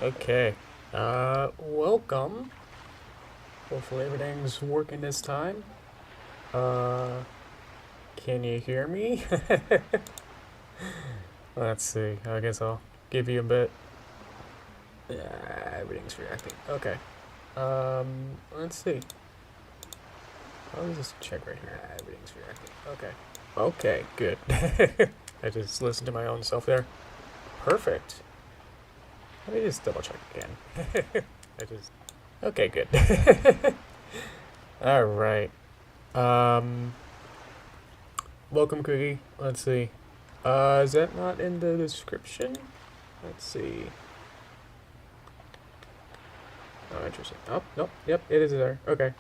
Okay. Welcome. Hopefully everything's working this time. Can you hear me? Let's see. I guess I'll give you a bit. Yeah, everything's reacting. Okay. Let's see. I'll just check right here. Everything's reacting. Okay. Okay, good. I just listened to my own self there. Perfect. Let me just double check again. Okay, good. Alright. Welcome, Cookie. Let's see. Is that not in the description? Let's see. Oh, interesting. Oh, nope. Yep, it is there. Okay.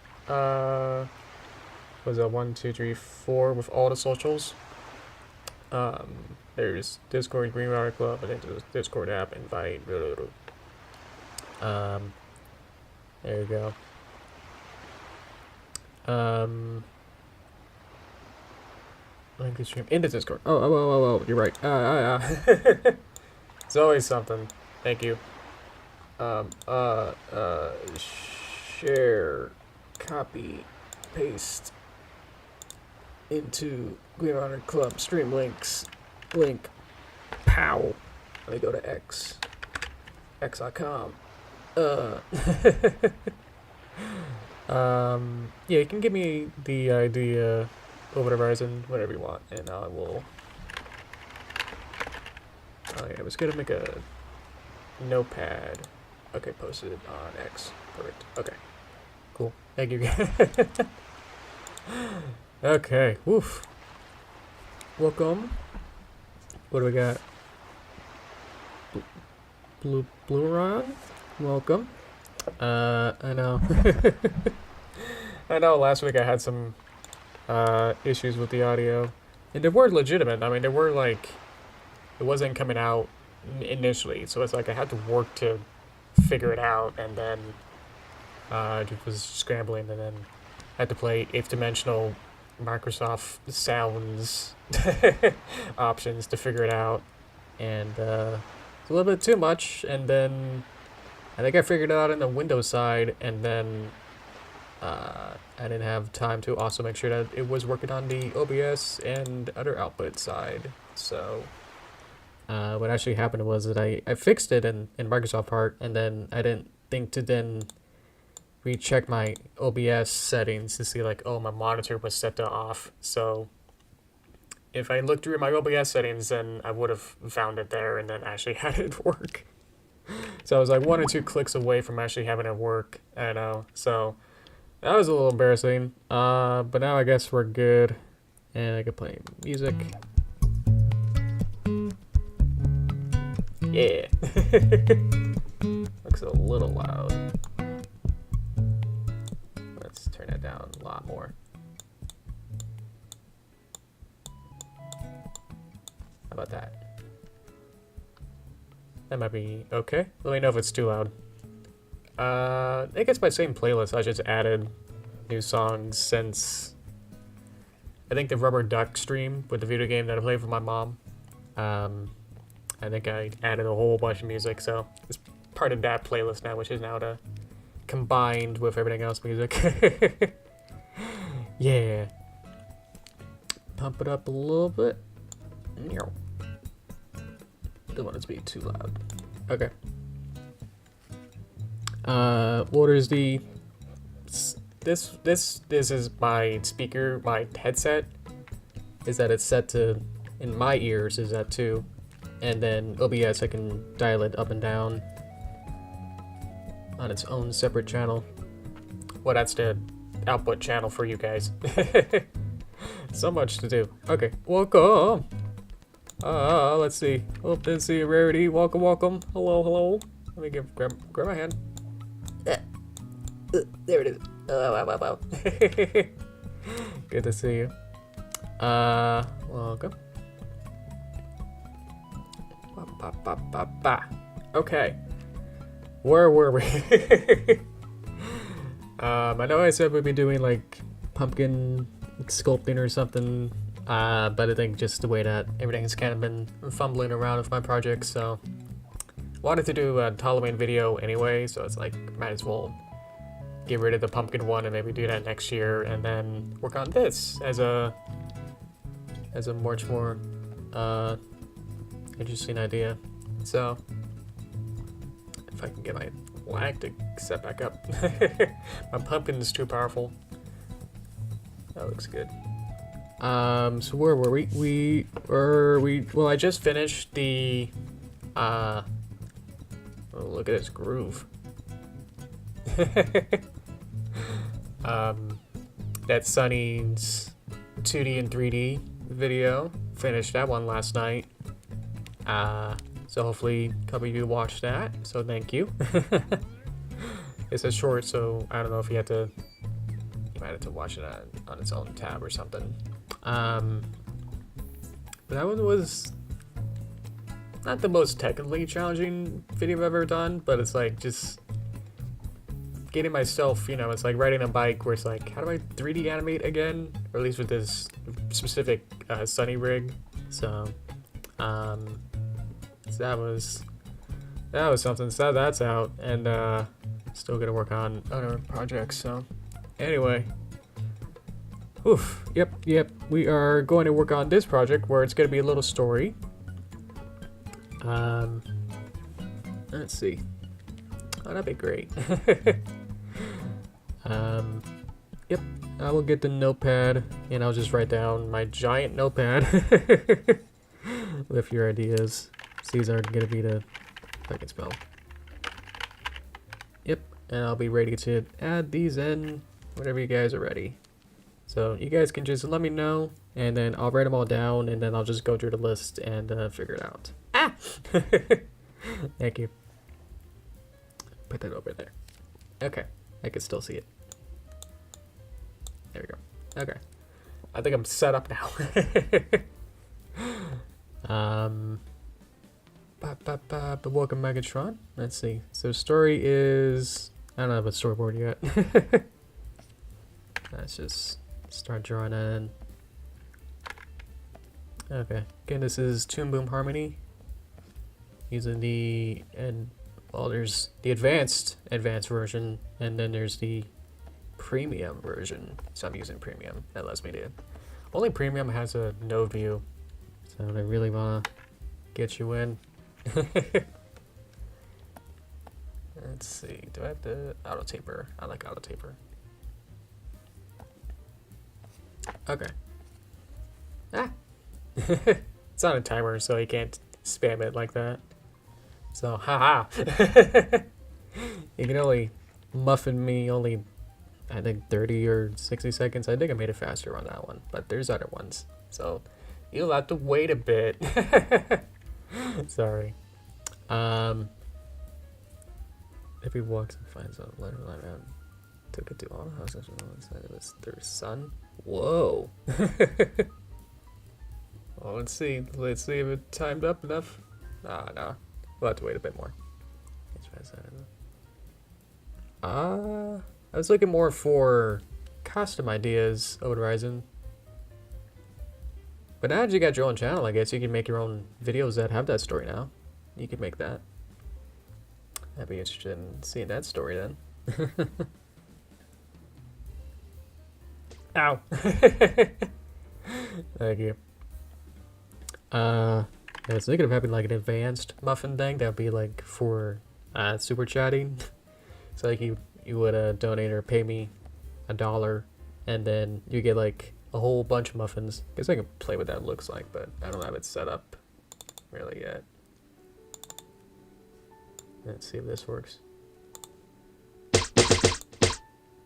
Was that 1, 2, 3, 4 with all the socials? There's Discord, Greenwater Club, I think there's Discord app, invite, there you go. Link is stream in the Discord. Oh, you're right. It's always something. Thank you. Share, copy, paste into Greenwater Club stream links. Link. Pow. Let me go to x.com. Yeah, you can give me the idea over the horizon, whatever you want, and I will. Oh yeah, I was gonna make a notepad. Okay, posted on X. Perfect. Okay. Cool. Thank you. Okay. Woof. Welcome. What do we got? Blue Ron? Welcome. I know. I know last week I had some issues with the audio. And they were legitimate. I mean, they were like, it wasn't coming out initially. So it's like I had to work to figure it out. And then it was scrambling. And then I had to play 8th dimensional Microsoft Sounds options to figure it out. And it's a little bit too much. And then I think I figured it out on the Windows side, and then I didn't have time to also make sure that it was working on the OBS and other output side. So what actually happened was that I fixed it in Microsoft Part, and then I didn't think to then recheck my OBS settings to see like, oh, my monitor was set to off. So if I looked through my OBS settings, then I would have found it there and then actually had it work. So I was like 1 or 2 clicks away from actually having it work. I know. So that was a little embarrassing. But now I guess we're good. And I can play music. Yeah. Looks a little loud. Let's turn it down a lot more. How about that? That might be okay. Let me know if it's too loud. I think it's my same playlist. I just added new songs since I think the Rubber Duck stream with the video game that I played for my mom. I think I added a whole bunch of music, so it's part of that playlist now, which is now combined with everything else music. Yeah. Pump it up a little bit. Don't want it to be too loud. Okay. What is the... This is my speaker, my headset. Is that it's set to... In my ears is that 2. And then OBS, I can dial it up and down on its own separate channel. Well, that's the output channel for you guys. So much to do. Okay, welcome. Let's see. Oh, didn't see a rarity. Welcome, welcome. Hello. Let me grab my hand. There it is. Wow. Good to see you. Welcome. Okay. Where were we? I know I said we'd be doing like pumpkin sculpting or something, but I think just the way that everything's kind of been fumbling around with my project, so wanted to do a Halloween video anyway, so it's like, might as well get rid of the pumpkin one and maybe do that next year, and then work on this as a much more interesting idea. So if I can get my lag to set back up. My pumpkin is too powerful. That looks good. So where were we? Well, I just finished the oh, look at this groove. That Sunny's 2D and 3D video. Finished that one last night. So hopefully a couple of you watched that, so thank you. It's a short, so I don't know if you might have to watch it on its own tab or something. But that one was not the most technically challenging video I've ever done, but it's like just getting myself, you know, it's like riding a bike where it's like, how do I 3D animate again? Or at least with this specific Sunny rig. So, so that was something. So that's out, and still gonna work on other projects. So anyway, oof, yep. We are going to work on this project where it's gonna be a little story. Let's see. Oh, that'd be great. Yep. I will get the notepad and I'll just write down my giant notepad with your ideas. These are gonna be the, if I can spell. Yep, and I'll be ready to add these in whenever you guys are ready. So you guys can just let me know, and then I'll write them all down, and then I'll just go through the list and figure it out. Ah! Thank you. Put that over there. Okay, I can still see it. There we go. Okay, I think I'm set up now. But welcome Megatron. Let's see. So story is, I don't have a storyboard yet. Let's just start drawing that in. Okay. Again, this is Toon Boom Harmony. Using the, and well, there's the advanced version, and then there's the premium version. So I'm using premium. That lets me do. Only premium has a no view, so I really wanna get you in. Let's see. Do I have the auto taper? I like auto taper. Okay. Ah. It's on a timer, so you can't spam it like that. So, haha. You can only muffin me only, I think, 30 or 60 seconds. I think I made it faster on that one, but there's other ones. So, you'll have to wait a bit. Sorry. If he walks and finds out later on, took it to all the houses inside it was their son. Whoa. Well, let's see if it timed up enough. No. We'll have to wait a bit more. I was looking more for custom ideas over Horizon. But now that you got your own channel, I guess you can make your own videos that have that story now. You could make that. I'd be interested in seeing that story then. Ow! Thank you. I was thinking of having like an advanced muffin thing that would be like for super chatting. So like you would donate or pay me $1, and then you get like a whole bunch of muffins. I guess I can play what that looks like, but I don't have it set up really yet. Let's see if this works.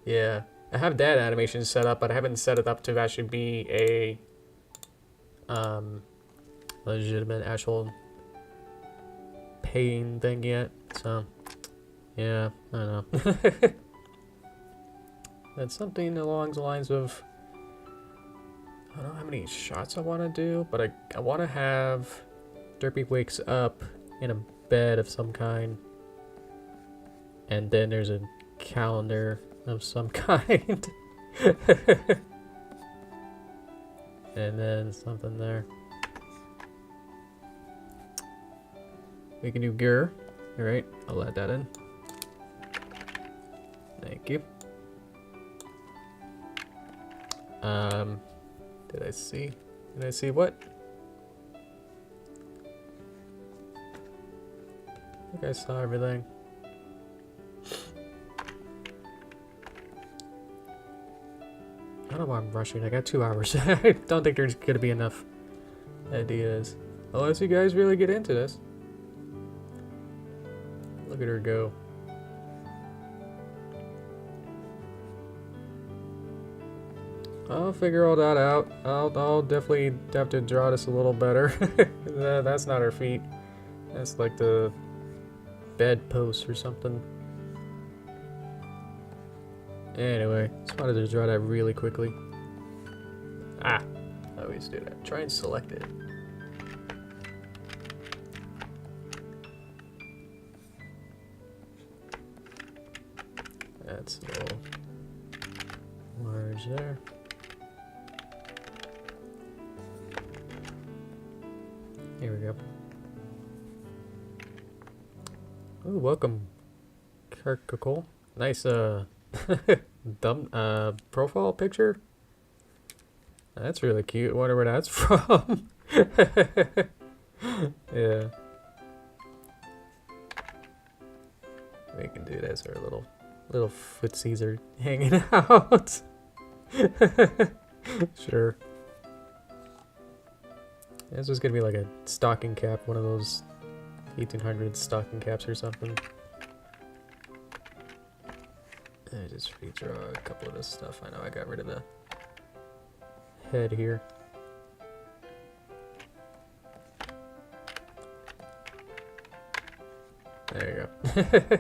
Yeah, I have that animation set up, but I haven't set it up to actually be a legitimate actual paying thing yet. So yeah, I don't know. That's something along the lines of, I don't know how many shots I want to do, but I want to have Derpy wakes up in a bed of some kind, and then there's a calendar of some kind. And then something there. We can do gear. Alright, I'll add that in. Thank you. Did I see? Did I see what? I think I saw everything. I don't know why I'm rushing. I got 2 hours. I don't think there's gonna be enough ideas. Unless you guys really get into this. Look at her go. I'll figure all that out. I'll definitely have to draw this a little better. That's not her feet. That's like the bed post or something. Anyway, just wanted to draw that really quickly. Ah, I always do that. Try and select it. That's a little large there. Here we go. Ooh, welcome, Kirkle. Nice, profile picture. That's really cute. Wonder where that's from. Yeah. We can do this. Our little footsies are hanging out. Sure. This was gonna be like a stocking cap, one of those 1800s stocking caps or something. I just redraw a couple of this stuff. I know I got rid of the head here. There you go.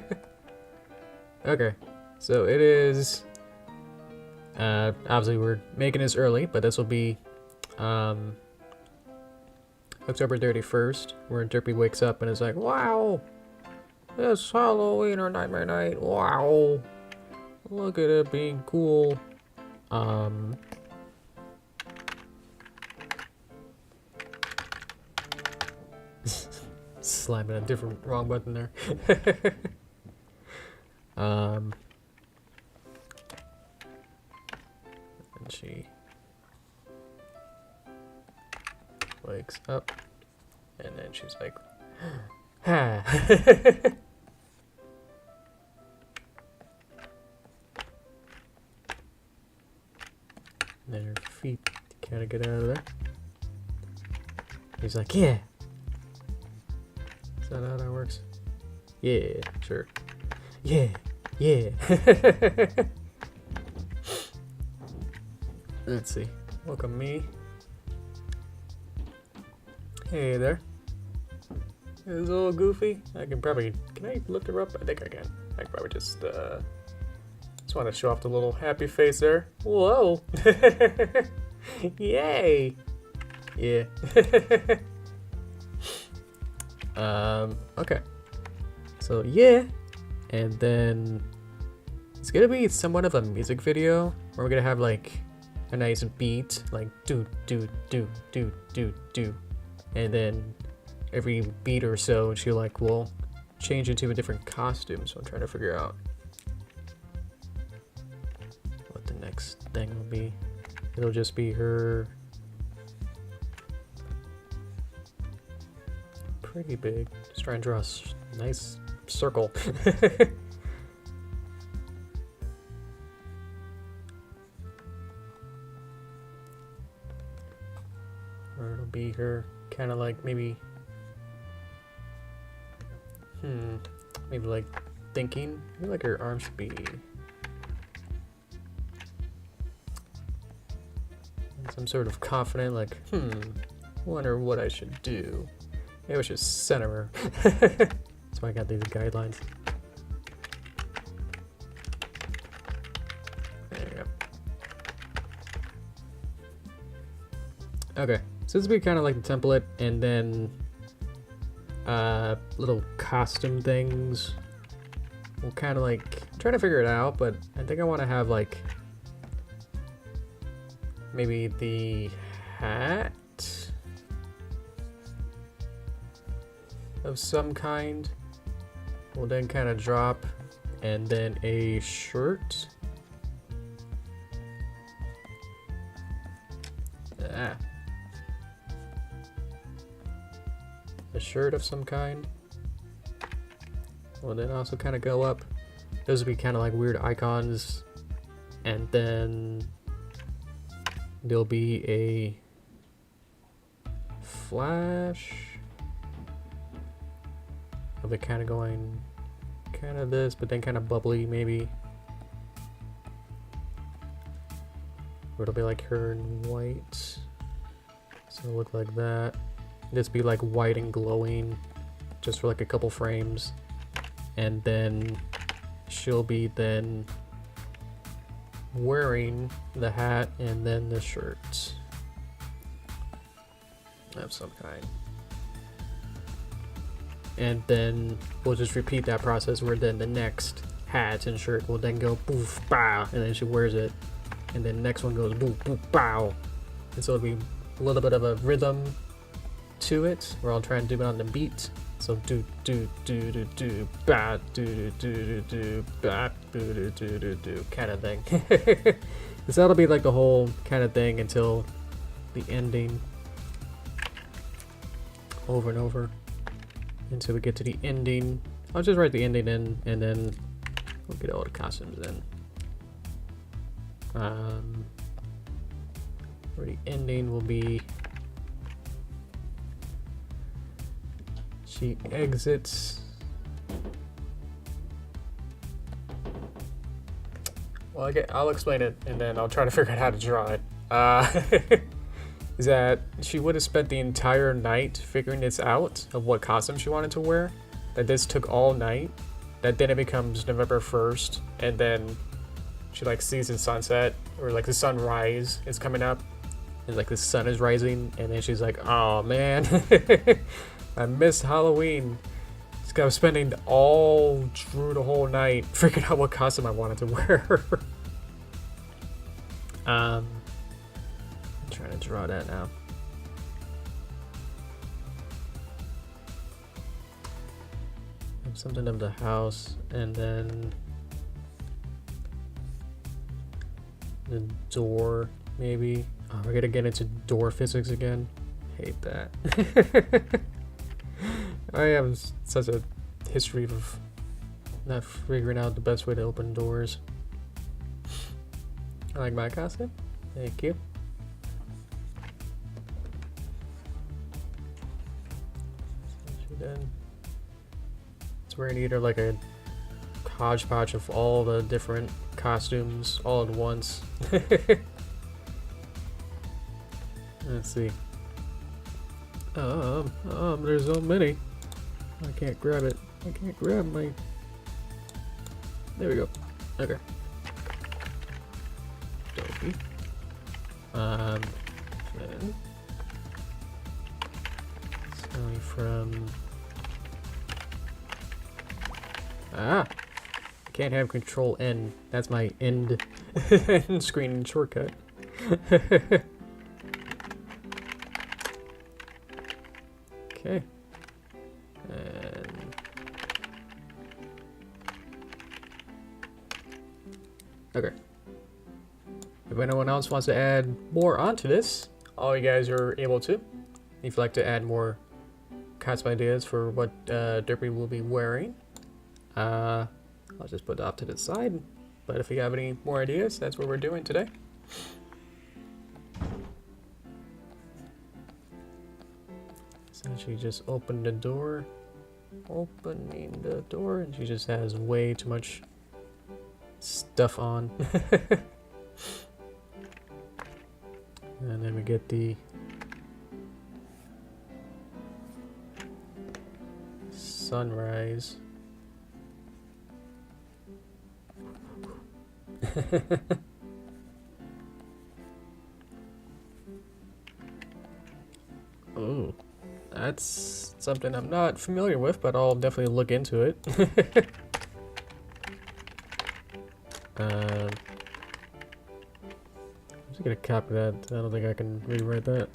Okay, so it is. Obviously, we're making this early, but this will be October 31st, where Derpy wakes up and is like, "Wow, it's Halloween or Nightmare Night! Wow, look at it being cool." Slamming a different wrong button there. And she wakes up, and then she's like, "Ha." And then her feet kind of get out of there. He's like, "Yeah." Is that how that works? Yeah, sure. Yeah, yeah. Let's see. Welcome me. Hey there. It's a little goofy. Can I lift her up? I think I can. I can probably just want to show off the little happy face there. Whoa. Yay. Yeah. Okay. So yeah. And then it's gonna be somewhat of a music video where we're gonna have like a nice beat, like do do do do do do, and then every beat or so she like will change into a different costume. So I'm trying to figure out what the next thing will be. It'll just be her pretty big. Just try and draw a nice circle. Or it'll be her kind of like maybe maybe like thinking. I feel like her arms should be some sort of confident, like wonder what I should do. Maybe I should center her. That's why I got these guidelines. There you go. Okay, so this will be kind of like the template, and then little costume things. We'll kind of like try to figure it out, but I think I want to have like maybe the hat of some kind. will then kind of drop, and then a shirt. A shirt of some kind will then also kind of go up. Those would be kind of like weird icons, and then there'll be a flash of it kind of going kind of this, but then kind of bubbly maybe, or it'll be like her in white, so it'll look like that. This be like white and glowing just for like a couple frames, and then she'll be then wearing the hat and then the shirt of some kind. And then we'll just repeat that process where then the next hat and shirt will then go poof bow, and then she wears it, and then the next one goes boo boo bow, and so it'll be a little bit of a rhythm to it where I'll try and do it on the beat. So do do do do do ba do do do do ba do do do do do kind of thing. So that'll be like the whole kind of thing until the ending, over and over until we get to the ending. I'll just write the ending in, and then we'll get all the costumes in. Where the ending will be, she exits. Well, I'll explain it, and then I'll try to figure out how to draw it. Is that she would have spent the entire night figuring this out of what costume she wanted to wear. That this took all night. That then it becomes November 1st, and then she like sees the sunset, or like the sunrise is coming up, and like the sun is rising, and then she's like, "Oh man, I missed Halloween." I was spending all through the whole night figuring out what costume I wanted to wear. I'm trying to draw that now. Something of the house, and then the door, maybe. Oh, we're gonna get into door physics again. Hate that. I have such a history of not figuring out the best way to open doors. I like my costume. Thank you. It's wearing either like a hodgepodge of all the different costumes all at once. Let's see. There's so many. I can't grab it. I can't grab my... There we go. Okay. Dopey. Then... Sally from... I can't have Control N. That's my end screen shortcut. Okay. And okay. If anyone else wants to add more onto this, all you guys are able to. If you'd like to add more costume ideas for what Derpy will be wearing, I'll just put it off to the side. But if you have any more ideas, that's what we're doing today. So she just opened the door, opening the door, and she just has way too much stuff on. And then we get the sunrise. Oh, that's something I'm not familiar with, but I'll definitely look into it. I'm just gonna copy that. I don't think I can rewrite that.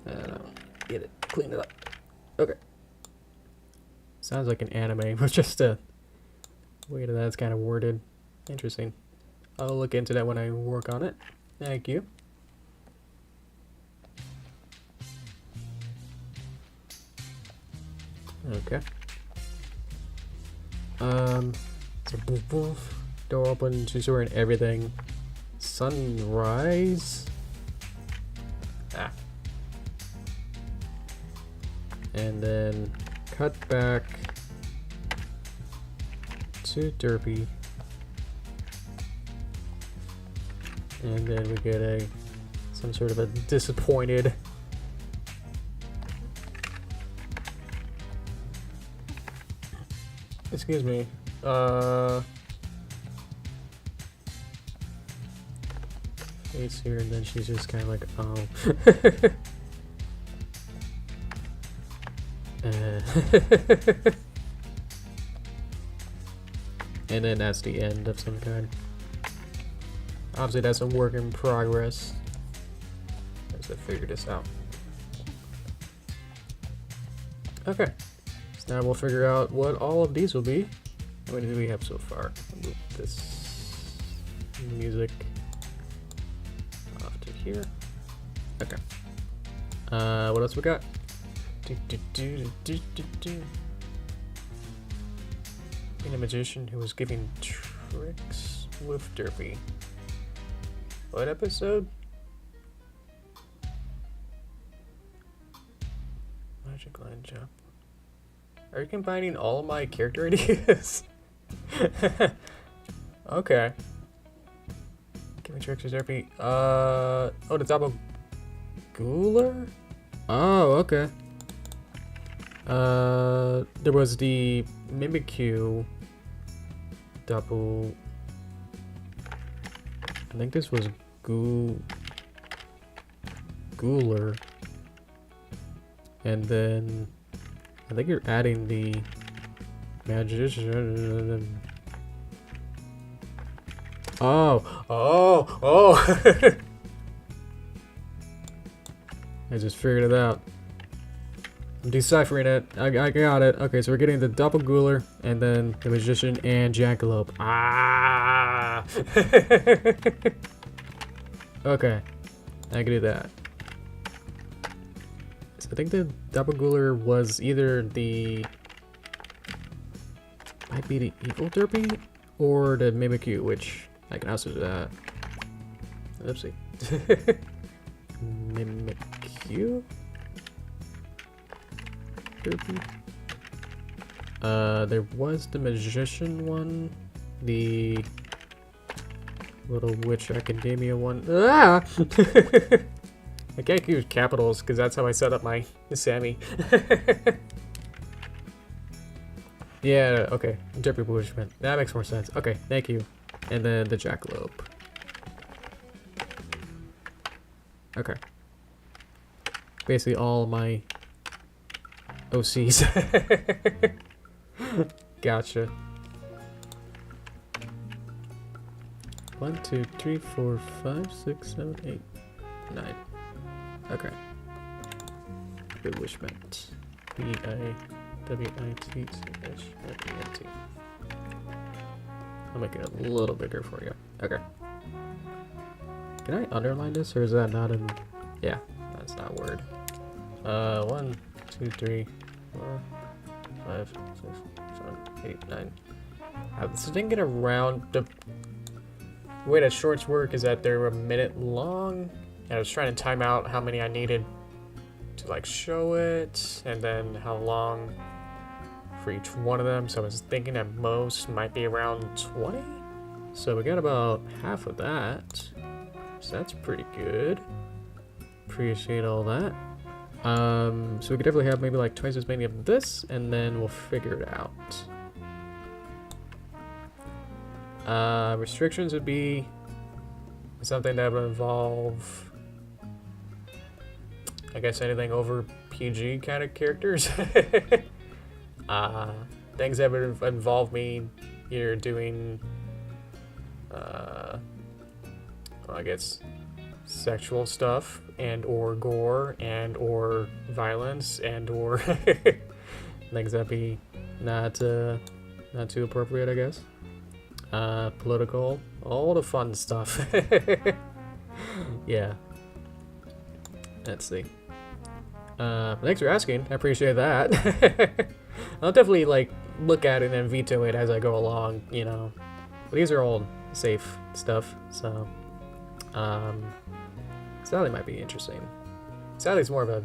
I don't get it. clean it up. Okay. Sounds like an anime, but just a way that that's kind of worded. Interesting. I'll look into that when I work on it. Thank you. Okay. So boof boof. Door open, two-story and everything. Sunrise. Ah. And then cut back to Derpy. And then we get some sort of a disappointed excuse me. Face here, and then she's just kind of like, oh. And then that's the end of some kind. Obviously, that's a work in progress as I figure this out. Okay, so now we'll figure out what all of these will be. What do we have so far? I'll move this music off to here. Okay. What else we got? Being a magician who was giving tricks with Derpy. What episode? Magic line jump. Are you combining all my character ideas? Okay. Giving tricks with Derpy. Oh, the double Ghouler? Oh, okay. There was the Mimikyu double. I think this was Ghouler. And then I think you're adding the magician. Oh. I just figured it out. I'm deciphering it. I got it. Okay, so we're getting the Doppelgooler and then the Magician and Jackalope. Ah! Okay, I can do that. So I think the Doppelgooler was either the... might be the Evil Derpy or the Mimikyu, which I can also do that. Oopsie. Mimikyu? Derpy. There was the Magician one, the Little Witch Academia one. Ah! I can't use capitals because that's how I set up my Sammy. Yeah, okay. Derpy Bewitchment. That makes more sense. Okay, thank you. And then the Jackalope. Okay. Basically all my OCs. Gotcha. 1, 2, 3, 4, 5, 6, 7, 8, 9. Okay. Bewitchment. B-I-W-I-T-C-H-M-E-N-T. I'll make it a little bigger for you. Okay. Can I underline this, or is that not in... Yeah, that's not a word. 1, 2, 3, 4, 5, 6, 7, 8, 9. I was thinking around the way that shorts work is that they're a minute long. And I was trying to time out how many I needed to like show it, and then how long for each one of them. So I was thinking at most might be around 20. So we got about half of that. So that's pretty good. Appreciate all that. So we could definitely have maybe like twice as many of this, and then we'll figure it out. Restrictions would be something that would involve, I guess, anything over PG kind of characters. Things that would involve me either doing, well, I guess sexual stuff and or gore and or violence and or things that be not too appropriate, I guess. Political, all the fun stuff. Yeah. Let's see. Thanks for asking. I appreciate that. I'll definitely like look at it and veto it as I go along, you know. But these are all safe stuff, so Sally might be interesting. Sally's more of a,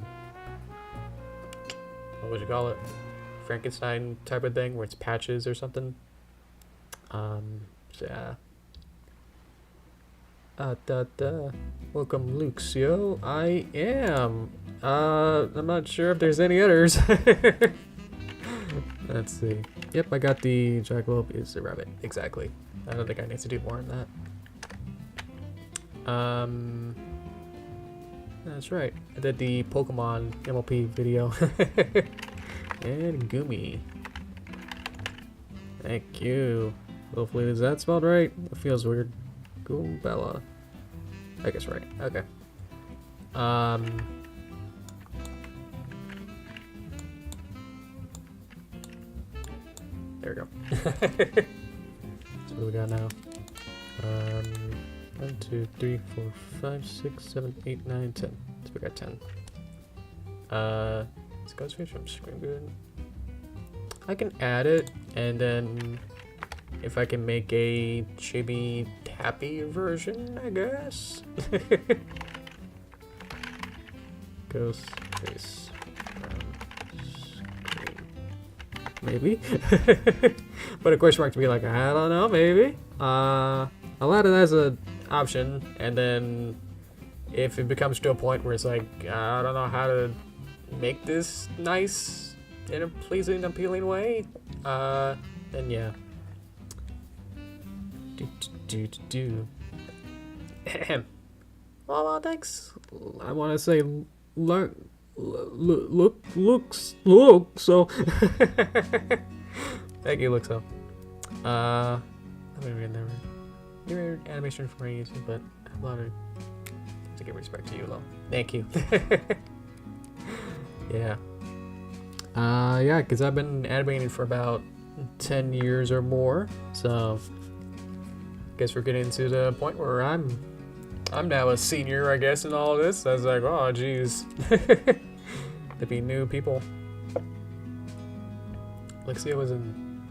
what would you call it? Frankenstein type of thing where it's patches or something. So yeah. Welcome, Luxio. I am. I'm not sure if there's any others. Let's see. Yep, I got the jackalope is a rabbit. Exactly. I don't think I need to do more on that. That's right. I did the Pokemon MLP video. And Gumi. Thank you. Hopefully, is that spelled right? It feels weird. Goombella. I guess right. Okay. There we go. So what do we got now? 1, 2, 3, 4, 5, 6, 7, 8, 9, 10. So we got 10. This goes from screen good. I can add it, and then if I can make a chibi tappy version, I guess. Ghost face screen. Maybe. But a question mark to be like, I don't know, maybe. I'll add it as an option, and then if it becomes to a point where it's like, I don't know how to make this nice in a pleasing, appealing way, then yeah. Well, thanks. I want to say look, so. Thank you, look so. Your animation for easy, but I'm honored to give respect to you, though. Thank you. Yeah. Yeah, because I've been animating for about 10 years or more, so guess we're getting to the point where I'm now a senior, I guess, in all of this. I was like, oh, geez. To be new people. Luxio was in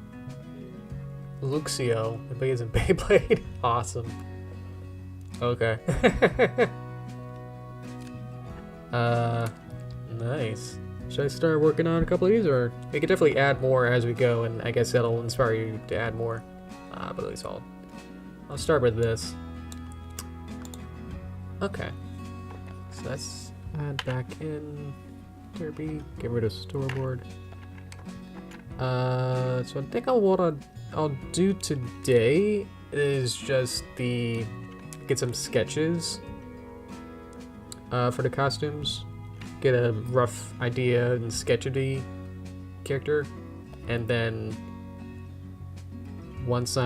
Luxio, but he's in Beyblade. Awesome. Okay. Nice. Should I start working on a couple of these, or we could definitely add more as we go, and I guess that'll inspire you to add more. But at least I'll start with this. Okay. So let's add back in Derpy. Get rid of storyboard. So I think what I'll do today is just get some sketches for the costumes. Get a rough idea and sketch of the character, and then once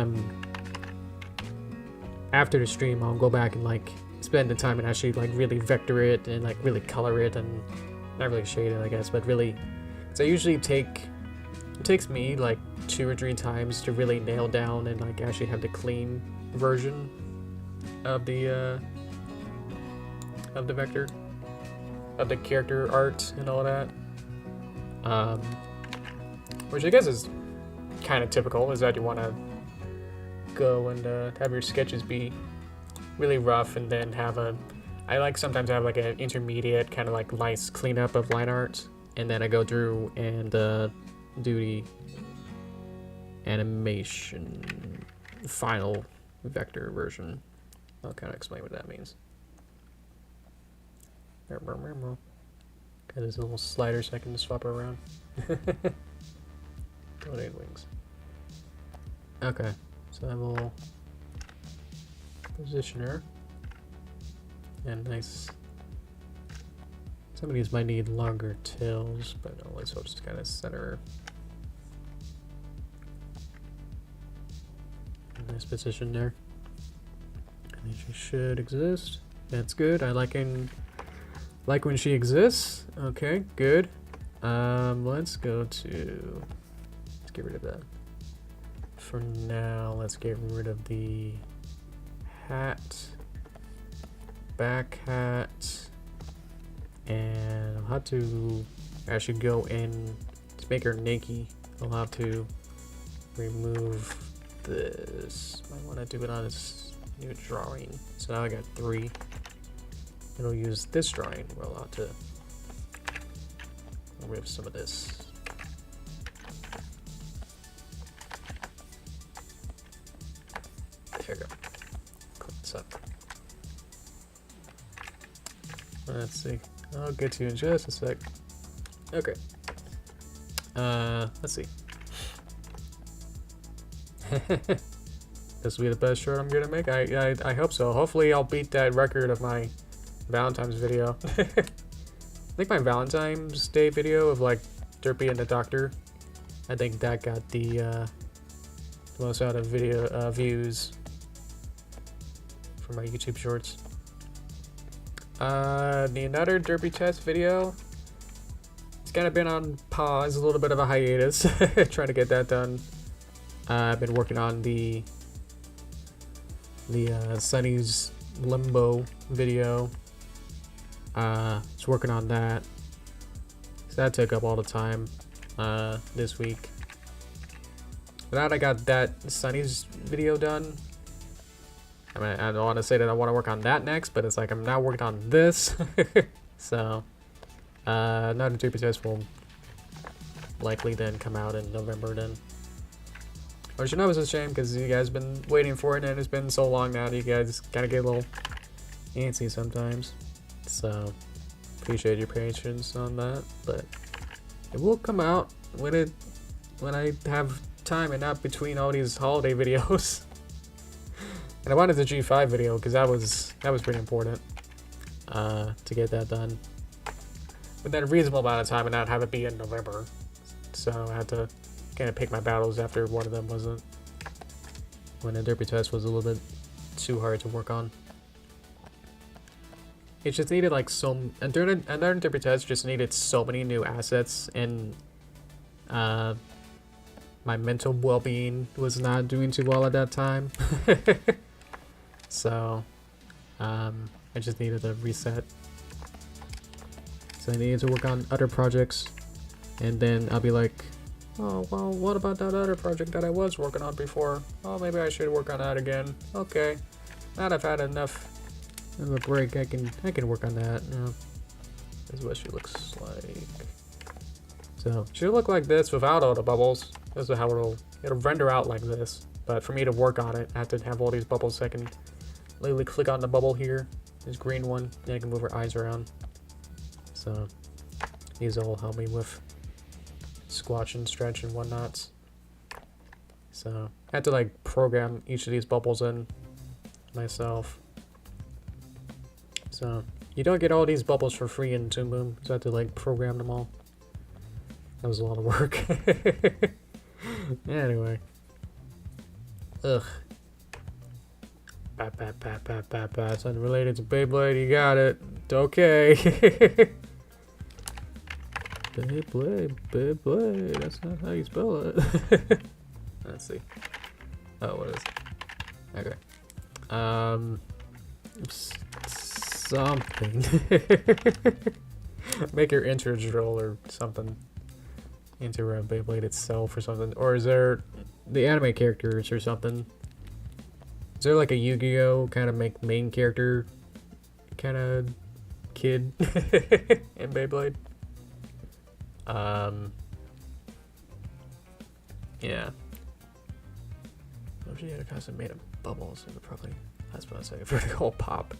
after the stream, I'll go back and like spend the time and actually like really vector it and like really color it, and not really shade it, I guess, but really, so I usually it takes me like 2 or 3 times to really nail down and like actually have the clean version of the vector, of the character art and all that. Which I guess is kind of typical, is that you want to go and have your sketches be really rough, and then I like sometimes have like an intermediate kind of like nice cleanup of line art, and then I go through and do the animation final vector version. I'll kind of explain what that means. Got this little slider so I can swap her around. Donate wings. Okay, so I will position her. And nice. Some of these might need longer tails, but I'll just kind of center her. Nice position there. And she should exist. That's good. I like when she exists. Okay, good. Let's go to. Let's get rid of that. For now, let's get rid of the hat, back hat, and I'll have to actually go in to make her naked. I'll have to remove this. Might want to do it on this new drawing. So now I got 3. It'll use this drawing. We'll have to remove some of this. There we go. Clean this up. Let's see. I'll get to you in just a sec. Okay. Let's see. This will be the best short I'm gonna make. I hope so. Hopefully I'll beat that record of my Valentine's video. I think my Valentine's Day video of like Derpy and the Doctor, I think that got the most out of video views for my YouTube shorts. The another Derpy test video, it's kind of been on pause, a little bit of a hiatus, trying to get that done. I've been working on the Sunny's Limbo video. Just working on that. So that took up all the time this week. But now that I got that Sunny's video done, I mean, I don't want to say that I want to work on that next, but it's like I'm now working on this. So, another Derpy test will likely then come out in November then. Which I know is a shame because you guys have been waiting for it and it's been so long now that you guys kind of get a little antsy sometimes. So, appreciate your patience on that, but it will come out when I have time and not between all these holiday videos. And I wanted the G5 video because that was pretty important to get that done within a reasonable amount of time and not have it be in November. So I had to kind of pick my battles after one of them wasn't, when the Derpy test was a little bit too hard to work on. It just needed like another Derpy test just needed so many new assets, and my mental well-being was not doing too well at that time. So I just needed a reset. So I needed to work on other projects, and then I'll be like, oh, well, what about that other project that I was working on before? Oh, maybe I should work on that again. Okay, now that I've had enough of a break, I can work on that. Yeah. This is what she looks like. So she'll look like this without all the bubbles. This is how it'll render out like this. But for me to work on it, I have to have all these bubbles. So I can literally click on the bubble here, this green one, then I can move her eyes around. So these all help me with squash and stretch and whatnot. So I had to like program each of these bubbles in myself. So you don't get all these bubbles for free in Toon Boom, so I had to like program them all. That was a lot of work. Anyway. Ugh. It's unrelated to Beyblade, you got it. It's okay. Beyblade, that's not how you spell it. Let's see. Oh, what is it? Okay. Something. Make your intro or something. Enter a Beyblade itself or something. Or is there the anime characters or something? Is there like a Yu-Gi-Oh kind of main character kind of kid in Beyblade? Yeah. If she had a custom made of bubbles, it would probably, that's what I say, vertical pop.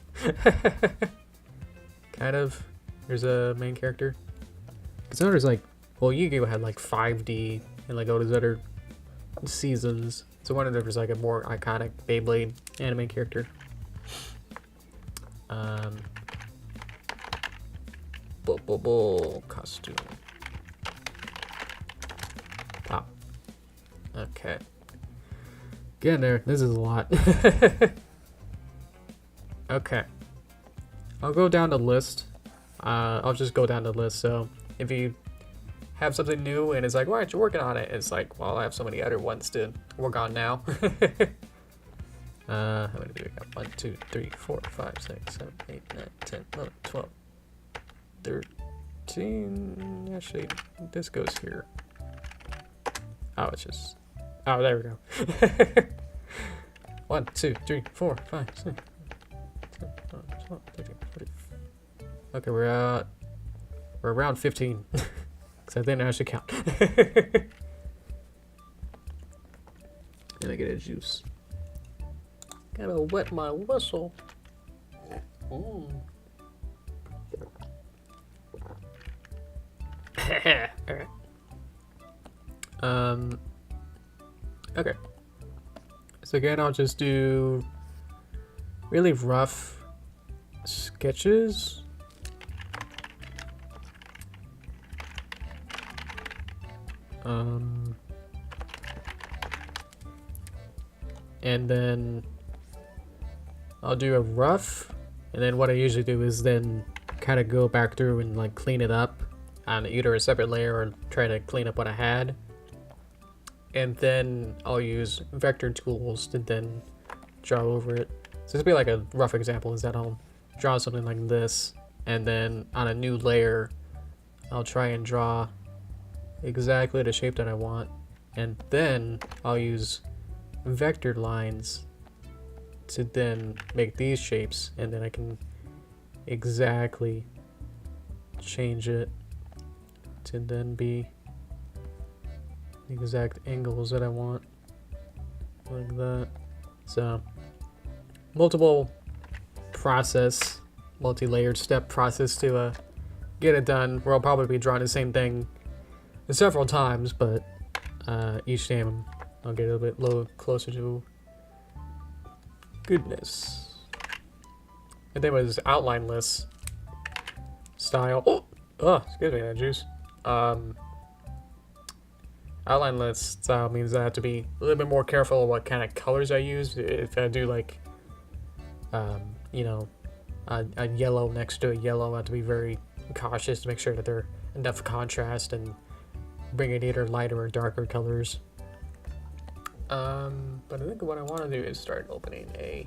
Kind of. There's a main character. Because there's like, well, Yu-Gi-Oh had like 5D and like all these other seasons. So one of them was like a more iconic Beyblade anime character. Costume. Pop. Okay. Getting there. This is a lot. Okay. I'll go down the list. I'll just go down the list. So if you have something new and it's like, why aren't you working on it? It's like, well, I have so many other ones to work on now. How many do we got? 1, 2, 3, 4, 5, 6, 7, 8, 9, 10, 11, 12, 13. Actually, this goes here. Oh, it's just. Oh, there we go. 1, 2, 3, 4, 5, 6, 7, 8, 12, 13, 14. Okay, we're around 15. Because I didn't actually count. And I get a juice. Gotta wet my whistle. Alright. Okay. So again, I'll just do really rough sketches. And then I'll do a rough, and then what I usually do is then kind of go back through and like clean it up on either a separate layer or try to clean up what I had. And then I'll use vector tools to then draw over it. So this would be like a rough example is that I'll draw something like this, and then on a new layer, I'll try and draw exactly the shape that I want. And then I'll use vector lines to then make these shapes, and then I can exactly change it to then be the exact angles that I want, like that. So multiple process, multi-layered step process to get it done, where I'll probably be drawing the same thing several times, but each time I'll get a little closer to goodness. I think it was outline-less style. Oh, excuse me, that juice. Outline-less style means I have to be a little bit more careful of what kind of colors I use. If I do like, you know, a yellow next to a yellow, I have to be very cautious to make sure that they're enough contrast and bring in either lighter or darker colors. But I think what I want to do is start opening a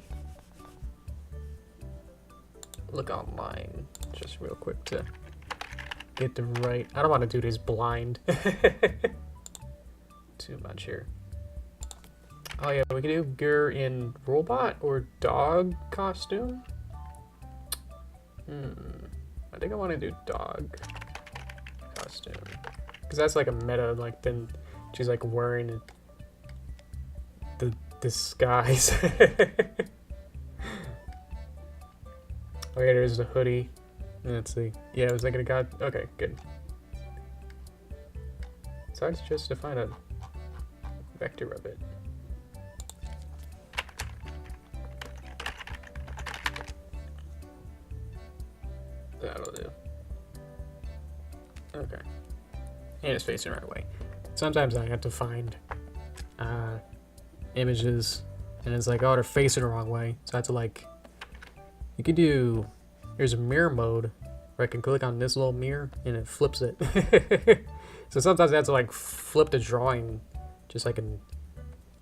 look online just real quick to get the right. I don't want to do this blind. Too much here. Oh yeah, we can do gear in robot or dog costume. I think I want to do dog costume because that's like a meta. Like then she's like wearing the disguise. Okay, there's the hoodie. Let's see. Yeah, I was thinking of God. Okay, good. So it's just to find a vector of it. That'll do. Okay. And it's facing the right way. Sometimes I have to find images and it's like, oh, they're facing the wrong way. So I have to like, you could do, there's a mirror mode where I can click on this little mirror and it flips it. So sometimes I have to like flip the drawing just so I can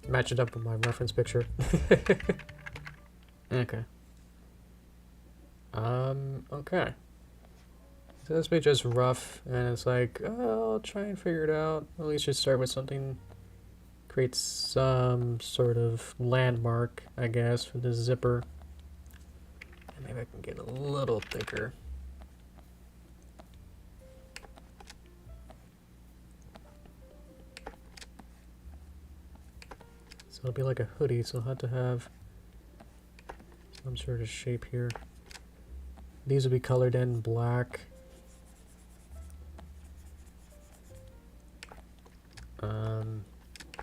match it up with my reference picture. Okay. Okay. So this be just rough, and it's like, oh, I'll try and figure it out. At least just start with something, create some sort of landmark, I guess, for this zipper. And maybe I can get a little thicker. So it'll be like a hoodie, so I'll have to have some sort of shape here. These will be colored in black.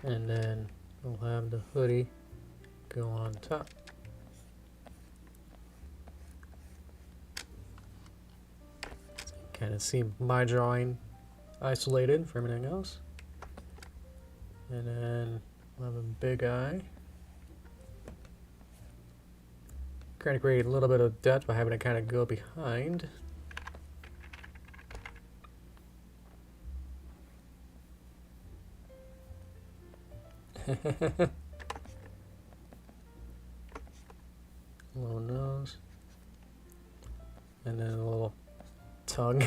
And then we'll have the hoodie go on top. So you kind of see my drawing isolated from everything else. And then we'll have a big eye. trying to create a little bit of depth by having it kind of go behind. Little nose. And then a little tongue.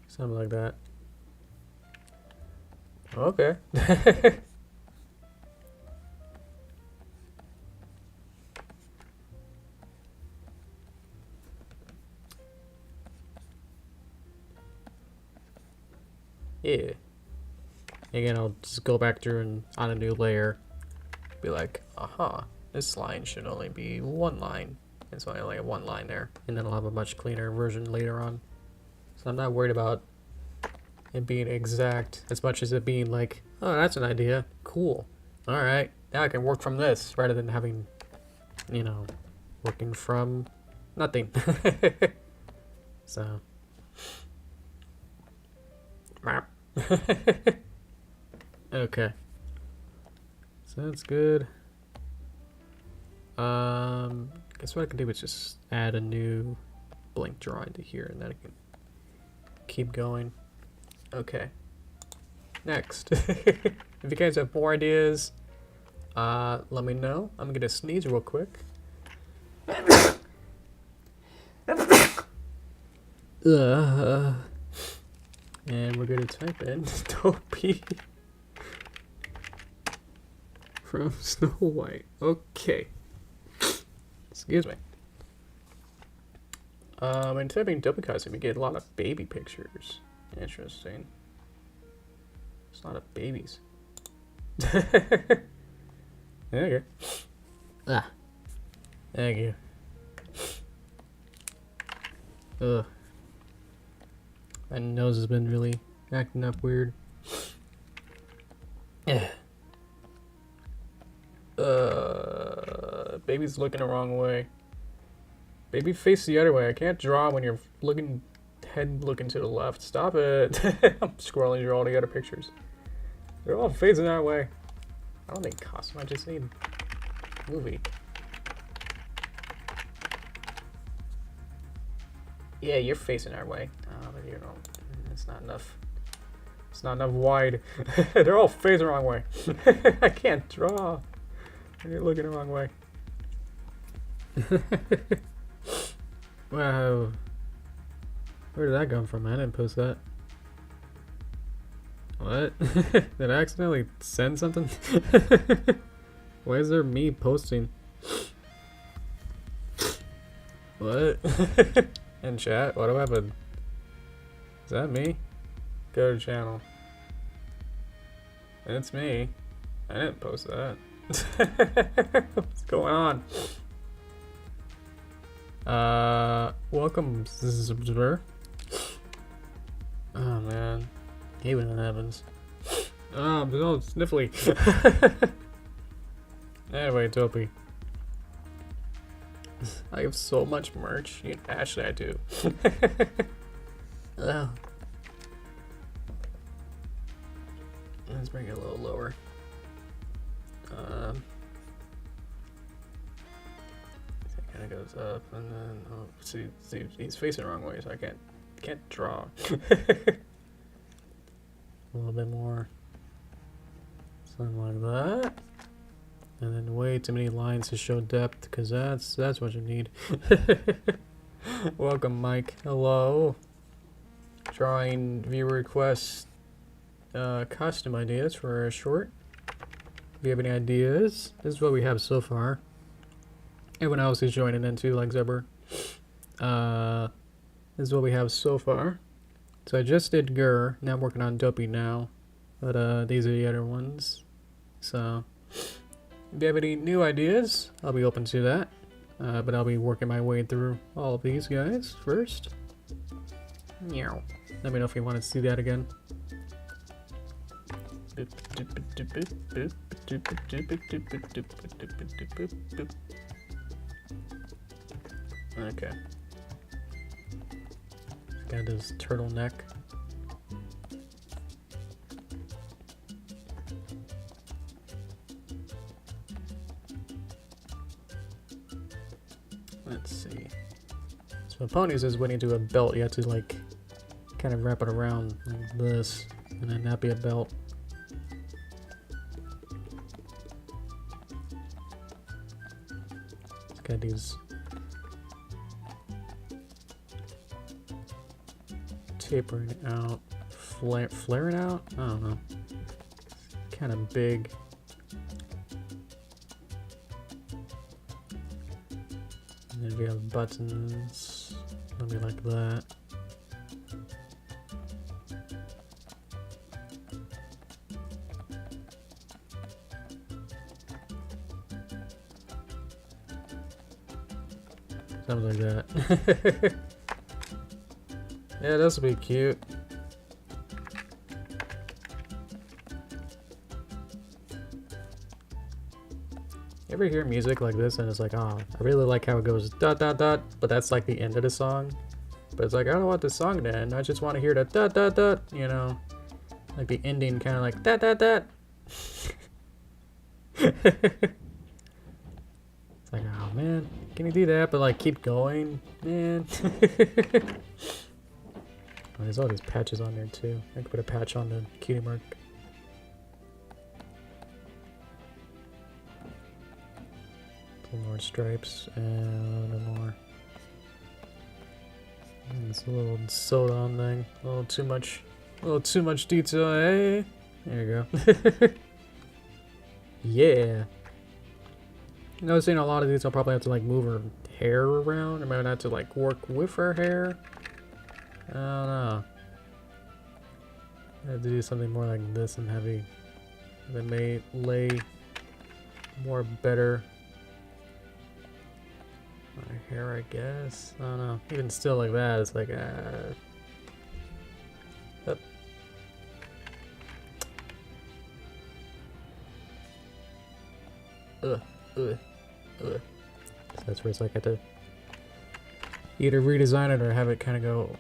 Something like that. Okay. Yeah. Again, I'll just go back through and on a new layer, be like, aha, this line should only be one line. And so I only have one line there. And then I'll have a much cleaner version later on. So I'm not worried about it being exact as much as it being like, oh, that's an idea. Cool. All right. Now I can work from this rather than having, you know, working from nothing. So. Okay. So that's good. Guess what I can do is just add a new blank drawing to here and then I can keep going. Okay. Next. If you guys have more ideas, let me know. I'm gonna sneeze real quick. And we're gonna type in Derpy from Snow White. Okay. Excuse me. In typing Derpy costume, you get a lot of baby pictures. Interesting. There's a lot of babies. Okay. Ah. Thank you. Ugh. My nose has been really acting up weird. Yeah. Baby's looking the wrong way. Baby face the other way. I can't draw when you're looking looking to the left. Stop it. I'm scrolling through all the other pictures. They're all facing that way. I don't need costume, I just need movie. Yeah, you're facing our way. But you know, it's not enough. It's not enough wide. They're all facing the wrong way. I can't draw. You're looking the wrong way. Wow. Where did that come from? I didn't post that. What? Did I accidentally send something? Why is there me posting? What? In chat? What happened? Is that me? Go to channel. It's me. I didn't post that. What's going on? Welcome, subscriber. Oh man, I hate when that happens. Oh, I'm so sniffly. Anyway, Derpy. I have so much merch. Actually, I do. Oh. Let's bring it a little lower. It kind of goes up, and then see, he's facing the wrong way, so I can't draw. A little bit more, something like that, and then way too many lines to show depth, because that's what you need. Welcome, Mike. Hello. Drawing viewer requests, costume ideas for a short. If you have any ideas, this is what we have so far. Everyone else is joining in too, like Zebra. This is what we have so far. So I just did Gur, now I'm working on Derpy now. But these are the other ones. So if you have any new ideas, I'll be open to that. But I'll be working my way through all of these guys first. Meow. Let me know if you want to see that again. Okay. Got this turtleneck. Let's see. So ponies is when you do a belt, you have to like kind of wrap it around like this, and then that be a belt. It's got these tapering out, flaring out? I don't know. Kind of big. And then we have buttons. Maybe like that. Something like that. Yeah, this will be cute. You ever hear music like this and it's like, oh, I really like how it goes dot dot dot, but that's like the end of the song. But it's like, I don't want the song to end, I just want to hear the dot dot dot, you know? Like the ending kind of like dot dot dot. It's like, oh man, can you do that? But like keep going, man. Oh, there's all these patches on there too. I could put a patch on the cutie mark. Some more stripes and more. And it's a little sewed on thing. A little too much detail, hey? There you go. Yeah. Noticing a lot of these I'll probably have to like move her hair around, or maybe not to like work with her hair. I don't know. I have to do something more like this and heavy. That may lay more better. My hair, I guess. I don't know. Even still like that, it's like up. So that's where it's like I have to either redesign it or have it kind of go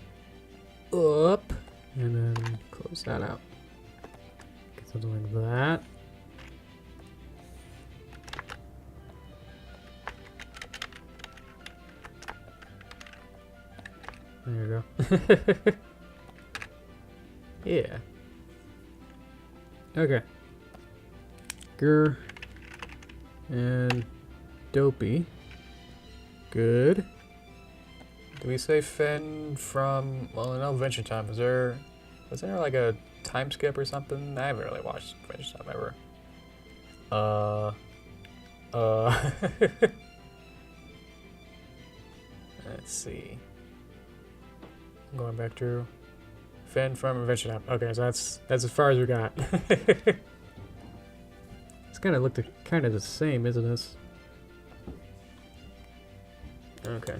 up and then close that out. Get something like that. There you go. Yeah. Okay. Grr and Dopey. Good. Did we say Fen from, well, I know Adventure Time. Was there like a time skip or something? I haven't really watched Adventure Time ever. Let's see. I'm going back through. Fen from Adventure Time. Okay, so that's as far as we got. It's kind of looked kind of the same, isn't it? Okay.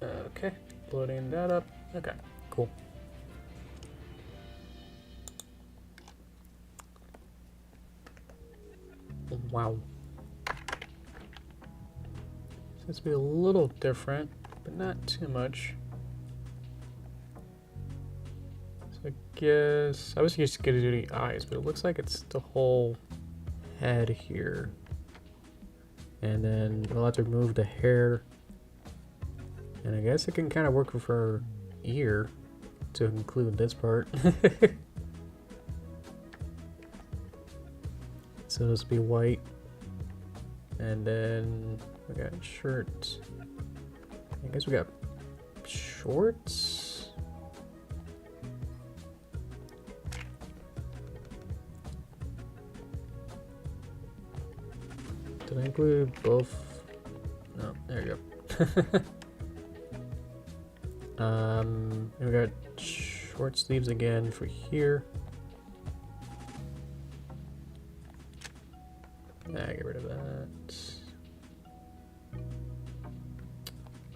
Okay, loading that up. Okay, cool. Wow. Seems to be a little different, but not too much. So I guess I was just gonna do the eyes, but it looks like it's the whole head here. And then we'll have to remove the hair. And I guess it can kind of work with her ear to include this part. So this will be white. And then we got shirt. I guess we got shorts. Did I include both? No, there you go. And we got short sleeves again for here. Get rid of that.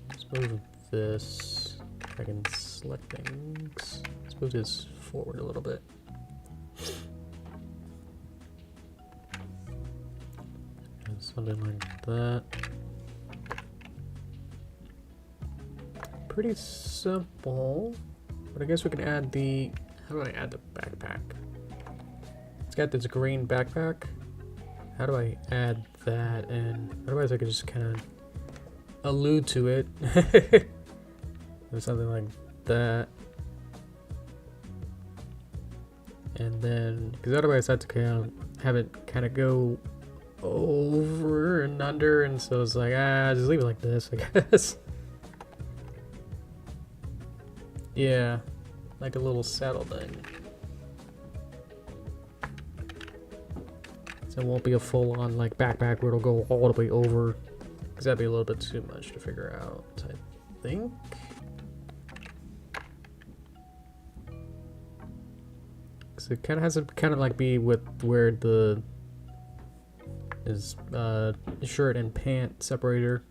Let's move this. If I can select things. Let's move this forward a little bit. Let's Something like that. Pretty simple. But I guess we can add the... How do I add the backpack? It's got this green backpack. How do I add that in? Otherwise I could just kind of allude to it. Or something like that. And then, because otherwise I have to kind of have it kind of go over and under, and so it's like, just leave it like this, I guess. Yeah, like a little saddle thing. So it won't be a full-on like backpack where it'll go all the way over, because that'd be a little bit too much to figure out, I think. So it kind of has to kind of like be with where the is shirt and pant separator.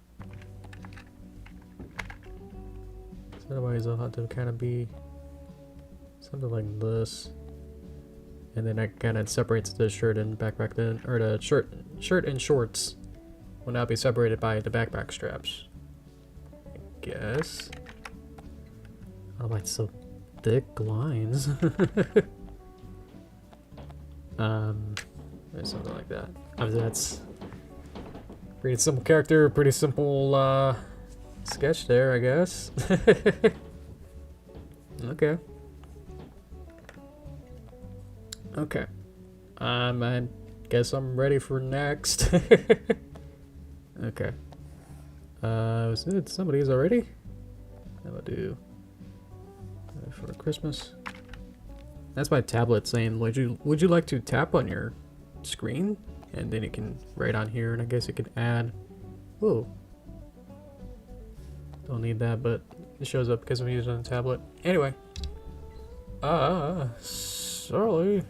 So otherwise I'll have to kind of be something like this, and then that kind of separates the shirt and backpack then, or the shirt and shorts will now be separated by the backpack straps, I guess. Oh, it's so thick lines. Something like that. Obviously that's pretty simple character, pretty simple sketch there, I guess. Okay. Okay. I guess I'm ready for next. Okay. Was it somebody's already? That'll do. For Christmas. That's my tablet saying, would you like to tap on your screen? And then you can write on here, and I guess you can add. Whoa. Don't need that, but it shows up because I'm using it on the tablet. Anyway. Sorry.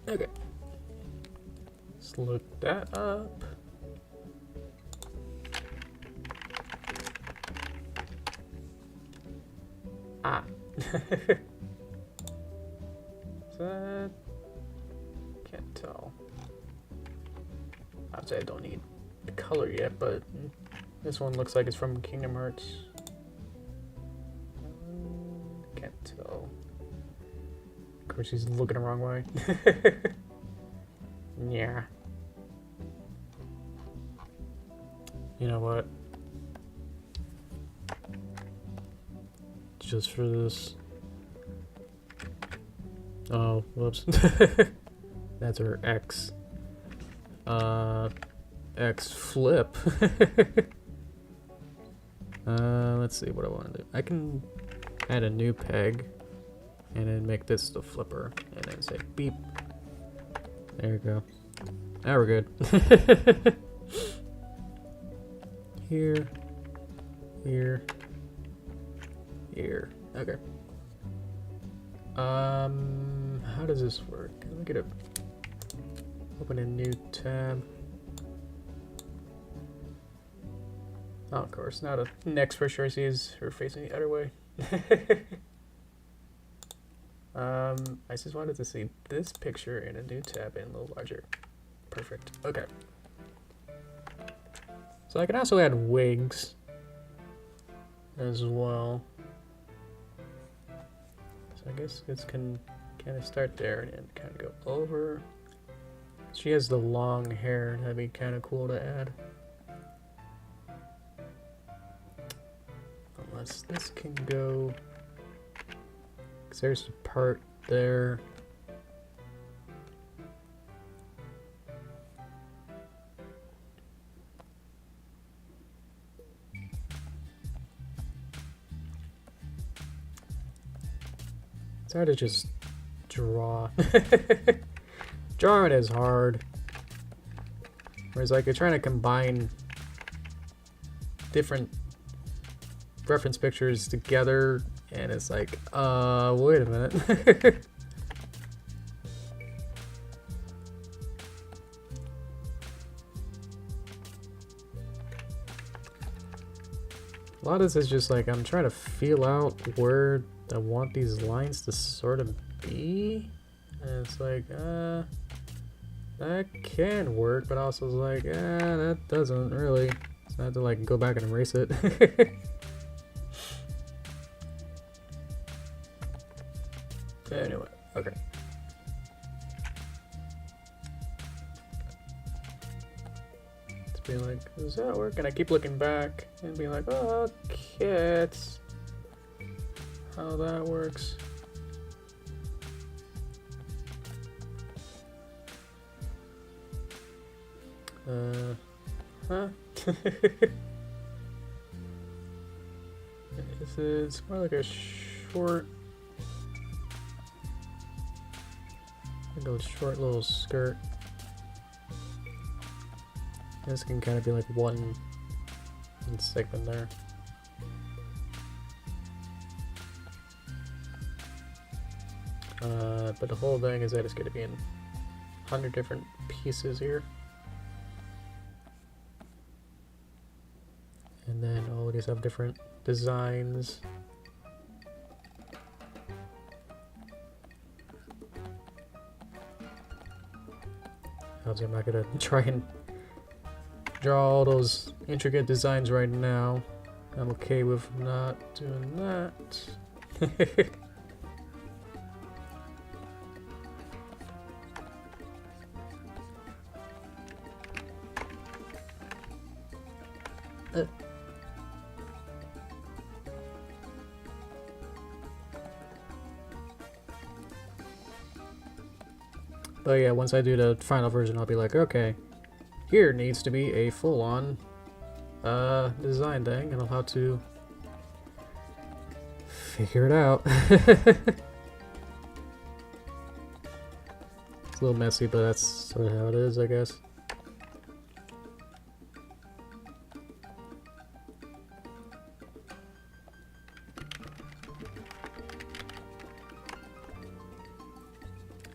Okay. Let's look that up. That can't tell. I'd say I don't need the color yet, but this one looks like it's from Kingdom Hearts. Can't tell. Of course, she's looking the wrong way. Yeah. You know what? Just for this. Oh, whoops. That's her X. X flip. Let's see what I want to do. I can add a new peg and then make this the flipper and then say beep. There you go. Now we're good. Here. Here. Here. Okay. How does this work? Let me get a open a new tab. Oh, of course. Now the next picture I see is her facing the other way. I just wanted to see this picture in a new tab and a little larger. Perfect. Okay. So I can also add wigs as well. So I guess this can kind of start there and kind of go over. She has the long hair, that'd be kind of cool to add. Unless this can go, because there's a part there. It's hard to just draw. Drawing is hard. Whereas like you're trying to combine different reference pictures together and it's like, wait a minute. A lot of this is just like I'm trying to feel out where I want these lines to sort of be. And it's like, that can work, but also was like, that doesn't really. So I had to like go back and erase it. Anyway, okay. It's being like, does that work? And I keep looking back and being like, oh, okay, it's how that works. Huh? This is more like a short, like a short little skirt. This can kind of be like one segment there. But the whole thing is that it's going to be in 100 different pieces here. And then all of these have different designs. Obviously, I'm not gonna try and draw all those intricate designs right now. I'm okay with not doing that. But yeah, once I do the final version, I'll be like, okay, here needs to be a full-on design thing, and I'll have to figure it out. It's a little messy, but that's sort of how it is, I guess.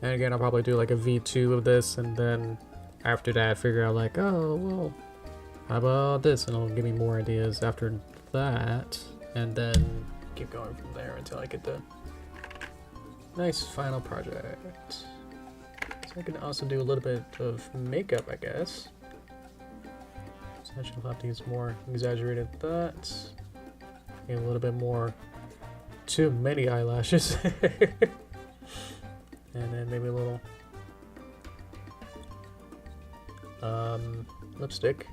And again, I'll probably do like a V2 of this, and then after that figure out like, oh, well, how about this? And it'll give me more ideas after that, and then keep going from there until I get the nice final project. So I can also do a little bit of makeup, I guess. So I should have to use more exaggerated dots. Get a little bit more, too many eyelashes. And then maybe a little lipstick.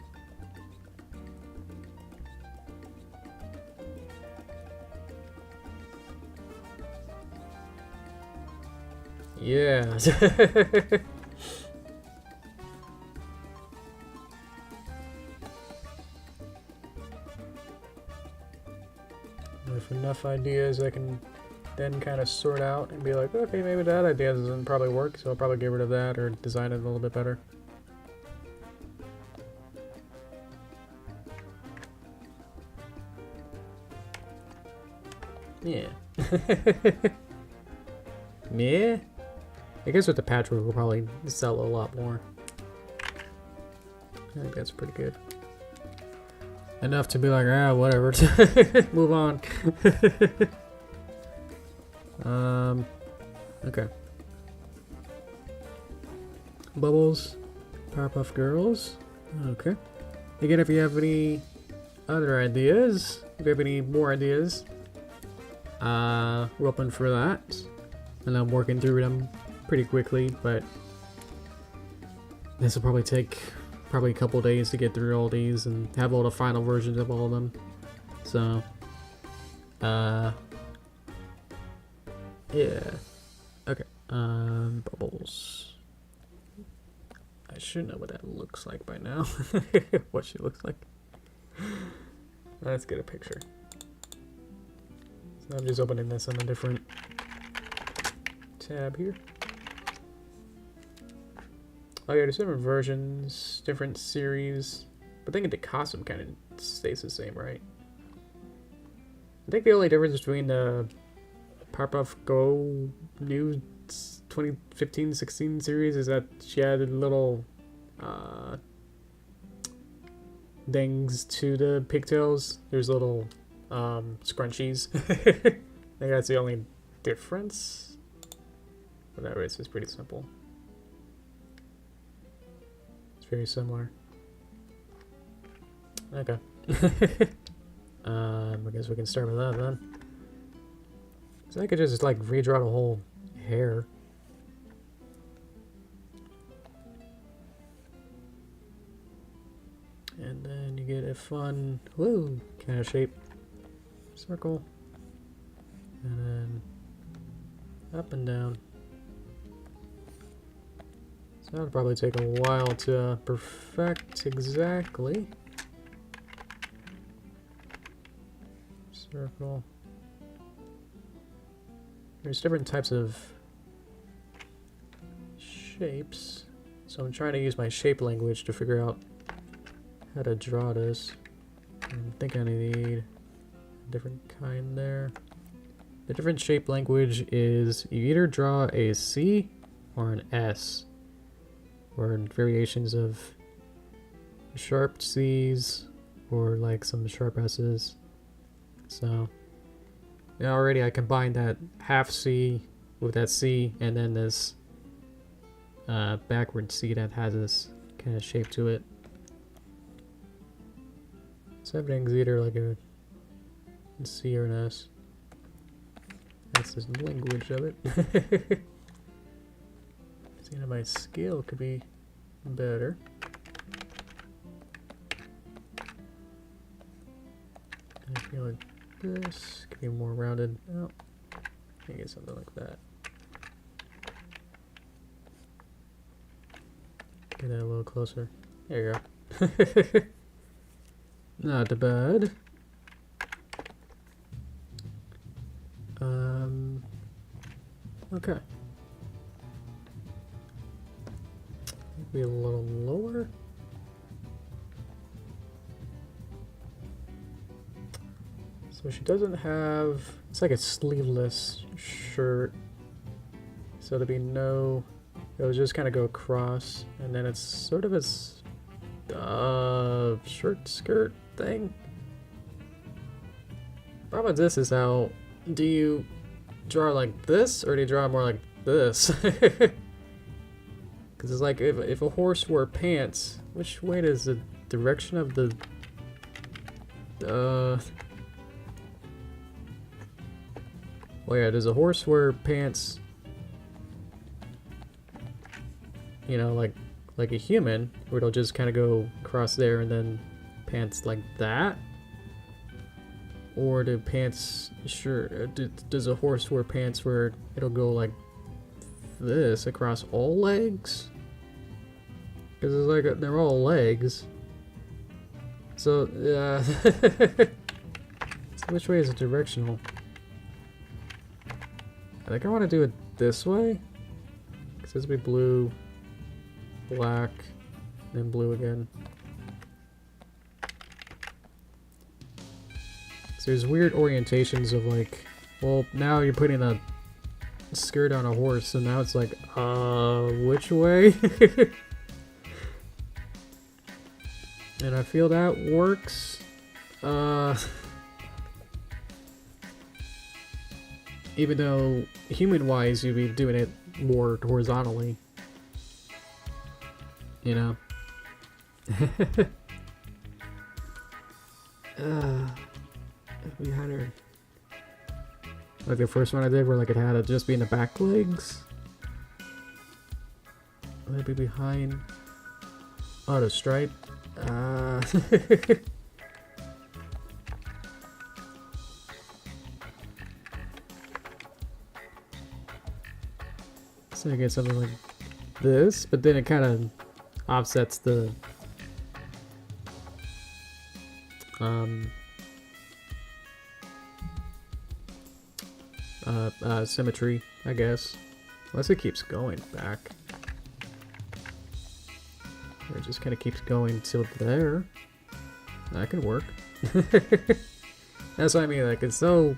Yeah. With enough ideas, I can then kind of sort out and be like, okay, maybe that idea doesn't probably work, so I'll probably get rid of that or design it a little bit better. Yeah. Yeah. I guess with the patchwork we'll probably sell a lot more. I think that's pretty good. Enough to be like, ah, whatever. Move on. Okay. Bubbles, Powerpuff Girls. Okay. Again, if you have any other ideas, if you have any more ideas, we're open for that. And I'm working through them pretty quickly, but this will probably take a couple days to get through all these and have all the final versions of all of them. So, yeah. Okay. Bubbles. I should know what that looks like by now. What she looks like. Let's get a picture. So I'm just opening this on a different tab here. Oh yeah, there's different versions, different series. But I think the costume kind of stays the same, right? I think the only difference between the Powerpuff Go new 2015-16 series is that she added little things to the pigtails. There's little scrunchies. I think that's the only difference. But that race is pretty simple. very similar. Okay. I guess we can start with that then. So I could just like redraw the whole hair. And then you get a fun, woo, kind of shape. Circle. And then up and down. So that'll probably take a while to perfect exactly. Circle. There's different types of shapes. So I'm trying to use my shape language to figure out how to draw this. I think I need a different kind there. The different shape language is you either draw a C or an S, or variations of sharp C's or like some sharp S's. So yeah, already I combined that half C with that C and then this backward C that has this kind of shape to it. So everything's either like a C or an S. That's the language of it. See, my scale could be better. I feel like this could be more rounded out. I get something like that. Get that a little closer. There you go. Not bad. Okay. Maybe a little lower. So she doesn't have, it's like a sleeveless shirt. So there'll be no, it'll just kind of go across, and then it's sort of a shirt skirt thing. Problem with this is how do you draw like this, or do you draw more like this? Because it's like if a horse wore pants, which way does the direction of the well, yeah, does a horse wear pants, you know, like a human, where it'll just kind of go across there and then pants like that? Or do pants, sure, does a horse wear pants where it'll go like this across all legs? Because it's like, they're all legs. So, yeah. So which way is it directional? I think I want to do it this way. Because this will be blue, black, then blue again. So there's weird orientations of like, well, now you're putting a skirt on a horse, so now it's like, which way? And I feel that works. Even though human-wise you'd be doing it more horizontally. You know? We had her, like the first one I did where like it had to just be in the back legs. Maybe behind. Oh, the stripe. So I get something like this, but then it kind of offsets the symmetry, I guess. Unless it keeps going back. Or it just kind of keeps going till there. That could work. That's what I mean, like, it's so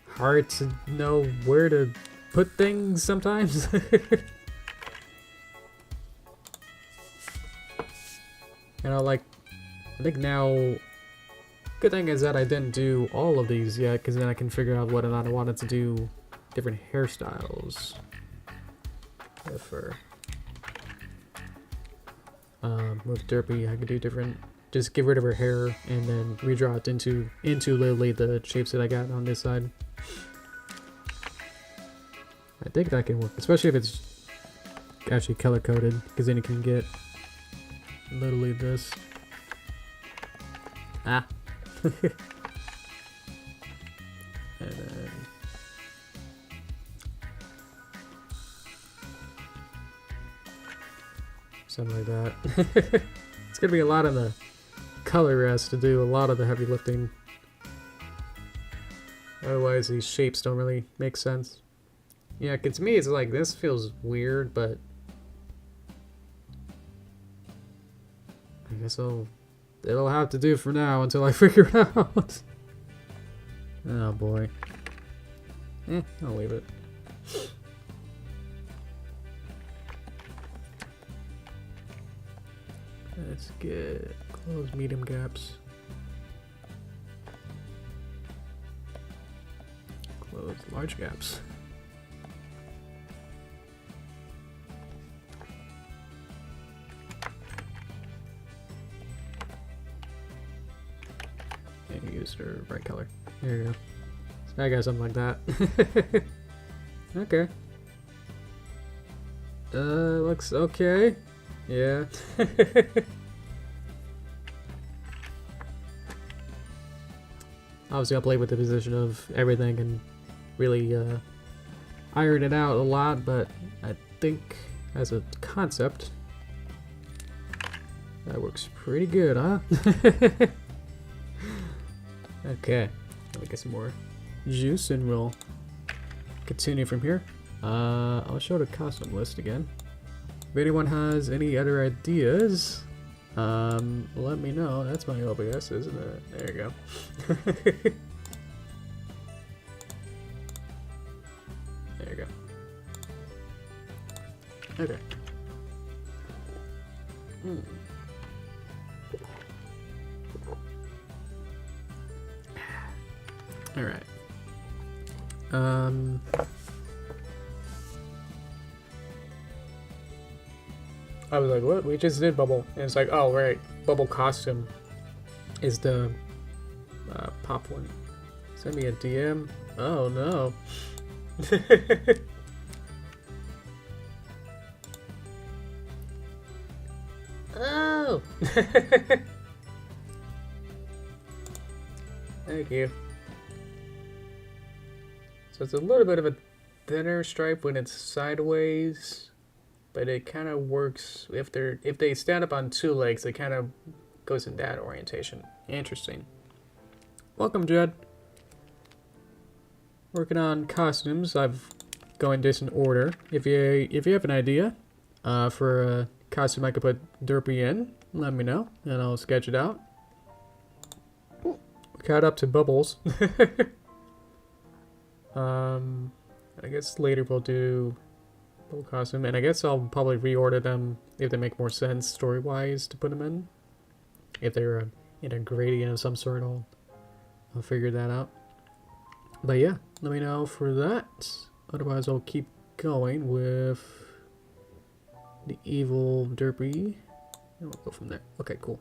hard to know where to put things sometimes. You know, like, I think now, good thing is that I didn't do all of these yet, because then I can figure out whether or not I wanted to do different hairstyles. With Derpy, I could do different. Just get rid of her hair and then redraw it into literally the shapes that I got on this side. I think that can work, especially if it's actually color coded, because then you can get literally this. Ah. And then something like that. It's gonna be a lot of the color rest to do a lot of the heavy lifting. Otherwise, these shapes don't really make sense. Yeah, 'cause to me, it's like this feels weird, but I guess it'll have to do for now until I figure it out. Oh boy. I'll leave it. Let's get close medium gaps. Close large gaps. And use her bright color. There you go. So I got something like that. Okay. Looks okay. Yeah. Obviously, I'll play with the position of everything and really iron it out a lot, but I think as a concept, that works pretty good, huh? Okay, let me get some more juice and we'll continue from here. I'll show the costume list again. If anyone has any other ideas, let me know. That's my OBS, isn't it? There you go. There you go. Okay. All right. I was like, what? We just did Bubble. And it's like, oh, right. Bubble costume is the pop one. Send me a DM. Oh, no. Oh! Thank you. So it's a little bit of a thinner stripe when it's sideways, but it kind of works if they stand up on two legs. It kind of goes in that orientation. Interesting. Welcome, Jed. Working on costumes. I've going in decent order. If you have an idea for a costume I could put Derpy in, let me know and I'll sketch it out. We're caught up to Bubbles. I guess later we'll do Bubble costume, and I guess I'll probably reorder them if they make more sense story-wise to put them in. If they're in a gradient of some sort, I'll figure that out. But yeah, let me know for that. Otherwise, I'll keep going with the evil Derpy, and we'll go from there. Okay, cool.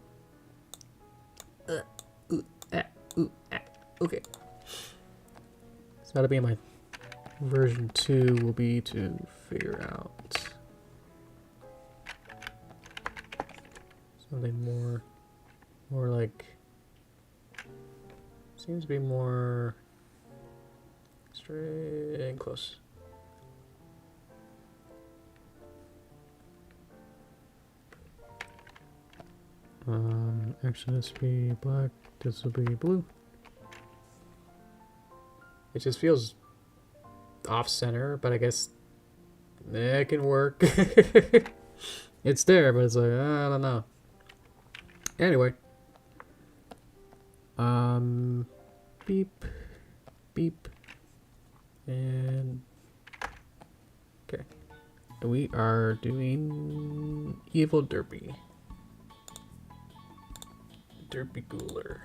Okay. So that'll be my version 2 will be to figure out something more like, seems to be more straight and close. Actually, this will be black, this will be blue. It just feels off-center, but I guess it can work. It's there, but it's like, I don't know. Anyway. Beep. Beep. And... okay. We are doing Evil Derpy. Derpy Ghouler.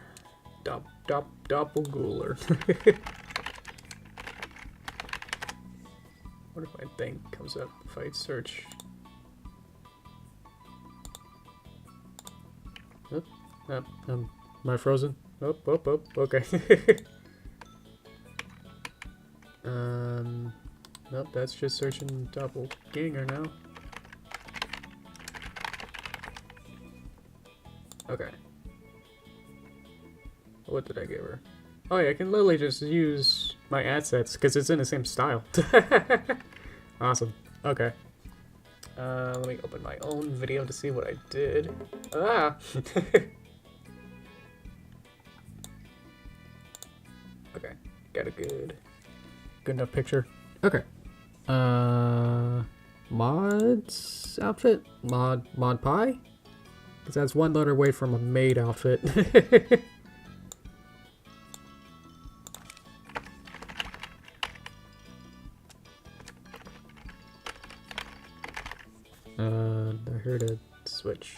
Doppelgooler. What if my thing comes up if I search? Am I frozen? Oh, okay. Nope, that's just searching doppelganger now. Okay. What did I give her? Oh yeah, I can literally just use my assets because it's in the same style. Awesome. Okay. Let me open my own video to see what I did. Ah! Okay, got a good enough picture. Okay. Mod's outfit? Mod pie? Because that's one letter away from a maid outfit. I heard a switch.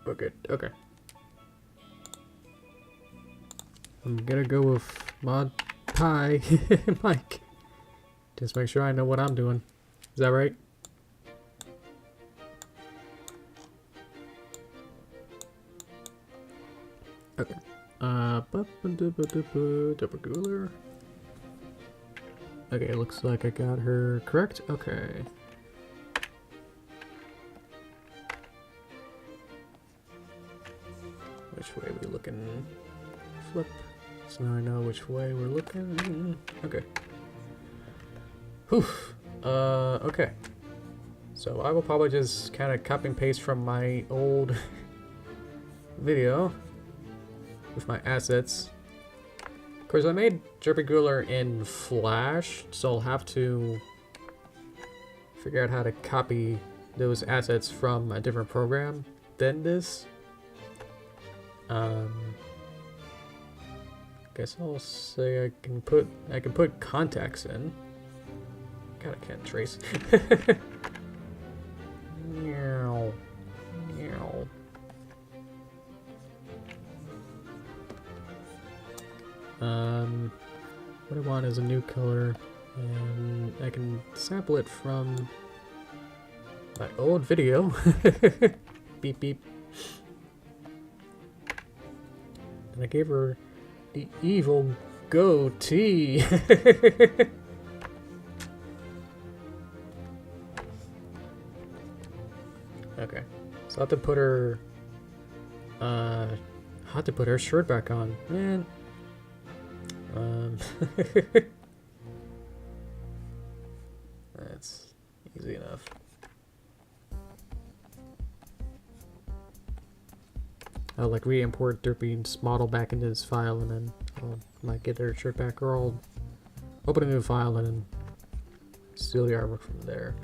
Oh, good. Okay. I'm gonna go with mod pie, Mike. Just make sure I know what I'm doing. Is that right? Okay. Double cooler. Okay, looks like I got her correct. Okay. Which way are we looking? Flip. So now I know which way we're looking. Okay. Whew. Okay. So I will probably just kind of copy and paste from my old video with my assets. Of course, I made Derpy Hooves in Flash, so I'll have to figure out how to copy those assets from a different program than this. Guess I'll say I can put contacts in. God, I can't trace. Meow. Meow. What I want is a new color, and I can sample it from my old video. Beep beep. And I gave her the evil goatee. Okay, so I have to put her shirt back on, man. That's easy enough. I'll like re-import Derpy's model back into this file, and then I'll might get her shirt back, or I'll open a new file and then steal the artwork from there.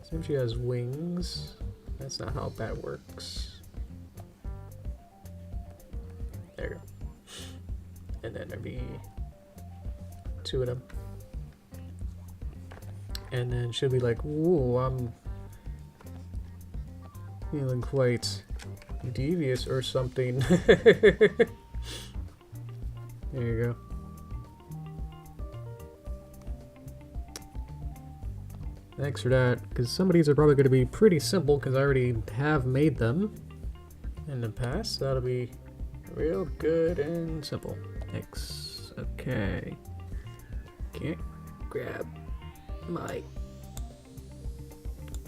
Seems she has wings. That's not how that works. There you go. And then there'd be 2 of them. And then she'll be like, "Ooh, I'm feeling quite devious or something." There you go. Thanks for that, because some of these are probably going to be pretty simple because I already have made them in the past. So that'll be real good and simple. Thanks. Okay. Can't grab my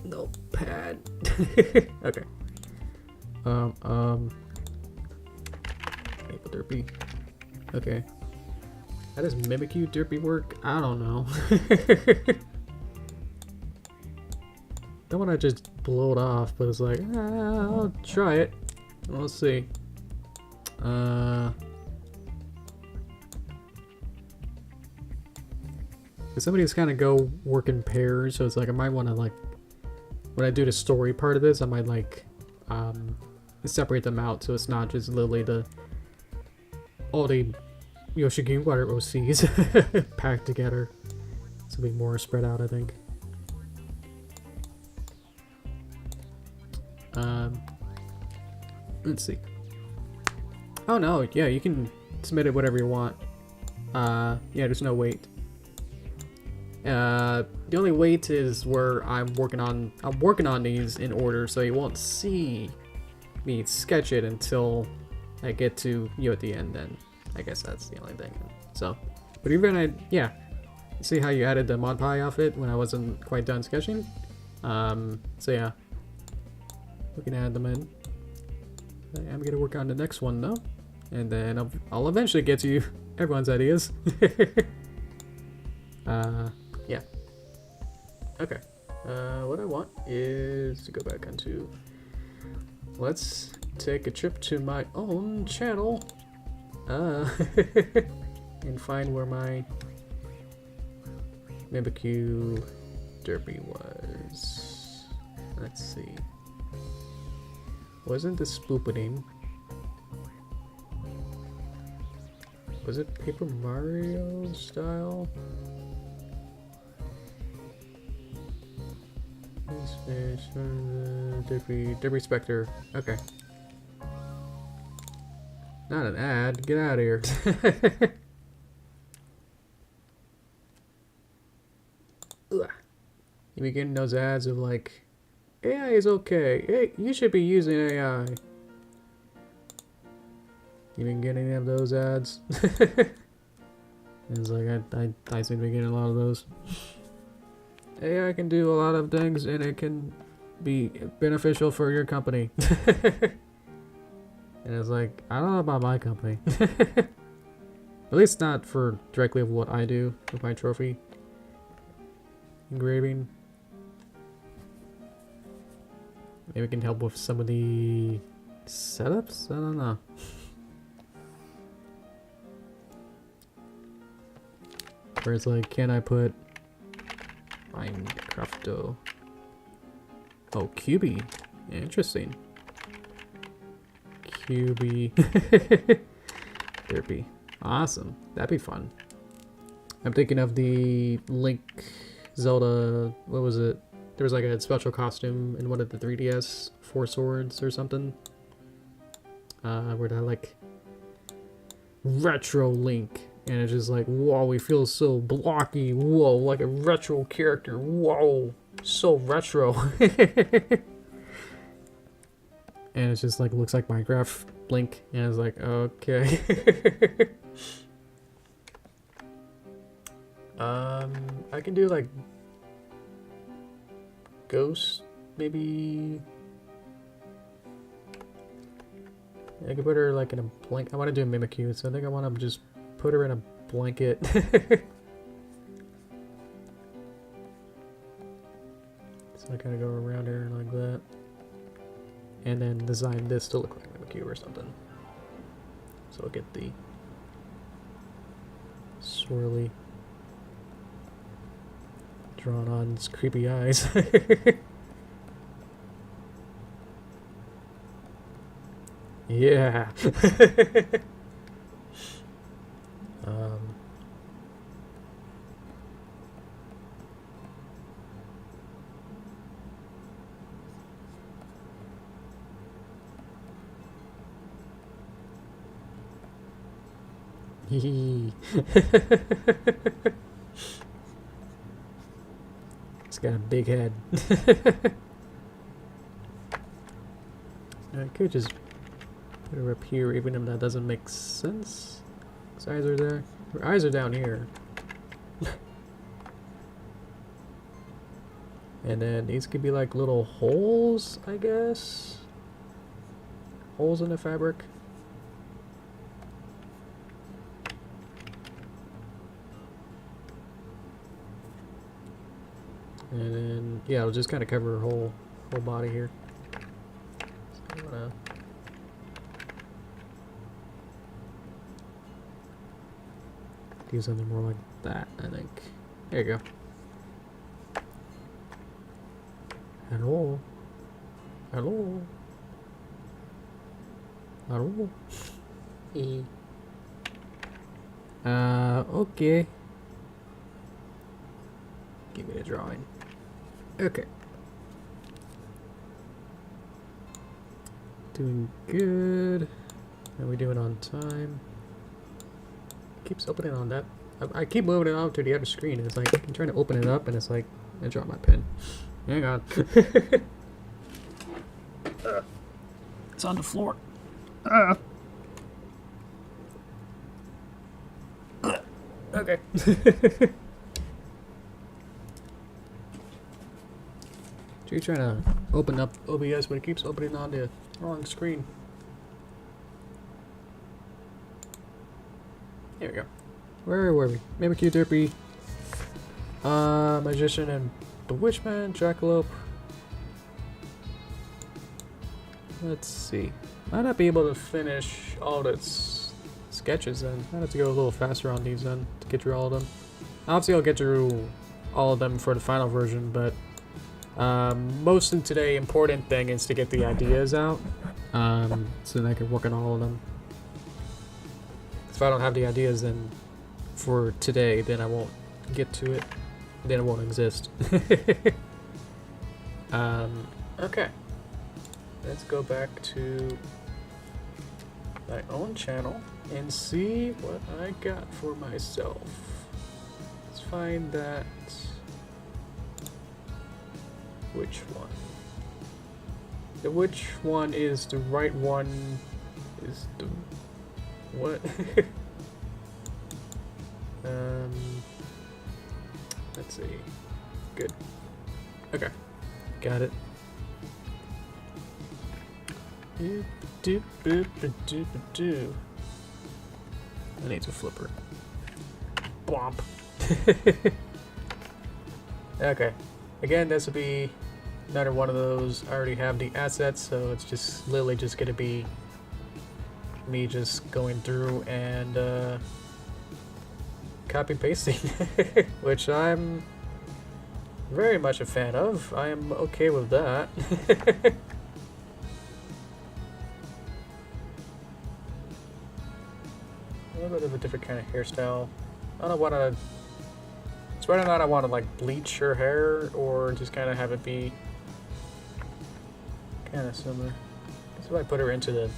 notepad. Okay. Maple Derpy. Okay. How does mimic you Derpy work? I don't know. Don't want to just blow it off, but it's like, I'll try it. We'll see. Some of these kind of go work in pairs, so it's like I might want to, like, when I do the story part of this, I might like separate them out so it's not just literally all the Yoshi Greenwater OCs packed together. It's gonna be more spread out, I think. Let's see. Oh no, yeah, you can submit it whatever you want. Yeah, there's no wait. The only wait is where I'm working on these in order, so you won't see me sketch it until I get to you at the end. Then I guess that's the only thing. So, but even yeah, see how you added the Mod Pie outfit when I wasn't quite done sketching. So yeah, we can add them in. I'm gonna work on the next one though, and then I'll eventually get to everyone's ideas. Yeah. Okay. What I want is to go back onto. Let's take a trip to my own channel. And find where my Mimikyu Derpy was. Let's see. Wasn't this spoopening? Was it Paper Mario style? Derpy Spectre. Okay. Not an ad. Get out of here. You be getting those ads of like, AI is okay. Hey, you should be using AI. You been getting any of those ads? It's like I seem to be getting a lot of those. AI can do a lot of things and it can be beneficial for your company. And it's like, I don't know about my company. At least not for directly of what I do with my trophy engraving. Maybe it can help with some of the setups? I don't know. Where it's like, can I put Minecrafto? Oh, QB. Interesting. QB. Derpy. Awesome. That'd be fun. I'm thinking of the Link Zelda. What was it? There was like a special costume in one of the 3DS, 4 Swords or something. Where that like retro Link. And it's just like, whoa, he feels so blocky. Whoa, like a retro character. Whoa, so retro. And it's just like, looks like Minecraft Link. And it's like, okay. I can do like Ghost, maybe. I could put her like in a blanket. I want to do a Mimikyu, so I think I want to just put her in a blanket. So I kind of go around her like that. And then design this to look like Mimikyu or something. So I'll get the swirly drawn on its creepy eyes. Yeah. It's got a big head. I could just put her up here, even if that doesn't make sense. His eyes are there. Her eyes are down here. And then these could be like little holes, I guess. Holes in the fabric. And then, yeah, it'll just kind of cover her whole body here. So I'm gonna do something more like that, I think. There you go. Hello. Hello. Hello. Okay. Give me the drawing. Okay. Doing good. How are we doing on time? Keeps opening on that. I keep moving it on to the other screen. And it's like I'm trying to open it up, and it's like I dropped my pen. Hang on. It's on the floor. Okay. You're trying to open up OBS, but it keeps opening on the wrong screen. There we go. Where were we? Mimikyu, Derpy, Magician and Bewitchman, Jackalope. Let's see. Might not be able to finish all its sketches then. Might have to go a little faster on these then to get through all of them. Obviously I'll get through all of them for the final version, but most of today important thing is to get the ideas out, so then I can work on all of them. If I don't have the ideas then for today, then I won't get to it, then it won't exist. Okay, let's go back to my own channel and see what I got for myself. Let's find that. Which one? The which one is the right one is the what? Let's see. Good. Okay. Got it. I need to flip her. Blomp. Okay. Again, this will be another one of those. I already have the assets, so it's just literally just gonna be me just going through and copy pasting, which I'm very much a fan of. I am okay with that. A little bit of a different kind of hairstyle. I don't want to. It's whether or not I want to like bleach her hair or just kind of have it be kind of similar. So if I put her into the.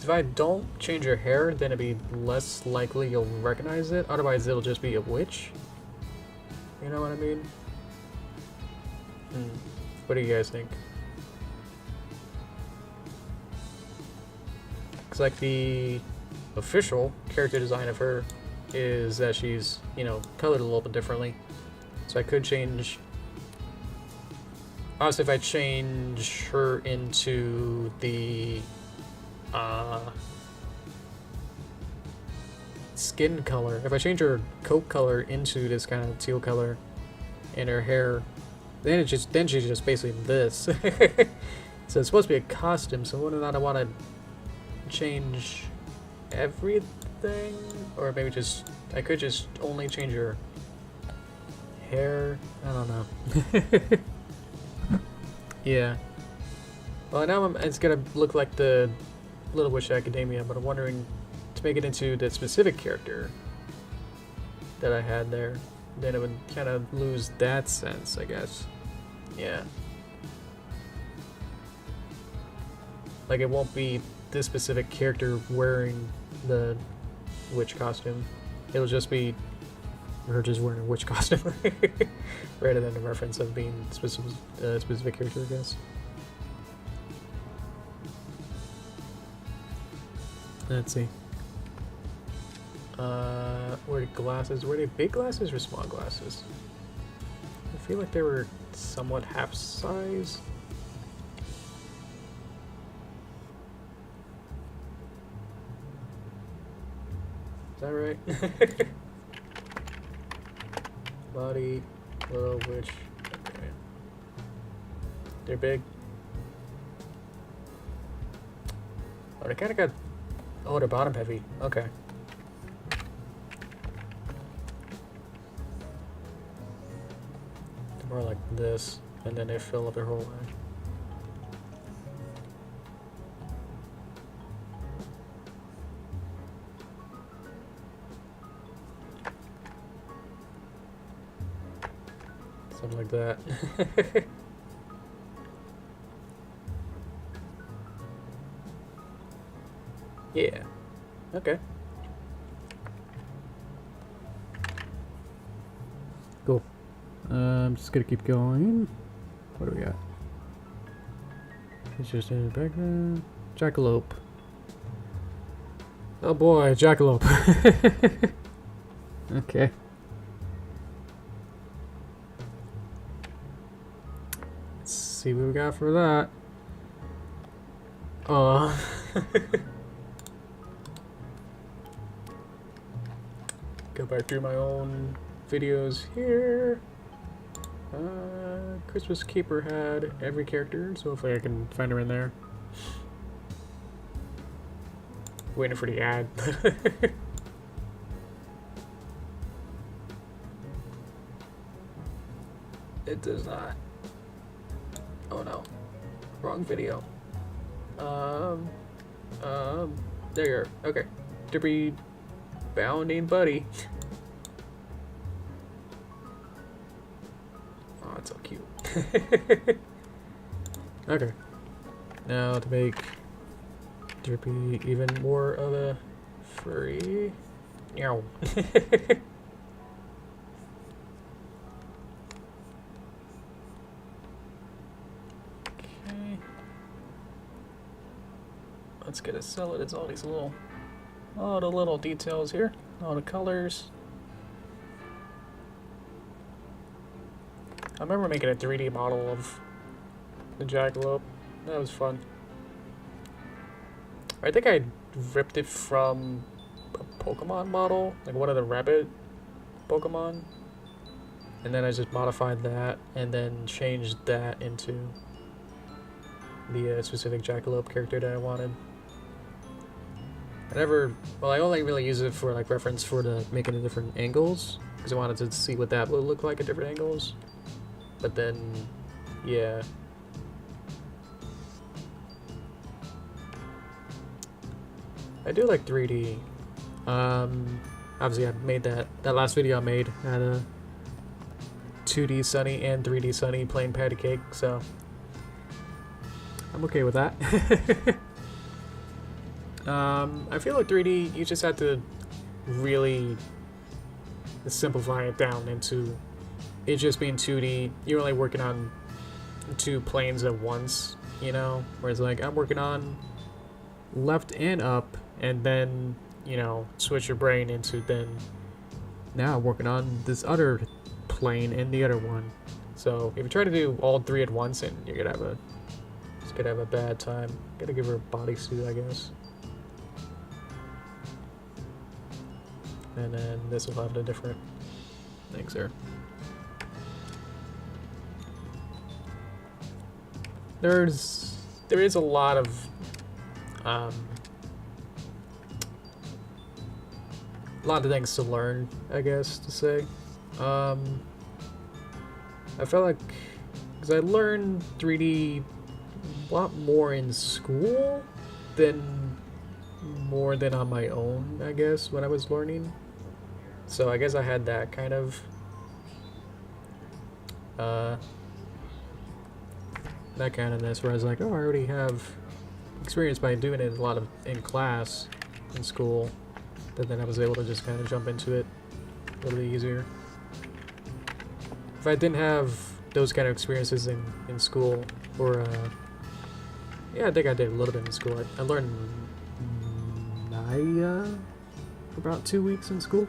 If I don't change her hair, then it'd be less likely you'll recognize it. Otherwise, it'll just be a witch. You know what I mean? What do you guys think? Because like the official character design of her is that she's, you know, colored a little bit differently. So I could change. Honestly, if I change her into the skin color, if I change her coat color into this kind of teal color and her hair, then she's just basically this. So it's supposed to be a costume, so whether or not I want to change everything, or maybe just I could just only change her hair. I don't know. Yeah. Well, now it's gonna look like the Little Witch Academia, but I'm wondering to make it into the specific character that I had there, then it would kind of lose that sense, I guess. Yeah. Like it won't be this specific character wearing the witch costume. It'll just be her just wearing a witch costume, rather than the reference of being specific character, I guess. Let's see. Were the glasses? Were they big glasses or small glasses? I feel like they were somewhat half size. Is that right? Body, Little Witch. Okay. They're big. Oh, they kind of got. Oh, they're bottom heavy. Okay. They're more like this, and then they fill up their whole way. Something like that. Yeah. Okay. cool. I'm just gonna keep going. What do we got? It's just in the background. Jackalope. Oh boy, jackalope. Okay. Let's see what we got for that. Go back through my own videos here. Christmas Keeper had every character, so hopefully I can find her in there. Waiting for the ad. It does not. Oh no. Wrong video. There you are. Okay. Derpy bounding buddy. Oh, it's so cute. Okay. Now to make Derpy even more of a furry. Meow. Let's get it solid. It's all these little, all the little details here, all the colors. I remember making a 3D model of the jackalope. That was fun. I think I ripped it from a Pokemon model, like one of the rabbit Pokemon, and then I just modified that and then changed that into the specific jackalope character that I wanted. I only really use it for like reference for the making the different angles, because I wanted to see what that would look like at different angles. But then, yeah. I do like 3D. Obviously I made that last video I made had a 2D Sunny and 3D Sunny playing patty cake, so I'm okay with that. I feel like 3D, you just have to really simplify it down into it just being 2D. You're only working on 2 planes at once, you know? Whereas, like, I'm working on left and up, and then, you know, switch your brain into then now I'm working on this other plane and the other one. So, if you try to do all 3 at once, and you're gonna have a bad time. Gotta give her a bodysuit, I guess. And then this will have the different things there. There is a lot of things to learn, I guess, to say. I felt like, because I learned 3D a lot more in school than on my own, I guess, when I was learning. So I guess I had that kind of that kind of ness where I was like, oh, I already have experience by doing it a lot in class in school, but then I was able to just kind of jump into it a little bit easier. If I didn't have those kind of experiences in school, or yeah, I think I did a little bit in school. I learned Maya for about 2 weeks in school.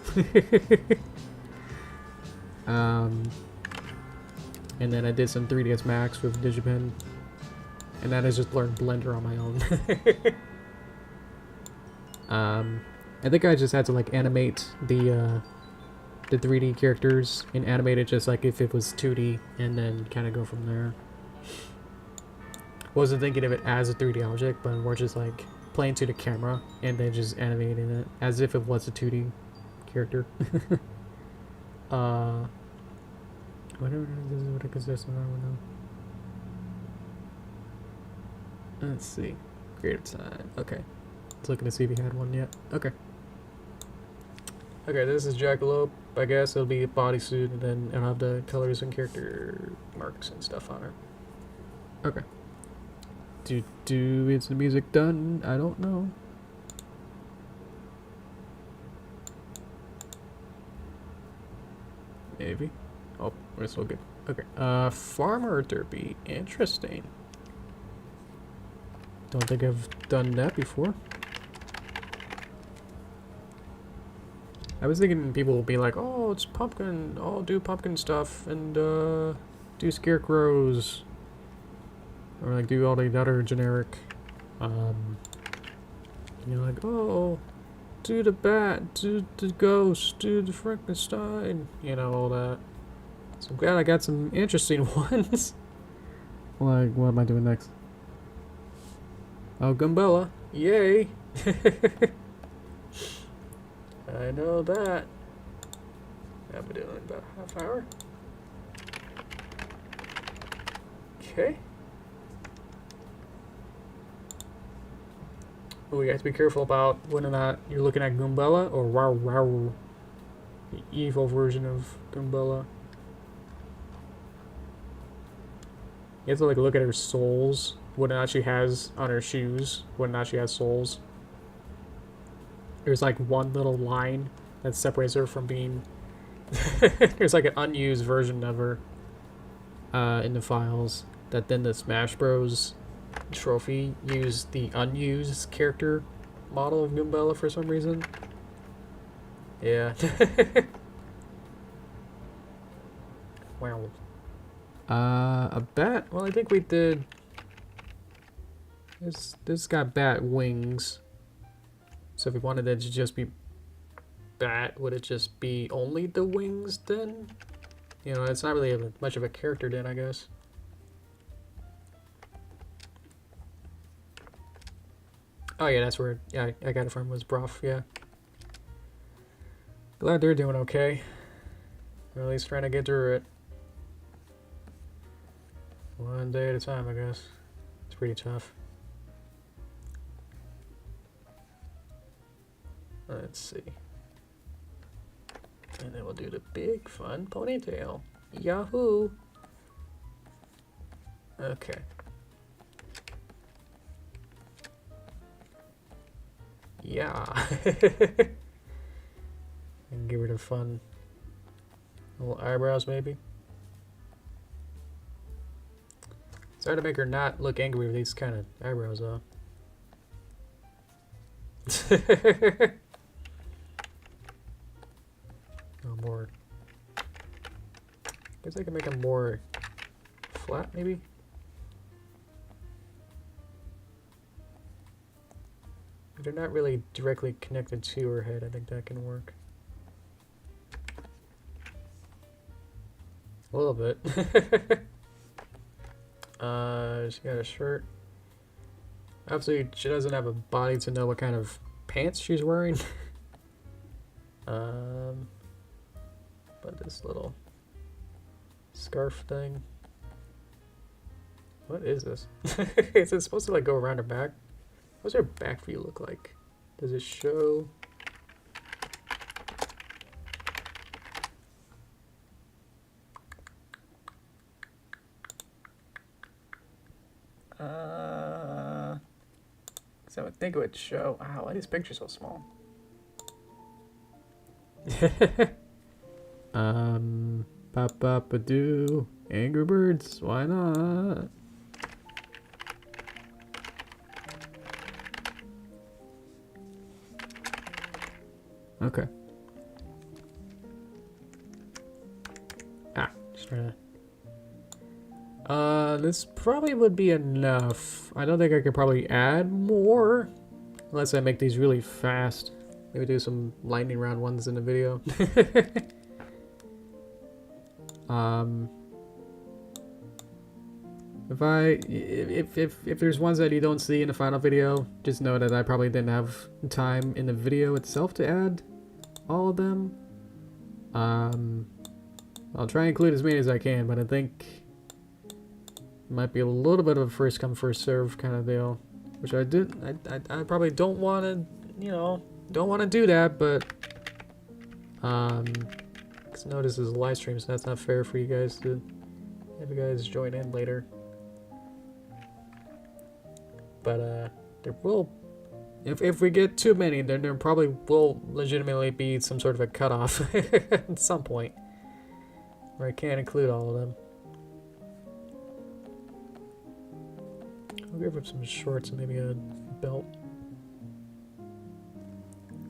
And then I did some 3ds Max with DigiPen, and then I just learned Blender on my own. I think I just had to like animate the 3D characters and animate it just like if it was 2D, and then kind of go from there. Wasn't thinking of it as a 3D object, but more just like playing to the camera and then just animating it as if it was a 2D character. Whatever this is what it consists of, I don't know. Let's see. Creative time. Okay. Let's look to see if he had one yet. Okay. Okay, this is Jackalope. I guess it'll be a bodysuit, and then I'll have the colors and character marks and stuff on her. Okay. Is the music done? I don't know. Maybe. Oh, we're still good. Okay. Farmer Derpy. Interesting. Don't think I've done that before. I was thinking people will be like, oh, it's pumpkin. I'll do pumpkin stuff and do scarecrows. Or like do all the other generic. You're like, oh, do the bat, do the ghost, do the Frankenstein. You know, all that. So I'm glad I got some interesting ones. Like, what am I doing next? Oh, Gumbella. Yay! I know that. I'll be doing about a half hour. Okay. Oh, you have to be careful about whether or not you're looking at Gumbella or Wow Wow, the evil version of Gumbella. You have to like look at her soles, whether or not she has on her shoes, whether or not she has soles. There's like one little line that separates her from being. There's like an unused version of her in the files that then the Smash Bros. Trophy used the unused character model of Goombella for some reason. Yeah. Wow. A bat? Well, I think we did. This got bat wings. So if we wanted it to just be bat, would it just be only the wings then? You know, it's not really much of a character then, I guess. Oh yeah, that's where I got it from, was Brough, yeah. Glad they're doing okay. Or at least trying to get through it. One day at a time, I guess. It's pretty tough. Let's see. And then we'll do the big fun ponytail. Yahoo! Okay. Yeah. And give her the fun little eyebrows, maybe. It's hard to make her not look angry with these kind of eyebrows, though. No more. Guess I can make them more flat, maybe. They're not really directly connected to her head. I think that can work. A little bit. She got a shirt. Obviously, she doesn't have a body to know what kind of pants she's wearing. But this little scarf thing. What is this? Is it supposed to like go around her back? What's her back view look like? Does it show? So I would think it would show. Wow, why are these pictures so small? Pop-up-a-doo. Angry Birds, why not? Okay. Just trying to... this probably would be enough. I don't think I could probably add more. Unless I make these really fast. Maybe do some lightning round ones in the video. If there's ones that you don't see in the final video, just know that I probably didn't have time in the video itself to add all of them. I'll try and include as many as I can, but I think it might be a little bit of a first come first serve kind of deal, which I probably don't want to, you know, don't want to do that, but because I know this is a live stream, so that's not fair for you guys to have you guys join in later. But there will, if we get too many, then there probably will legitimately be some sort of a cutoff at some point. Or I can't include all of them. I'll give her some shorts and maybe a belt.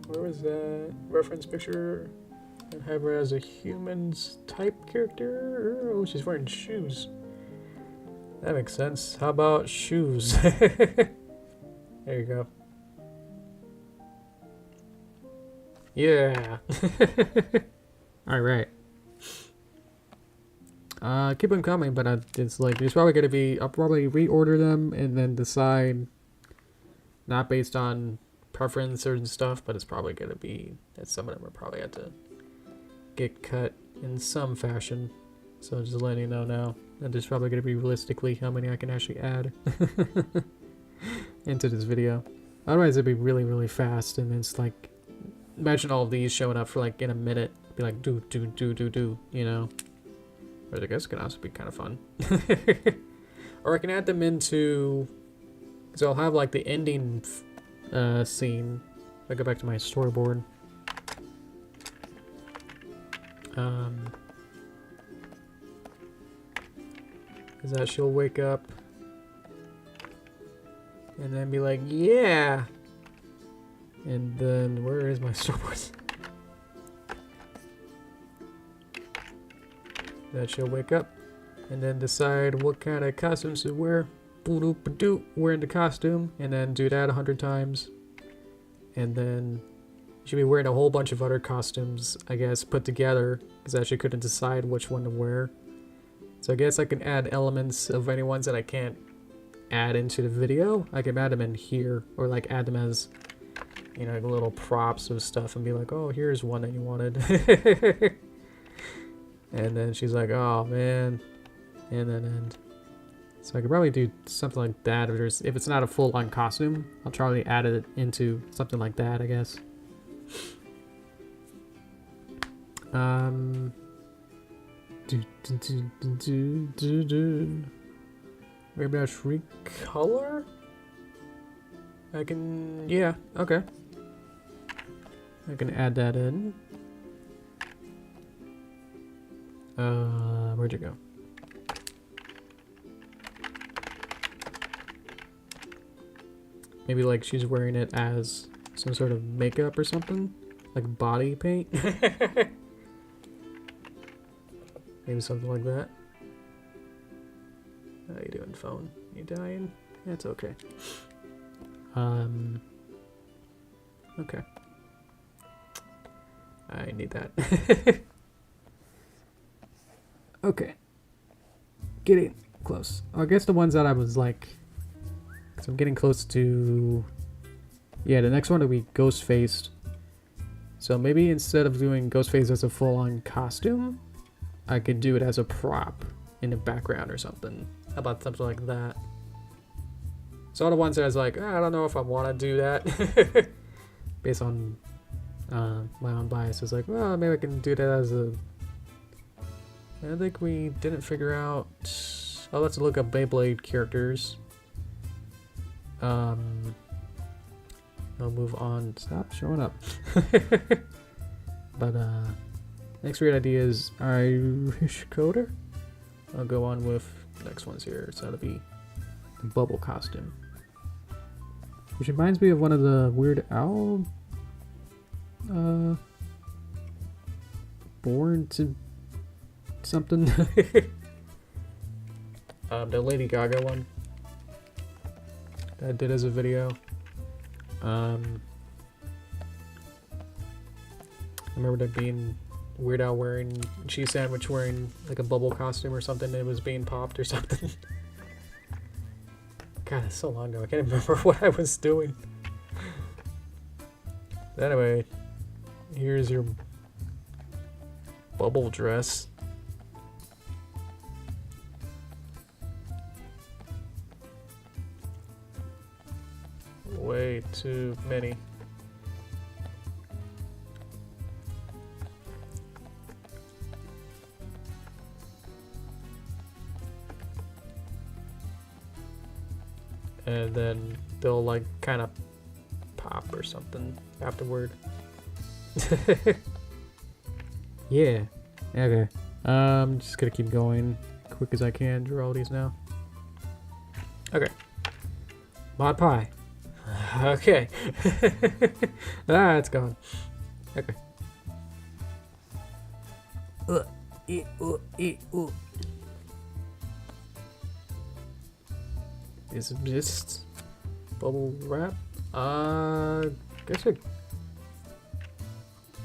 Where was that reference picture? And have her as a humans type character. Oh, she's wearing shoes. That makes sense. How about shoes? There you go. Yeah. Alright. Keep them coming, but it's like, there's probably going to be, I'll probably reorder them and then decide, not based on preference and stuff, but it's probably going to be that some of them are probably have to get cut in some fashion. So just letting you know now that there's probably going to be realistically how many I can actually add into this video. Otherwise it'd be really, really fast, and it's like, imagine all of these showing up for like in a minute, be like do, you know? Or I guess it can also be kind of fun. Or I can add them into, because I'll have like the ending scene. If I go back to my storyboard. Because that she'll wake up and then be like, yeah! And then, where is my storyboard? That she'll wake up and then decide what kind of costumes to wear. Wear into costume, and then do that 100 times. And then she'll be wearing a whole bunch of other costumes, I guess, put together, because I actually couldn't decide which one to wear. So I guess I can add elements of any ones that I can't add into the video. I can add them in here, or like add them as, you know, like little props of stuff and be like, oh, here's one that you wanted. And then she's like, oh man, and then end. So I could probably do something like that. If it's not a full-on costume, I'll probably add it into something like that, I guess. Maybe I should recolor? I can, yeah, okay. I can add that in. Where'd you go? Maybe like she's wearing it as some sort of makeup or something? Like body paint? Maybe something like that. How you doing, phone? You dying? That's okay. Okay. I need that. Okay. Getting close. I guess the ones that I was like... Because I'm getting close to... Yeah, the next one will be Ghostface. So maybe instead of doing Ghostface as a full-on costume, I could do it as a prop in the background or something. How about something like that? So all the ones that I was like, I don't know if I want to do that. Based on my own bias. It's like, well, maybe I can do that as a... I think we didn't figure out... Oh, let's look up Beyblade characters. I'll move on. Stop showing up. But, next weird idea is Irish coder. I'll go on with the next ones here. So that'll be the bubble costume. Which reminds me of one of the Weird Al... Born to... something. The Lady Gaga one that I did as a video. I remember there being Weird Al wearing cheese sandwich, wearing like a bubble costume or something, and it was being popped or something. God, it's so long ago. I can't remember what I was doing. Anyway, here's your bubble dress. Way too many. And then they'll like kind of pop or something afterward. Yeah. Okay. Just gonna keep going quick as I can. Draw all these now. Okay. Mod pie. Okay. Ah, it's gone. Okay. Is it just bubble wrap? Guess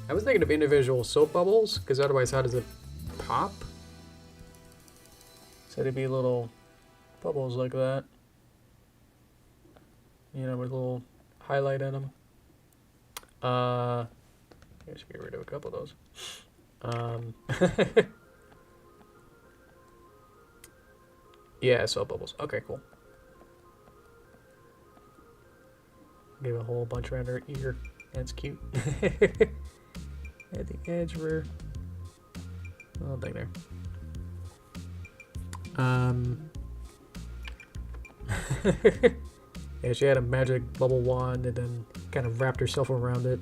I was thinking of individual soap bubbles, because otherwise how does it pop? So it'd be little bubbles like that. You know, with a little highlight in them. I should get rid of a couple of those. Yeah, soap bubbles. Okay, cool. Give a whole bunch around her ear. That's cute. At the edge where little thing there. Yeah, she had a magic bubble wand and then kind of wrapped herself around it.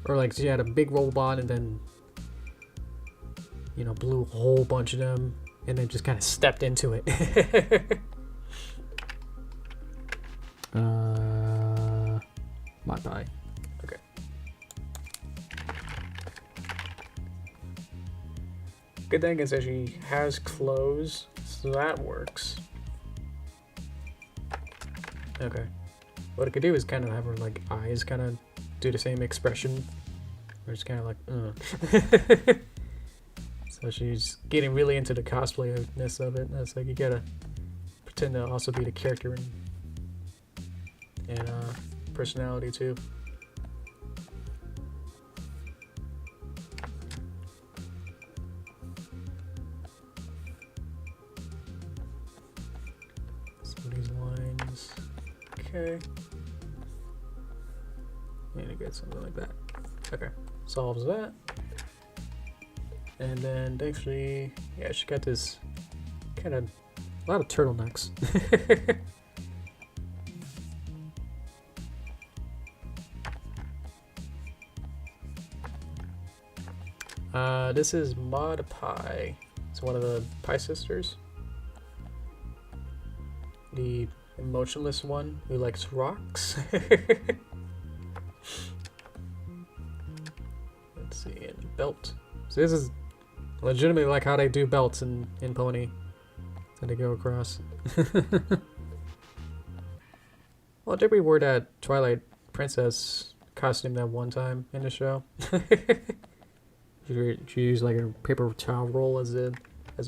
Or like she had a big rubble wand and then, you know, blew a whole bunch of them and then just kind of stepped into it. My pie. Okay. Good thing is that she has clothes, so that works. Okay. What I could do is kind of have her like eyes kind of do the same expression. Where it's kind of like, So she's getting really into the cosplayness of it. That's like you gotta pretend to also be the character and personality too. Some of these lines. Okay. Need to get something like that. Okay. Solves that. And then actually, yeah, she got this kind of a lot of turtlenecks. This is Mod Pie. It's one of the Pie sisters. The emotionless one who likes rocks. Let's see, and belt. So this is legitimately like how they do belts in Pony. So they go across. Well, Derpy wore that Twilight Princess costume that one time in the show. She used like a paper towel roll as a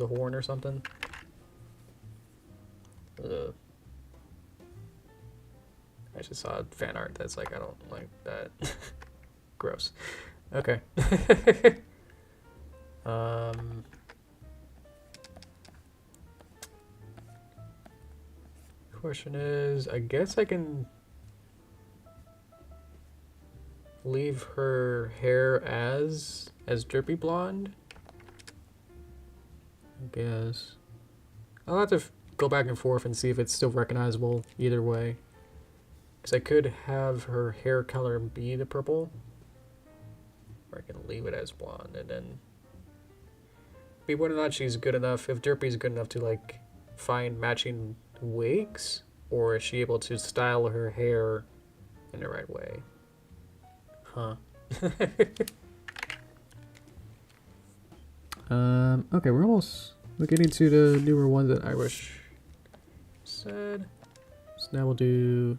horn or something. I just saw fan art that's like, I don't like that. Gross. Okay. Question is, I guess I can leave her hair as Derpy blonde. I guess I'll have to go back and forth and see if it's still recognizable either way. Because I could have her hair color be the purple, or I can leave it as blonde and then be whether or not she's good enough. If Derpy's good enough to like find matching wigs, or is she able to style her hair in the right way? Huh. Okay, we're getting to the newer ones that Irish said. So now we'll do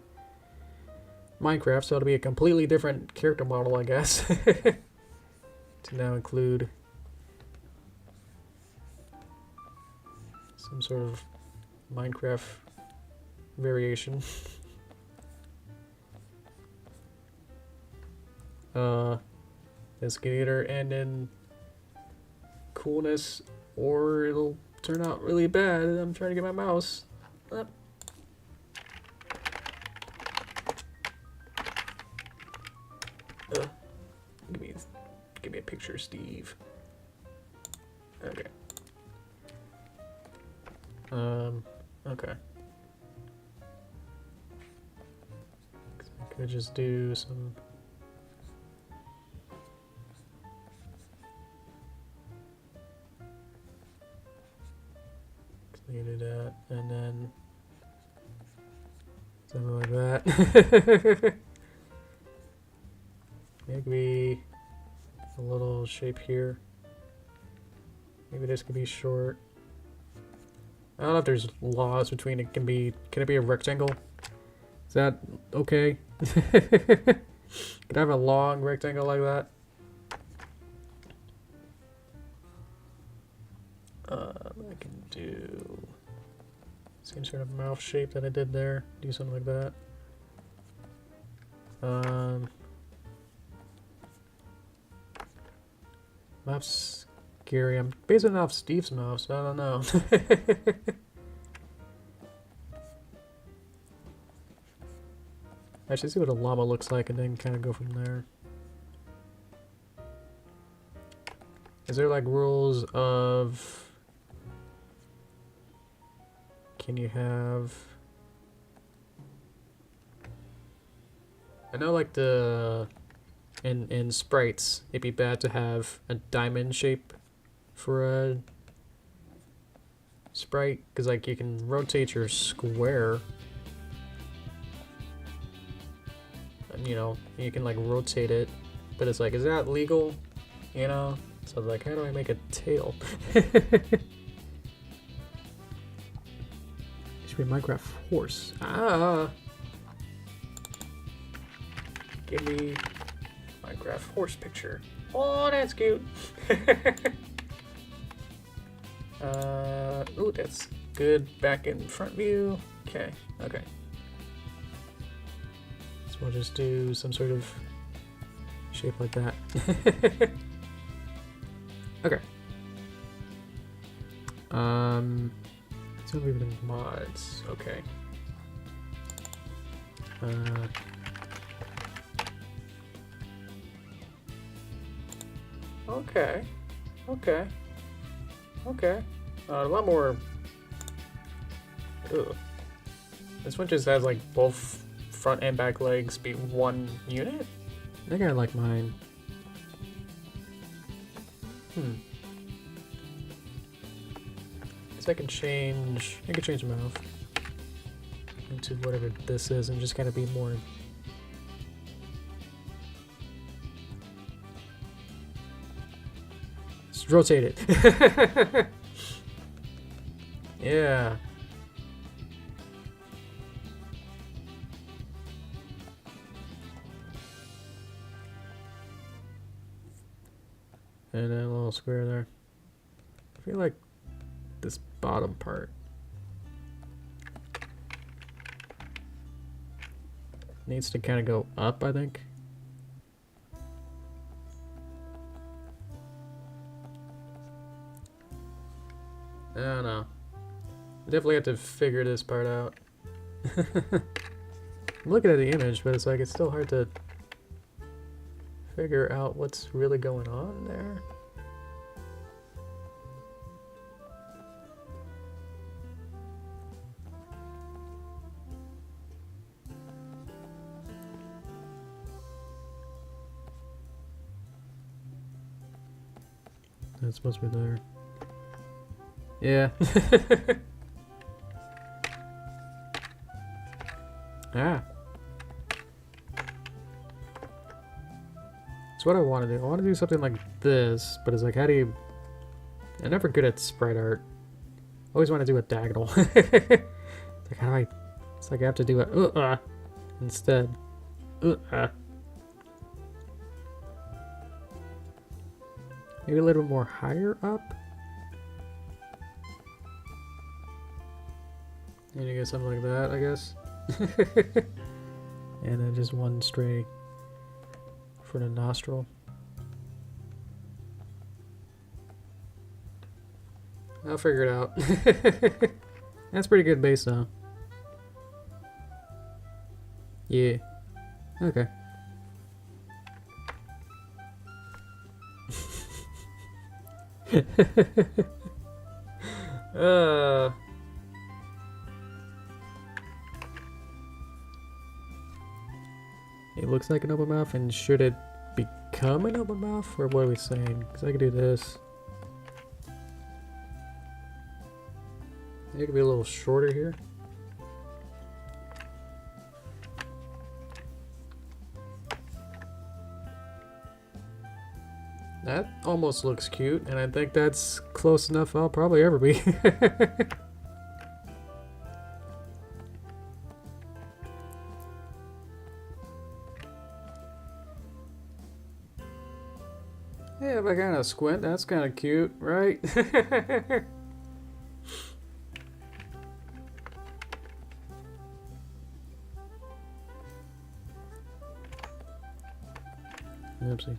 Minecraft, so it'll be a completely different character model, I guess. To now include some sort of Minecraft variation. This can either end in coolness or it'll turn out really bad. I'm trying to get my mouse up. Give me a picture, Steve. Okay. Okay. I could just do some. We can do that, and then something like that. Maybe a little shape here. Maybe this could be short. I don't know if there's laws between it. Can it be a rectangle? Is that okay? Can I have a long rectangle like that? I can do same sort of mouth shape that I did there. Do something like that. Mouth's scary. I'm basing it off Steve's mouth, so I don't know. I should see what a llama looks like and then kind of go from there. Is there like rules of... Can you have... I know like the... In sprites, it'd be bad to have a diamond shape for a sprite, because like you can rotate your square. And you know, you can like rotate it, but it's like, is that legal? You know? So like, how do I make a tail? It should be a Minecraft horse. Ah! Give me Minecraft horse picture. Oh, that's cute. Ooh, that's good. Back in front view. Okay, okay. So we'll just do some sort of shape like that. Okay. So we've been mods. Okay. Okay. Okay. Okay. A lot more. Ugh. This one just has like both front and back legs be one unit? I think I like mine. So I can change the mouth into whatever this is and just kind of be more. Just rotate it. Yeah. And then a little square there. I feel like this bottom part needs to kind of go up, I think. I don't know. Definitely have to figure this part out. I'm looking at the image, but it's like it's still hard to figure out what's really going on there. That's supposed to be there. Yeah. Ah. That's what I want to do. I want to do something like this, but it's like, how do you... I'm never good at sprite art. Always want to do a diagonal. It's like, how do I... It's like I have to do a instead. Maybe a little more higher up? And you get something like that, I guess. And then just one stray for the nostril. I'll figure it out. That's pretty good base though. Yeah. Okay. It looks like an open mouth, and should it become an open mouth, or what are we saying? Because I could do this. It could be a little shorter here. That almost looks cute, and I think that's close enough I'll probably ever be. Yeah, if I kind of squint, that's kind of cute, right? Oopsie.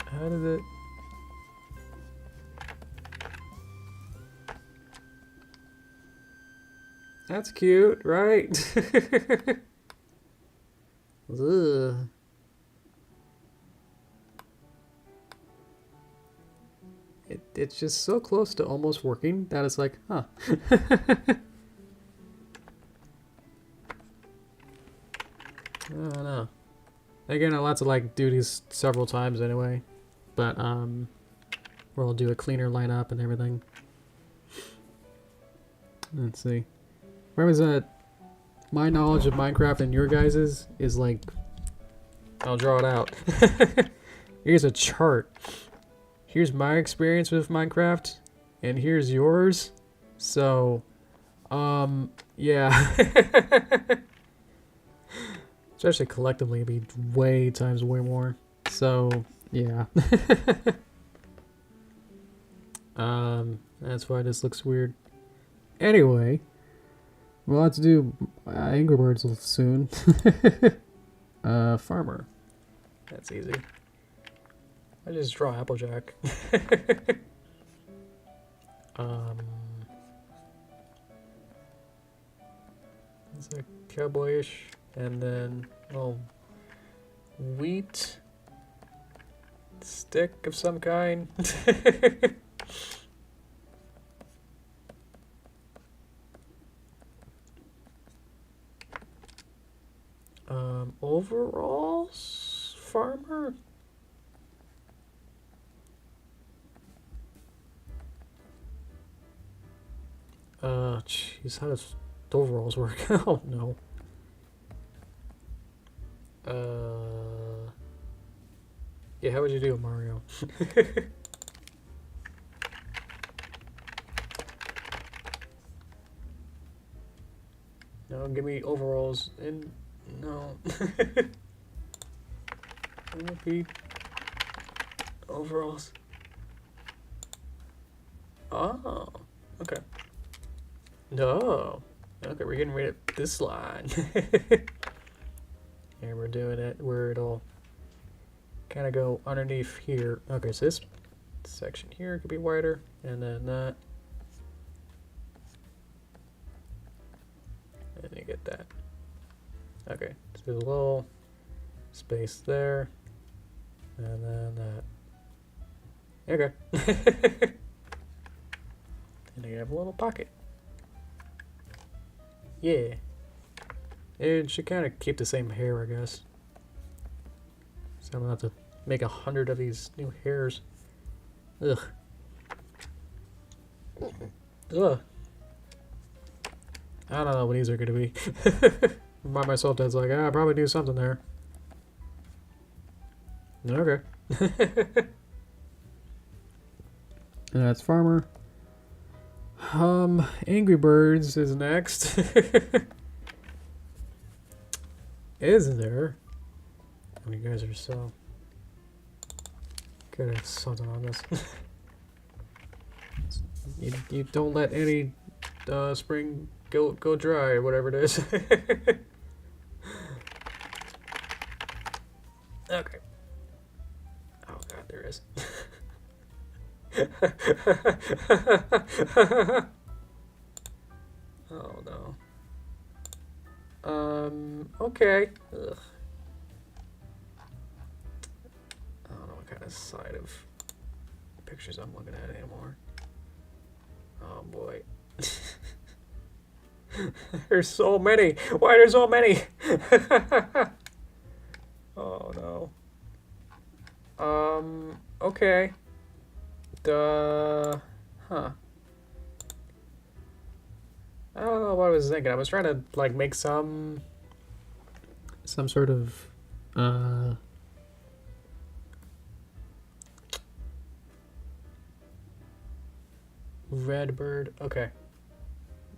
How did it... That's cute, right? Ugh. It's just so close to almost working that it's like, huh. I don't know. Again, I'll have to like do these several times anyway, but we'll do a cleaner lineup and everything. Let's see. Where was that? My knowledge of Minecraft and your guys's is like, I'll draw it out. Here's a chart. Here's my experience with Minecraft, and here's yours. So, yeah. Especially collectively, it'd be way more. So, yeah. That's why this looks weird. Anyway, we'll have to do Angry Birds soon. Farmer. That's easy. I just draw Applejack. It's like cowboyish, and then wheat stick of some kind. Overalls farmer. Jeez, how does overalls work? Oh no. Yeah, how would you do it, Mario? No, give me overalls and no. Repeat. Overalls. Oh, okay. No. Okay, we're getting rid of this line. And we're doing it where it'll kind of go underneath here. Okay, so this section here could be wider, and then that. And you get that. Okay, so there's a little space there, and then that. Okay. And you have a little pocket. Yeah. It should kind of keep the same hair, I guess. So I'm gonna have to make 100 of these new hairs. Ugh. Ugh. I don't know what these are gonna be. By myself, that's like, I'll probably do something there. Okay. And that's Farmer. Angry Birds is next. Is there? Oh, you guys are so good at something on this. you don't let any spring go dry or whatever it is. Okay. Oh god, there is. Oh no. Okay. Ugh. I don't know what kind of side of pictures I'm looking at anymore. Oh boy. There's so many. Why are there so many? Oh no. Okay. Huh. I don't know what I was thinking. I was trying to like make some sort of red bird. Okay.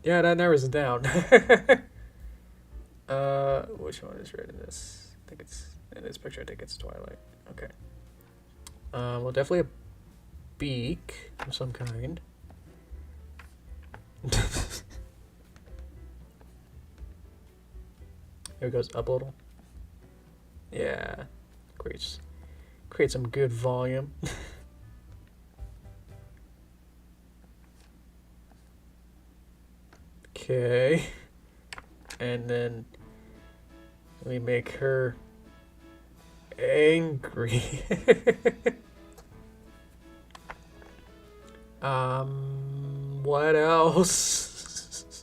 Yeah, that narrows it down. Which one is red in this? I think it's in this picture. I think it's Twilight. Okay. Well, definitely a beak of some kind. Here it goes up a little. Yeah, create some good volume. Okay, and then we make her angry. What else?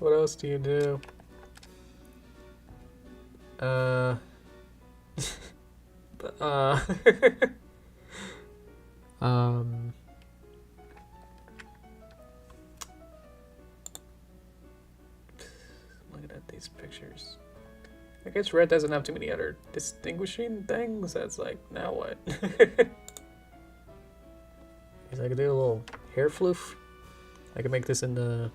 What else do you do? Looking at these pictures. I guess red doesn't have too many other distinguishing things. That's like, now what? Guess I could do a little hair floof. I could make this in the...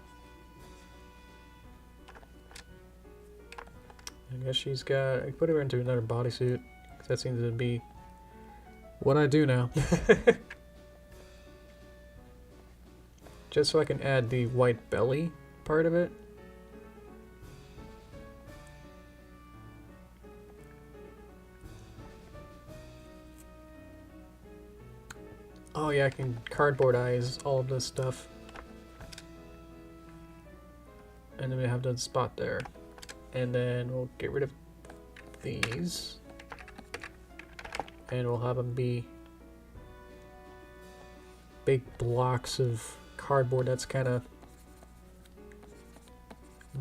I guess she's got... I could put her into another bodysuit. Because that seems to be what I do now. Just so I can add the white belly part of it. Oh yeah, I can cardboard eyes all of this stuff. And then we have the spot there. And then we'll get rid of these. And we'll have them be big blocks of cardboard that's kind of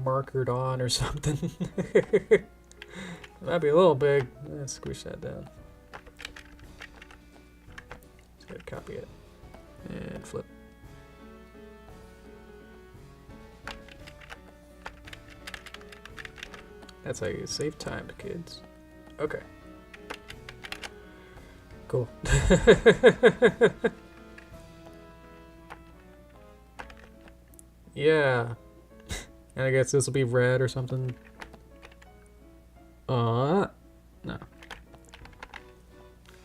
markered on or something. Might be a little big. Let's squish that down. Just gotta copy it and flip. That's how you save time, kids. Okay. Cool. Yeah. And I guess this will be red or something. No. I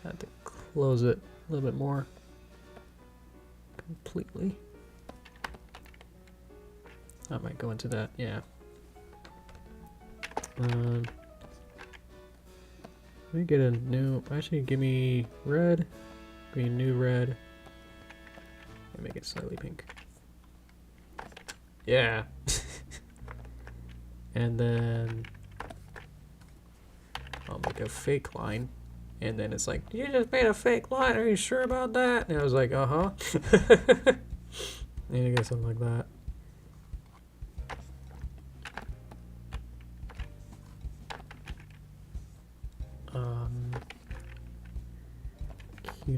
had to close it a little bit more completely. I might go into that, yeah. Let me get a new, actually give me red, give me a new red, and make it slightly pink. Yeah. And then I'll make a fake line, and then it's like, you just made a fake line, are you sure about that? And I was like, uh-huh. And I get something like that.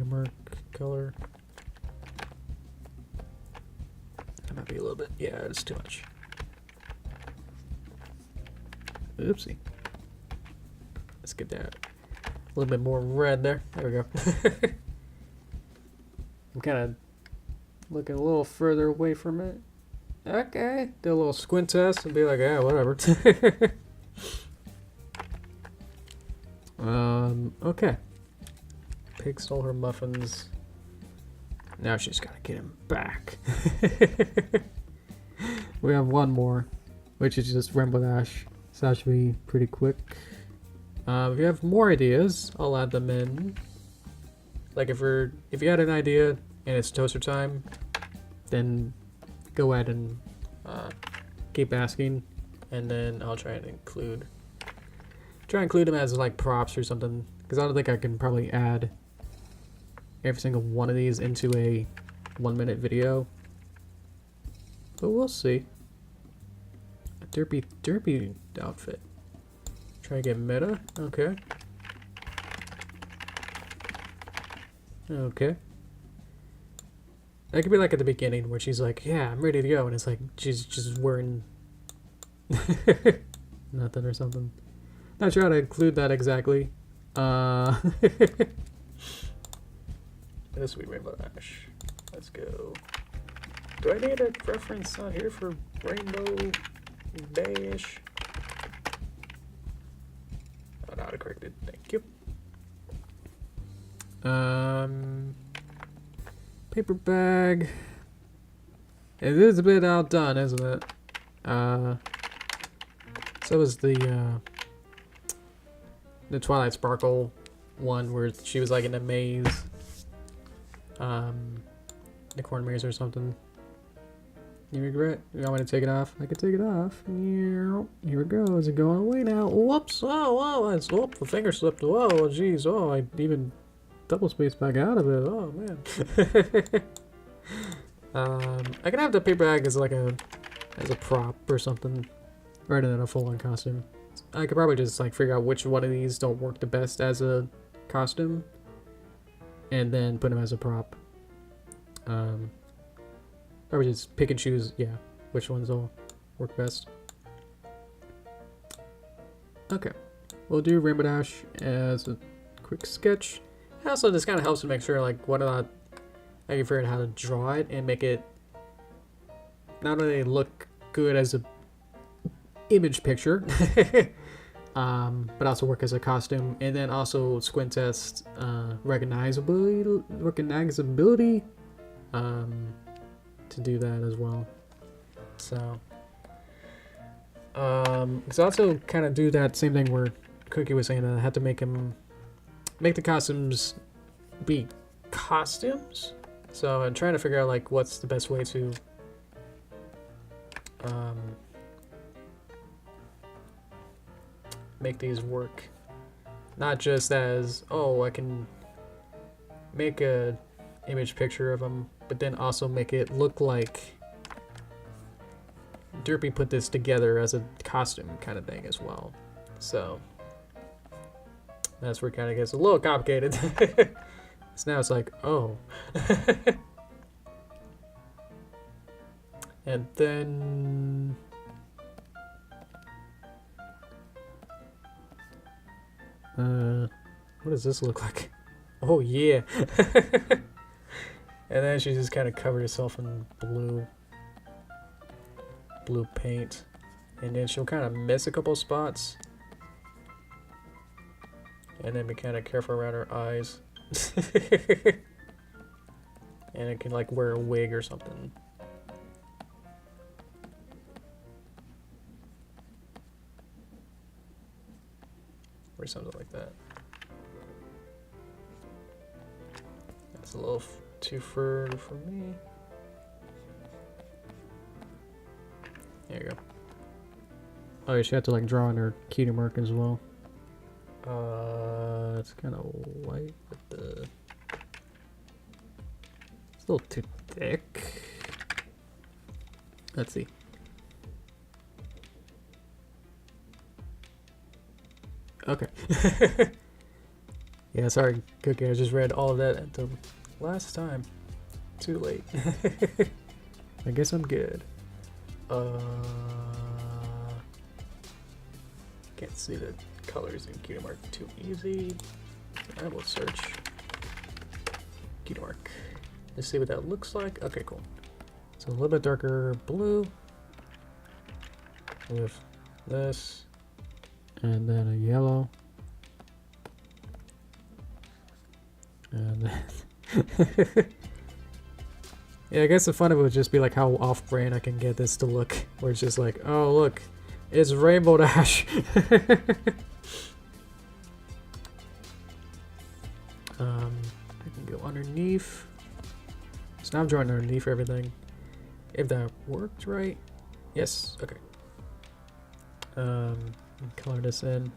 Mark color. That might be a little bit, yeah, it's too much. Oopsie. Let's get that a little bit more red there. There we go. I'm kind of looking a little further away from it. Okay, do a little squint test and be like, yeah, whatever. Okay. Pig stole her muffins. Now she's gotta get him back. We have one more, which is just Rainbow Dash. So that should be pretty quick. If you have more ideas, I'll add them in. Like if you had an idea and it's toaster time, then go ahead and keep asking, and then I'll try and include them as like props or something, because I don't think I can probably add every single one of these into a 1-minute video, but we'll see. A derpy outfit. Try to get meta. Okay. Okay. That could be like at the beginning where she's like, yeah, I'm ready to go. And it's like, she's just wearing nothing or something. Not sure how to include that exactly. This will be Rainbow Dash. Let's go. Do I need a reference on here for Rainbow Dash? Oh, not corrected. Thank you. Paper bag. It is a bit outdone, isn't it? So is the Twilight Sparkle one where she was like in a maze. The corn maze or something. You regret? You want me to take it off? I could take it off. Here we go. Is it going away now? Whoops! Oh, it's, oh, the finger slipped. Whoa, jeez. Oh, I even double spaced back out of it. Oh man. I can have the paper bag as like as a prop or something, rather than a full-on costume. I could probably just like figure out which one of these don't work the best as a costume, and then put them as a prop. Probably just pick and choose, yeah, which ones will work best. Okay, we'll do Rainbow Dash as a quick sketch. Also, this kind of helps to make sure like whether or not I can figure out how to draw it and make it not only look good as a image picture, but also work as a costume, and then also squint test recognizability to do that as well. So because I also kind of do that same thing where Cookie was saying that I had to make the costumes be costumes. So I'm trying to figure out like what's the best way to make these work, not just as, oh, I can make a image picture of them, but then also make it look like Derpy put this together as a costume kind of thing as well. So that's where it kind of gets a little complicated. So now it's like, oh. And then what does this look like? Oh yeah. And then she just kind of covered herself in blue paint, and then she'll kind of miss a couple spots, and then be kind of careful around her eyes. And it can like wear a wig or something. Or something like that. That's a little too fur for me. There you go. Oh, yeah, she had to like draw on her cutie mark as well. It's kind of white, but it's a little too thick. Let's see. Okay. Yeah, sorry, Cookie. I just read all of that at the last time. Too late. I guess I'm good. Can't see the colors in cutie mark too easy. I will search cutie mark. Let's see what that looks like. Okay, cool. So a little bit darker blue with this, and then a yellow, and then yeah, I guess the fun of it would just be like how off-brand I can get this to look, where it's just like, oh look, it's Rainbow Dash. I can go underneath. So now I'm drawing underneath everything. If that worked right. Yes, okay. Color this in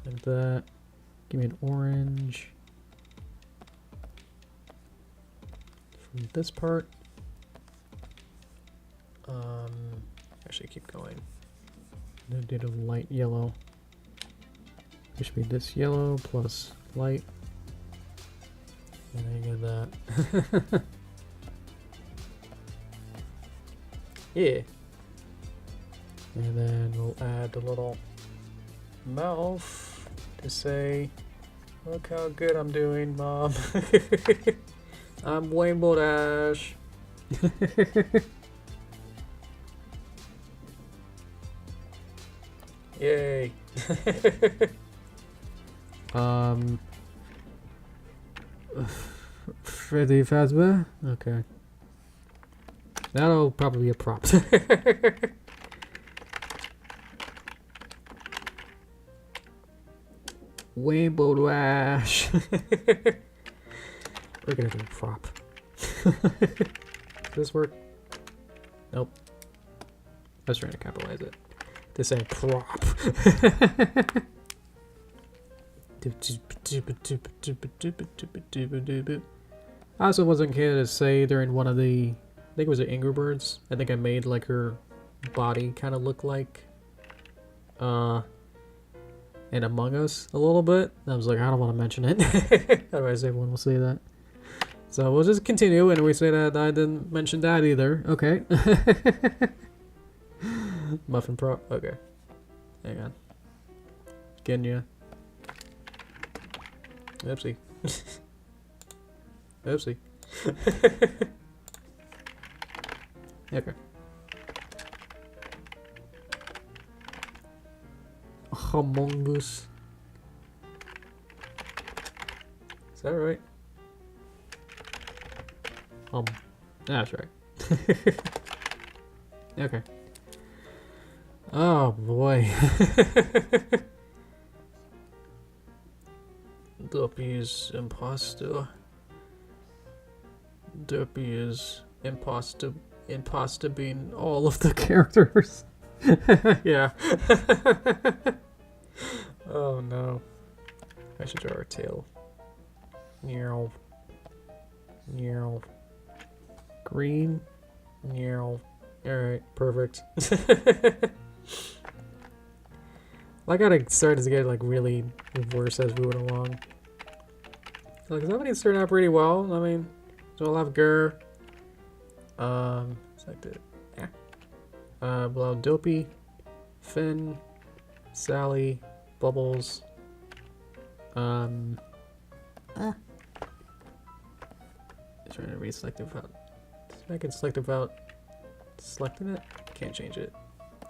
like that. Give me an orange from this part. Actually keep going. Then do the light yellow. It should be this yellow plus light. And then you get that. Yeah. And then we'll add the little mouth to say, look how good I'm doing, Mom. I'm Rainbow Dash. Yay. Freddy Fazbear? Okay. That'll probably be a prop. Rainbow Dash. We're gonna do a prop. Does this work? Nope. I was trying to capitalize it. To say prop. I also wasn't here to say during one of the, I think it was the Angry Birds. I think I made like her body kind of look like in Among Us a little bit. I was like, I don't want to mention it. Otherwise everyone will say that. So we'll just continue and we say that I didn't mention that either. Okay. Muffin Pro. Okay. Hang on. Kenya. Oopsie. Oopsie. Okay. Humongous. Is that right? That's right. Okay. Oh boy. Derpy is imposter. Derpy is imposter being all of the characters. Yeah. Oh no. I should draw a tail. Meow. Meow. Green. Meow. Alright, perfect. I gotta start to get like really worse as we went along. Like some of these turned out pretty well. I mean, so I'll have Gur. Selected. Yeah. Below Dopey, Finn, Sally, Bubbles. Trying to reselect without. I can select without selecting it. Can't change it.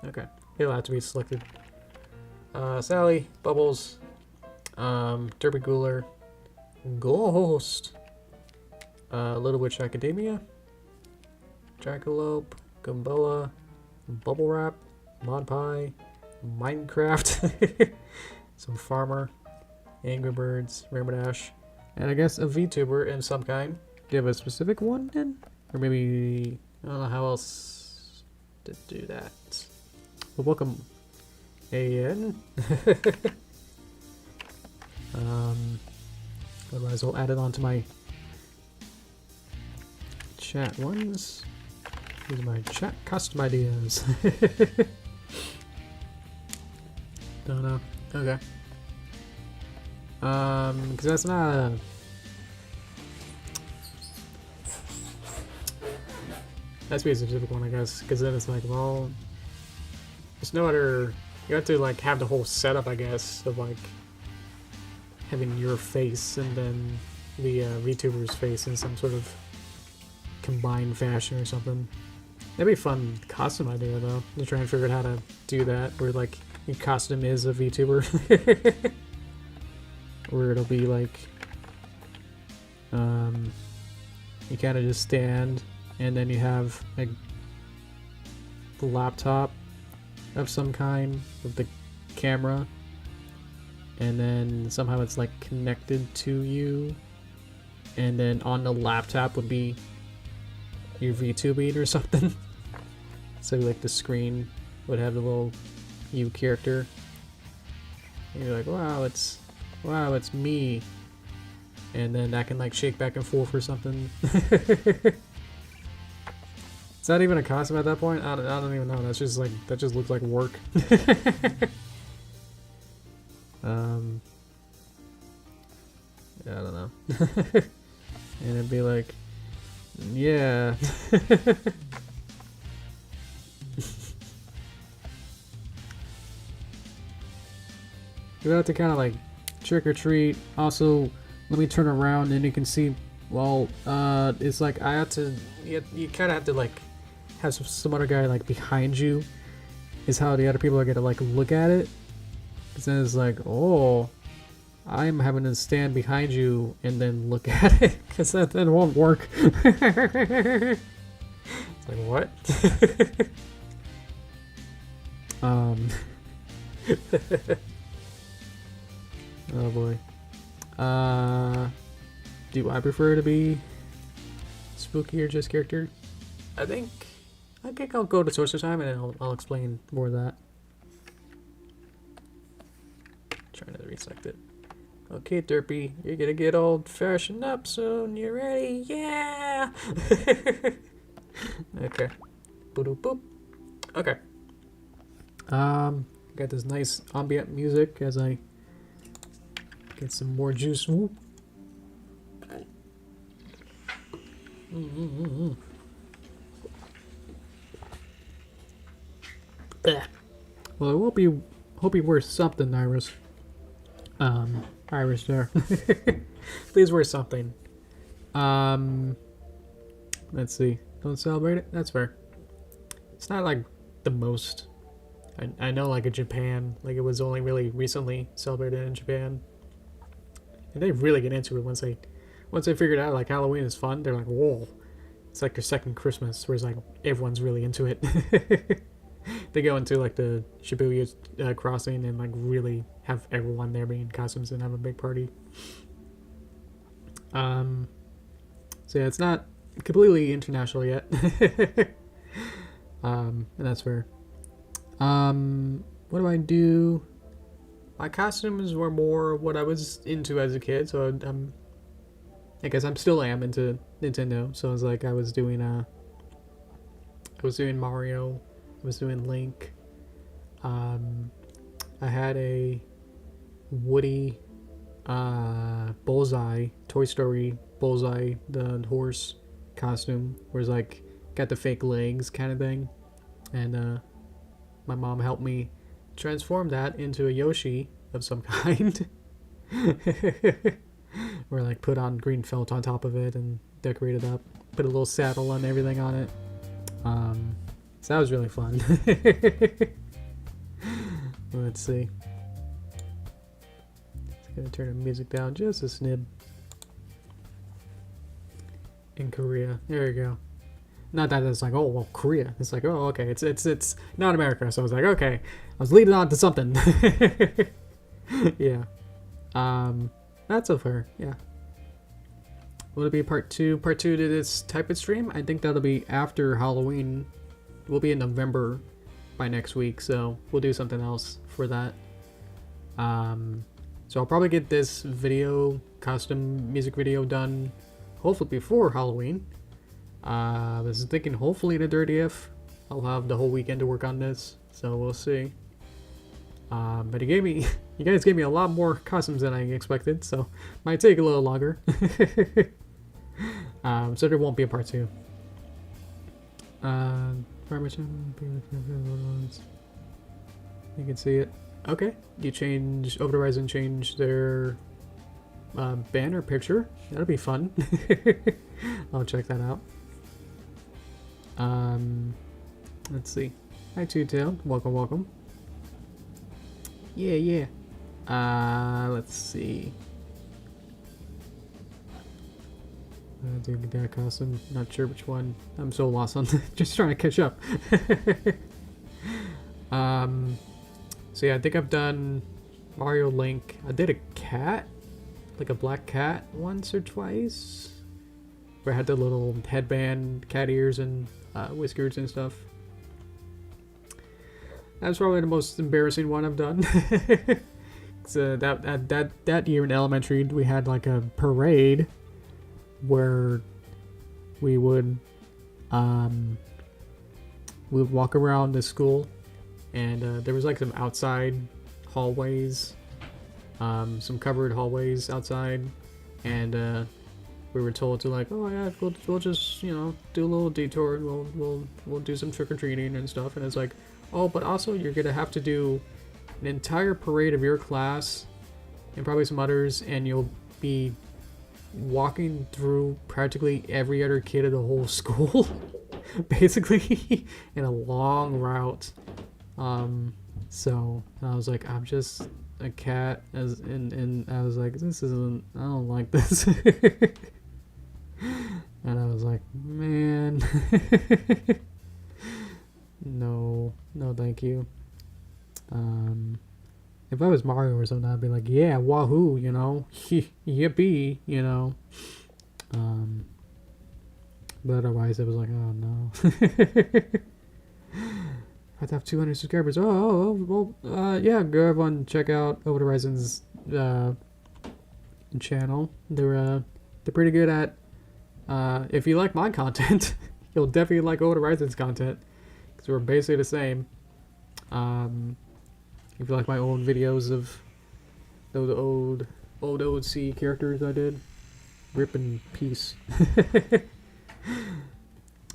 Okay, it'll have to be selected. Sally, Bubbles, Derpy Ghouler, Ghost, Little Witch Academia, Jackalope, Gumboa, Bubble Wrap, Mod Pie, Minecraft, some Farmer, Angry Birds, Rainbow Dash, and I guess a VTuber in some kind. Do you have a specific one then? Or maybe, I don't know how else to do that. Well, welcome. AN. Otherwise I'll add it onto my chat ones. These are my chat custom ideas. Don't know. Okay. Because that's not a... That's be a specific one, I guess. Because then it's like, well, there's no other... You have to like have the whole setup, I guess, of like having your face and then the VTuber's face in some sort of combined fashion or something. That'd be a fun costume idea though. To try and figure out how to do that, where like your costume is a VTuber, where it'll be like you kind of just stand and then you have a laptop of some kind with the camera, and then somehow it's like connected to you, and then on the laptop would be your VTubing or something. So like the screen would have the little you character, and you're like, wow, it's me, and then that can like shake back and forth or something. It's not even a costume at that point. I don't even know. That's just like, that just looks like work. Yeah, I don't know. And it'd be like, yeah. You have to kind of like trick or treat. Also, let me turn around and you can see. Well, it's like I have to. You kind of have to like have some other guy like behind you. Is how the other people are gonna like look at it. Because then it's like, oh, I'm having to stand behind you and then look at it. Because that won't work. It's like what? Oh boy. Do I prefer to be spooky or just character? I think I'll go to source of time and I'll explain more of that. Trying to reselect it. Okay, Derpy, you're gonna get all fashioned up soon. You ready? Yeah. Okay. Boop boop. Okay. Got this nice ambient music as I get some more juice. Whoop. Well, it hope you wear something, Iris. Iris there. Please wear something. Let's see. Don't celebrate it? That's fair. It's not like the most. I know like in Japan, like it was only really recently celebrated in Japan. And they really get into it once they figured out like Halloween is fun. They're like, whoa. It's like their second Christmas, whereas like everyone's really into it. They go into like the Shibuya crossing and like really have everyone there being in costumes and have a big party. So yeah, it's not completely international yet. And that's fair. What do I do? My costumes were more what I was into as a kid, so I guess I'm still into Nintendo. So I was like, I was doing Mario, I was doing Link. I had a Woody, Bullseye, Toy Story Bullseye, the horse costume, where it's like got the fake legs kind of thing, and my mom helped me transform that into a Yoshi of some kind. Where like put on green felt on top of it and decorate it up, put a little saddle and everything on it. So that was really fun. Let's see. Just gonna turn the music down just a snib. In Korea, there you go. Not that it's like, oh well, Korea. It's like, oh okay, it's not America. So I was like, okay, I was leading on to something. Yeah. That's so fair. Yeah. Will it be part two? Part 2 to this type of stream? I think that'll be after Halloween. We'll be in November by next week, so we'll do something else for that. So I'll probably get this video, custom music video done, hopefully before Halloween. I was thinking hopefully the 30th. I'll have the whole weekend to work on this, so we'll see. But you guys gave me a lot more costumes than I expected, so might take a little longer. So there won't be a part 2. You can see it. Okay, you over the horizon change their banner picture. That'll be fun. I'll check that out. Let's see. Hi, Two-Tailed. Welcome, welcome. Yeah. Let's see. Do that costume. Not sure which one. I'm so lost on just trying to catch up. So yeah, I think I've done Mario, Link. I did a cat, like a black cat, once or twice, where I had the little headband, cat ears, and whiskers and stuff. That's probably the most embarrassing one I've done. So that year in elementary, we had like a parade where we would walk around the school, and there was like some outside hallways, some covered hallways outside, and we were told to like, oh yeah, we'll just, you know, do a little detour and we'll do some trick-or-treating and stuff. And it's like, oh, but also you're gonna have to do an entire parade of your class and probably some others, and you'll be walking through practically every other kid of the whole school, basically, in a long route. So I was like, I'm just a cat, and I was like, this isn't, I don't like this. And I was like, man, no, thank you. If I was Mario or something, I'd be like, yeah, wahoo, you know, yippee, you know. But otherwise, I was like, oh no. I have to have 200 subscribers. Well, yeah, go everyone check out Over the Horizon's channel. They're pretty good at, if you like my content, you'll definitely like Over the Horizon's content, because we're basically the same. If you like my old videos of those old OC characters I did, rip in peace.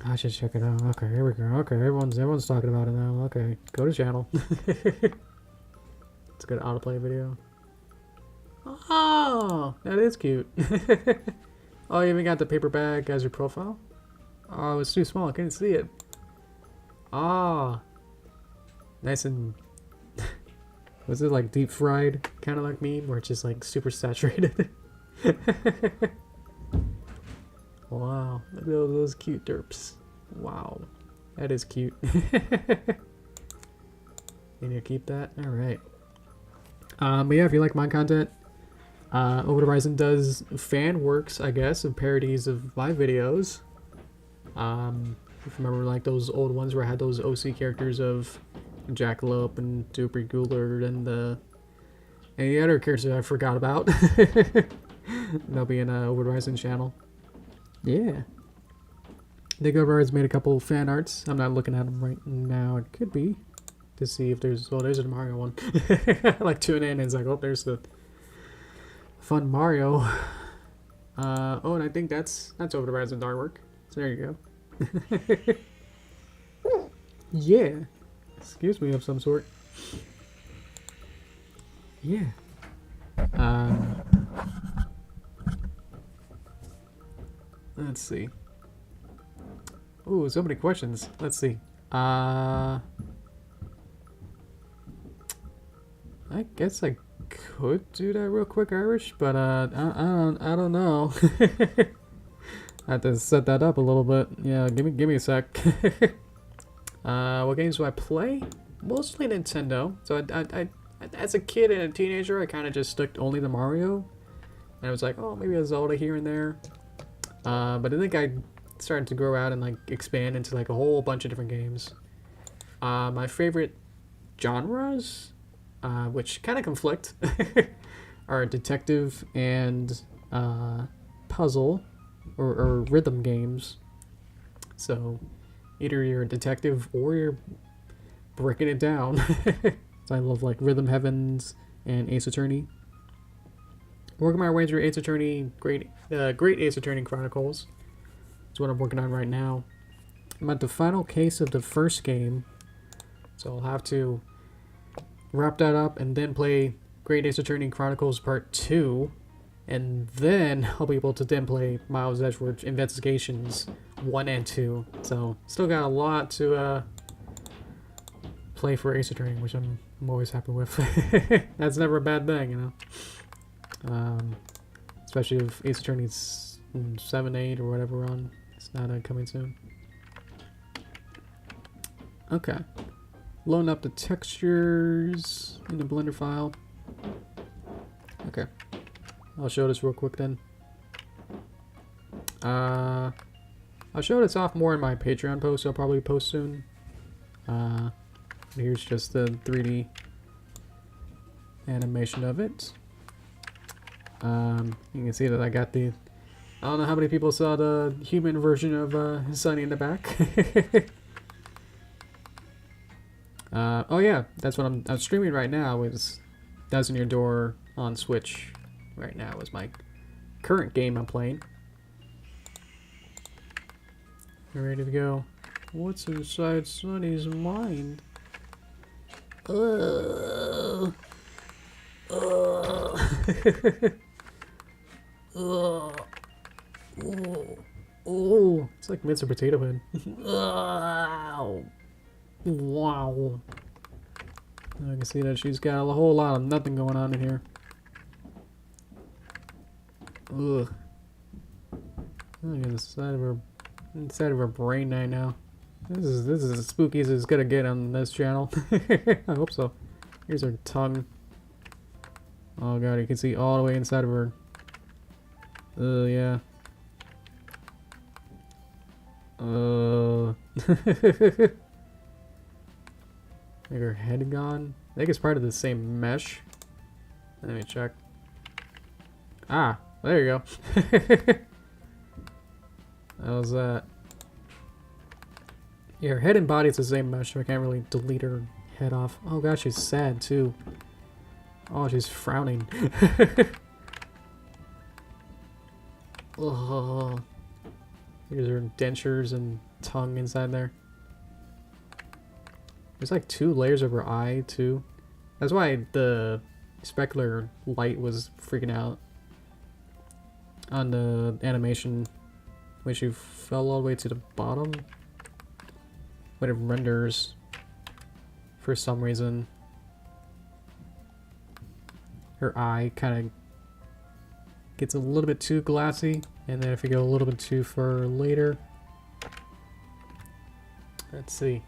I should check it out. Okay, here we go. Okay, everyone's talking about it now. Okay, go to channel. It's a good autoplay video. Oh, that is cute. Oh, you even got the paper bag as your profile? Oh, it's too small. I couldn't see it. Ah, nice and. Was it like deep fried, kind of like me, where it's just like super saturated? Wow, look at those cute derps. Wow, that is cute. You need to keep that? Alright. But yeah, if you like my content, Over the Horizon does fan works, I guess, of parodies of my videos. If you remember like those old ones where I had those OC characters of Jackalope and Derpy Hooves and any other characters I forgot about. They'll be in Over the Horizon channel. Yeah. Dig Over has made a couple fan arts. I'm not looking at them right now. It could be to see if there's. Oh, there's a Mario one. I like tune in and it's like, oh, there's the fun Mario. Oh, and I think that's Over the Horizon's artwork. So there you go. Yeah. Excuse me of some sort. Yeah. Let's see. Ooh, so many questions. Let's see. I guess I could do that real quick, Irish, but I don't know. I have to set that up a little bit. Yeah, give me a sec. What games do I play? Mostly Nintendo. So I as a kid and a teenager, I kind of just stuck only to Mario, and I was like, oh, maybe a Zelda here and there. But I think I started to grow out and like expand into like a whole bunch of different games. My favorite genres, which kind of conflict, are detective and puzzle or rhythm games. So either you're a detective or you're breaking it down. So I love like Rhythm Heavens and Ace Attorney. Working my way through Ace Attorney, Great Ace Attorney Chronicles. That's what I'm working on right now. I'm at the final case of the first game, so I'll have to wrap that up and then play Great Ace Attorney Chronicles Part 2, and then I'll be able to then play Miles Edgeworth Investigations 1 and 2. So still got a lot to play for Ace Attorney, which I'm always happy with. That's never a bad thing, you know. Especially if Ace Attorney's 7, 8, or whatever on. It's not coming soon. Okay. Loading up the textures in the Blender file. Okay. I'll show this real quick then. I'll show this off more in my Patreon post I'll probably post soon. Here's just the 3D animation of it. You can see that I got the... I don't know how many people saw the human version of Sunny in the back. Oh yeah, that's what I'm streaming right now. Is Does in Your Door on Switch right now is my current game I'm playing. You ready to go? What's inside Sunny's mind? Ugh. Oh. Oh, it's like Mr. Potato Head. Wow. Wow. I can see that she's got a whole lot of nothing going on in here. Ugh. Look at the side of her brain right now. This is as spooky as it's gonna get on this channel. I hope so. Here's her tongue. Oh god, you can see all the way inside of her. Yeah. Like her head gone. I think it's part of the same mesh. Let me check. Ah, there you go. How's that? Yeah, her head and body is the same mesh, so I can't really delete her head off. Oh gosh, she's sad too. Oh, she's frowning. Oh, here's her dentures and tongue inside there. There's like 2 layers of her eye too. That's why the specular light was freaking out on the animation when she fell all the way to the bottom. When it renders for some reason. Her eye kind of gets a little bit too glassy, and then if you go a little bit too far later. Let's see.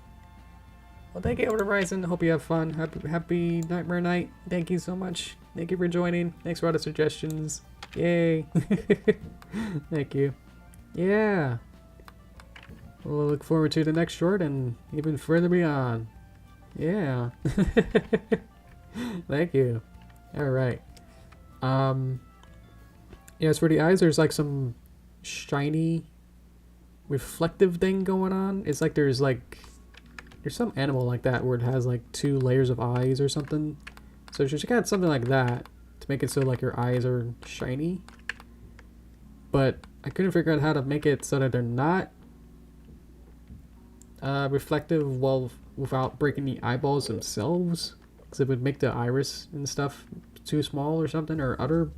Well, thank you, Horizon. Hope you have fun. Happy Nightmare Night. Thank you so much. Thank you for joining. Thanks for all the suggestions. Yay. Thank you. Yeah. We'll look forward to the next short and even further beyond. Yeah. Thank you. Alright. Yes, for the eyes, there's like some shiny reflective thing going on. It's like there's some animal like that where it has like 2 layers of eyes or something. So she's got something like that to make it so like your eyes are shiny. But I couldn't figure out how to make it so that they're not reflective without breaking the eyeballs themselves. Because it would make the iris and stuff too small or something, or other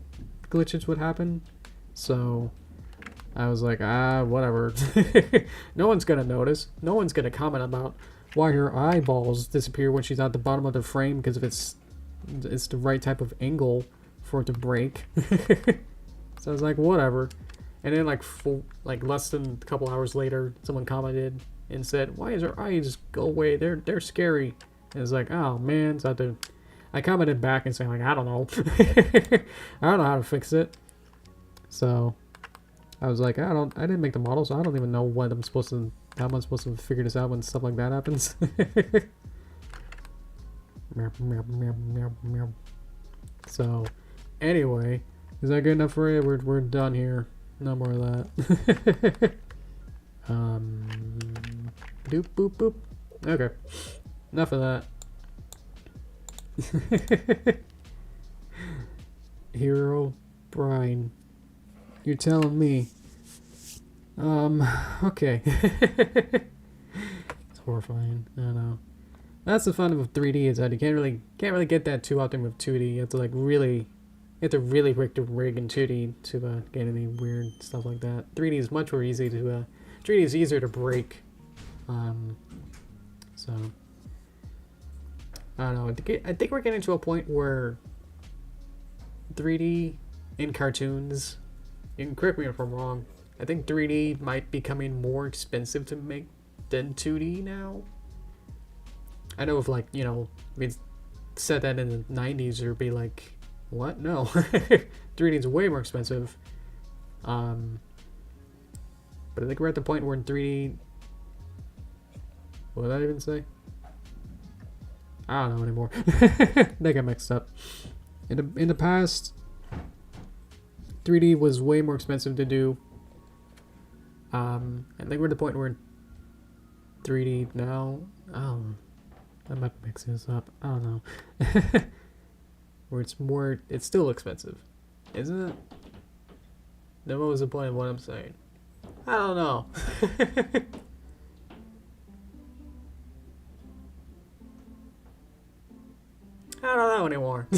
glitches would happen. So I was like, whatever. No one's gonna notice. No one's gonna comment about why her eyeballs disappear when she's at the bottom of the frame, because if it's the right type of angle for it to break. So I was like, whatever. And then like less than a couple hours later, someone commented and said, why is her eyes go away? They're scary. And it's like, oh man. So I commented back and saying like, I don't know. I don't know how to fix it. So I was like, I didn't make the model, so I don't even know how am I supposed to figure this out when stuff like that happens. So anyway, is that good enough for you? We're done here. No more of that. Doop boop boop. Okay. Enough of that. Hero Brian. You're telling me. Okay. It's horrifying. I know. That's the fun of 3D, is that you can't really get that too often with 2D. You have to really break the rig in 2D to get any weird stuff like that. 3D is much more easy to 3D is easier to break. So I don't know. I think we're getting to a point where 3D in cartoons, you can correct me if I'm wrong, I think 3D might be becoming more expensive to make than 2D now. I know if we'd said that in the 90s, it'd be like, what? No. 3D is way more expensive. But I think we're at the point where in 3D... What did I even say? I don't know anymore. They got mixed up. In the past, 3D was way more expensive to do. I think we're at the point where 3D now... I might mix this up. I don't know. Where it's still expensive, isn't it? Then what was the point of what I'm saying? I don't know. I don't know anymore.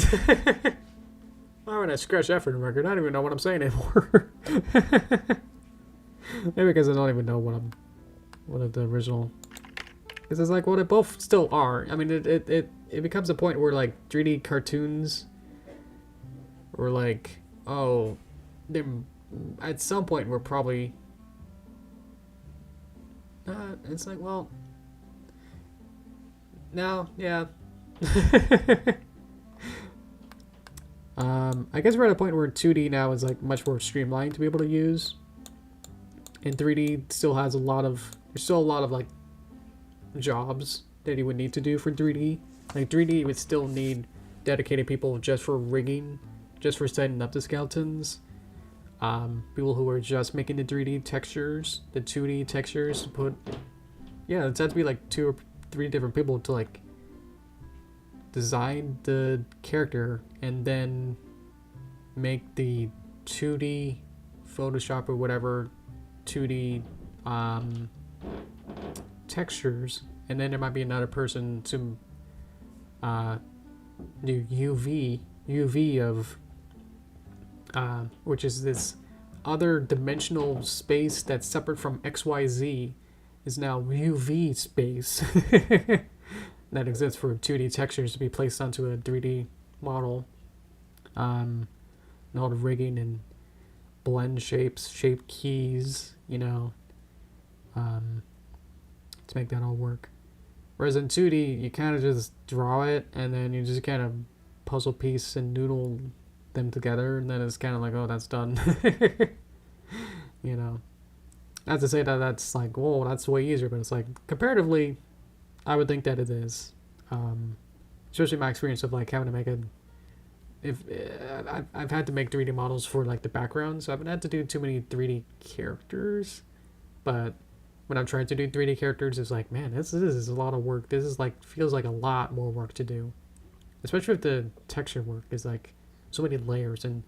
What trying to scratch that from the record. I don't even know what I'm saying anymore. Maybe because I don't even know what the original. Because it's like, well, they both still are. I mean, it becomes a point where like 3D cartoons, or like, oh, they at some point we're probably. It's like, well, no, yeah. I guess we're at a point where 2D now is like much more streamlined to be able to use. And 3D still has there's still a lot of like jobs that you would need to do for 3D. Like 3D would still need dedicated people just for rigging, just for setting up the skeletons. People who are just making the 3D textures, the 2D textures to put. Yeah, it's had to be like 2 or 3 different people to like design the character and then make the 2D Photoshop or whatever 2D textures, and then there might be another person to do UV of which is this other dimensional space that's separate from XYZ is now UV space that exists for 2D textures to be placed onto a 3D model. And all the rigging and blend shapes, shape keys, you know, to make that all work. Whereas in 2D, you kind of just draw it and then you just kind of puzzle piece and noodle them together, and then it's kind of like, oh, that's done. You know, not to say that that's like, whoa, that's way easier, but it's like comparatively, I would think that it is. Especially my experience of like having to make I've had to make 3D models for like the background, so I haven't had to do too many 3D characters. But when I'm trying to do 3D characters, it's like, man, this is a lot of work. This is like feels like a lot more work to do, especially if the texture work is like so many layers and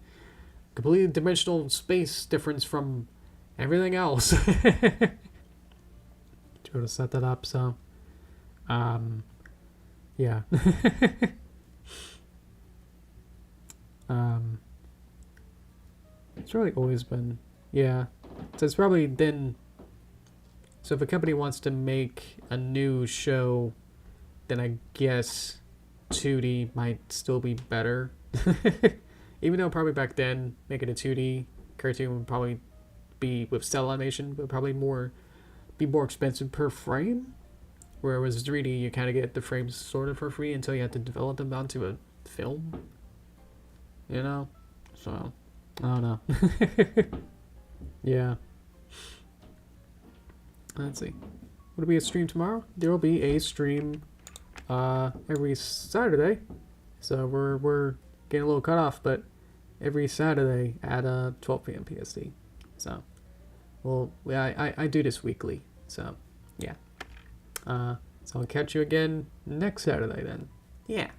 completely dimensional space difference from everything else. To be able to set that up, so yeah. It's really always been, yeah. So it's probably been, so if a company wants to make a new show, then I guess 2D might still be better. Even though probably back then, making a 2D cartoon would probably be, with cell animation, would probably be more expensive per frame. Whereas 3D, you kind of get the frames sort of for free until you have to develop them onto a film. You know? So, I don't know. Yeah. Let's see. Will it be a stream tomorrow? There will be a stream every Saturday. So we're getting a little cut off, but every Saturday at 12 p.m. PST. So, well, I do this weekly. So, yeah. So I'll catch you again next Saturday then. Yeah.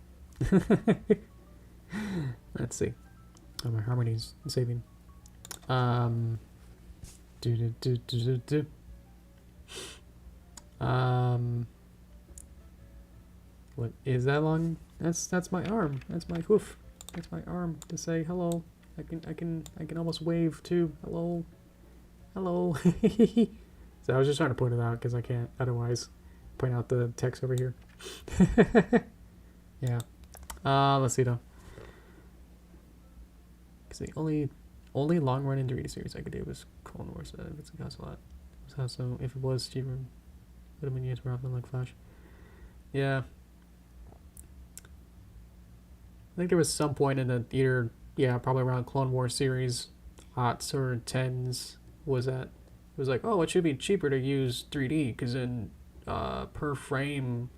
Let's see. Oh, my harmony's saving. What is that long? That's my arm. That's my hoof. That's my arm to say hello. I can almost wave too. Hello. Hello. So I was just trying to point it out because I can't otherwise point out the text over here. Yeah. Let's see though. Because the only long running 3D series I could do was Clone Wars. It's a cost a lot. So if it was cheaper, would have been used more often like Flash. Yeah. I think there was some point in the theater, yeah, probably around Clone Wars series, aughts or 10s, it was like, oh, it should be cheaper to use 3D because then per frame,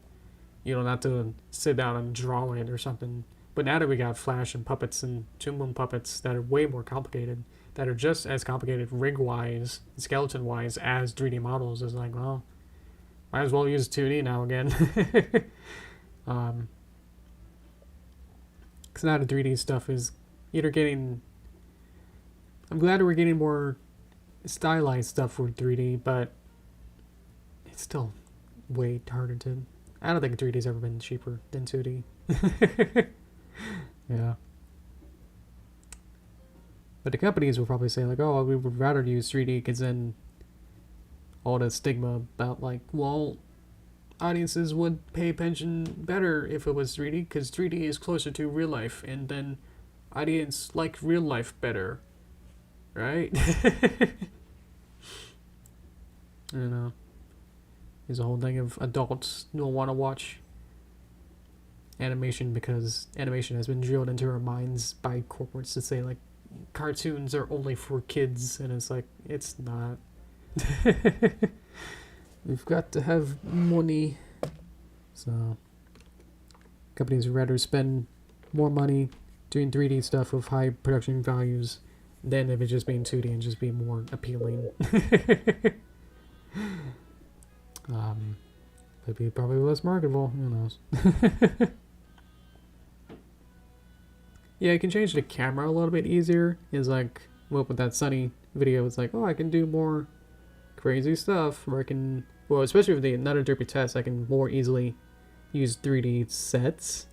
you don't have to sit down and draw it or something. But now that we got Flash and puppets and Toon Boom puppets that are way more complicated, that are just as complicated rig-wise, skeleton-wise as 3D models, is like, well, might as well use 2D now again. Because now the 3D stuff is either getting... I'm glad that we're getting more stylized stuff for 3D, but it's still way harder to... I don't think 3D's ever been cheaper than 2D. Yeah. But the companies will probably say like, oh, we would rather use 3D because then all the stigma about like, well, audiences would pay attention better if it was 3D because 3D is closer to real life, and then audience like real life better, right? I don't know. There's a whole thing of adults don't want to watch animation because animation has been drilled into our minds by corporates to say like cartoons are only for kids, and it's like it's not. We've got to have money, so companies would rather spend more money doing 3D stuff with high production values than if it just being 2D and just be more appealing. It'd be probably less marketable. Who knows? Yeah, you can change the camera a little bit easier. It's like, well, with that Sunny video, it's like, oh, I can do more crazy stuff. Where I can, well, especially with the another Derpy test, I can more easily use 3D sets.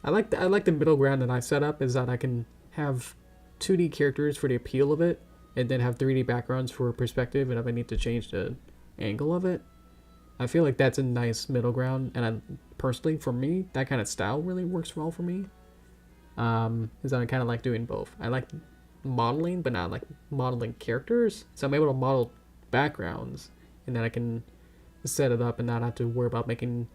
I like the middle ground that I set up is that I can have 2D characters for the appeal of it, and then have 3D backgrounds for perspective, and if I need to change the angle of it. I feel like that's a nice middle ground, and I personally, for me, that kind of style really works well for me. Is that I kind of like doing both. I like modeling, but not like modeling characters. So I'm able to model backgrounds, and then I can set it up and not have to worry about making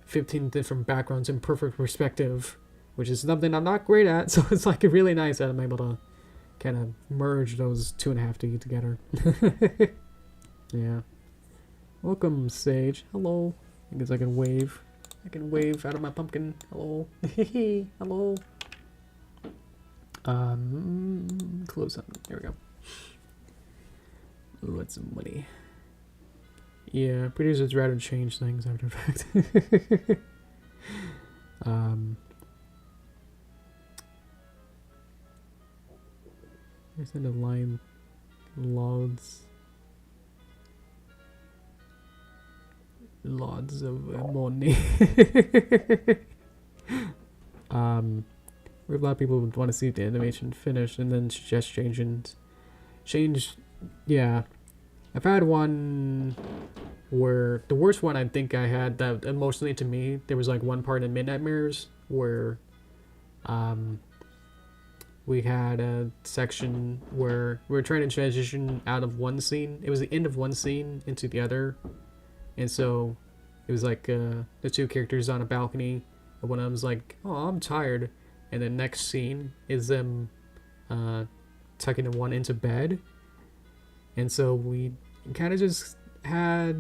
15 different backgrounds in perfect perspective, which is something I'm not great at. So it's like really nice that I'm able to kind of merge those 2.5D together. Yeah. Welcome, Sage. Hello. I guess I can wave. I can wave out of my pumpkin. Hello. Hello. Close up. There we go. Ooh, that's some money. Yeah, producers rather change things after fact. There's the line loads of money. A lot of people would want to see the animation finished and then just change. Yeah, I've had one where the worst one I think I had that emotionally to me, there was like one part in Midnight Mirrors where we had a section where we were trying to transition out of one scene. It was the end of one scene into the other, and so it was like the two characters on a balcony, and one of them's like, oh, I'm tired, and the next scene is them tucking the one into bed. And so we kind of just had,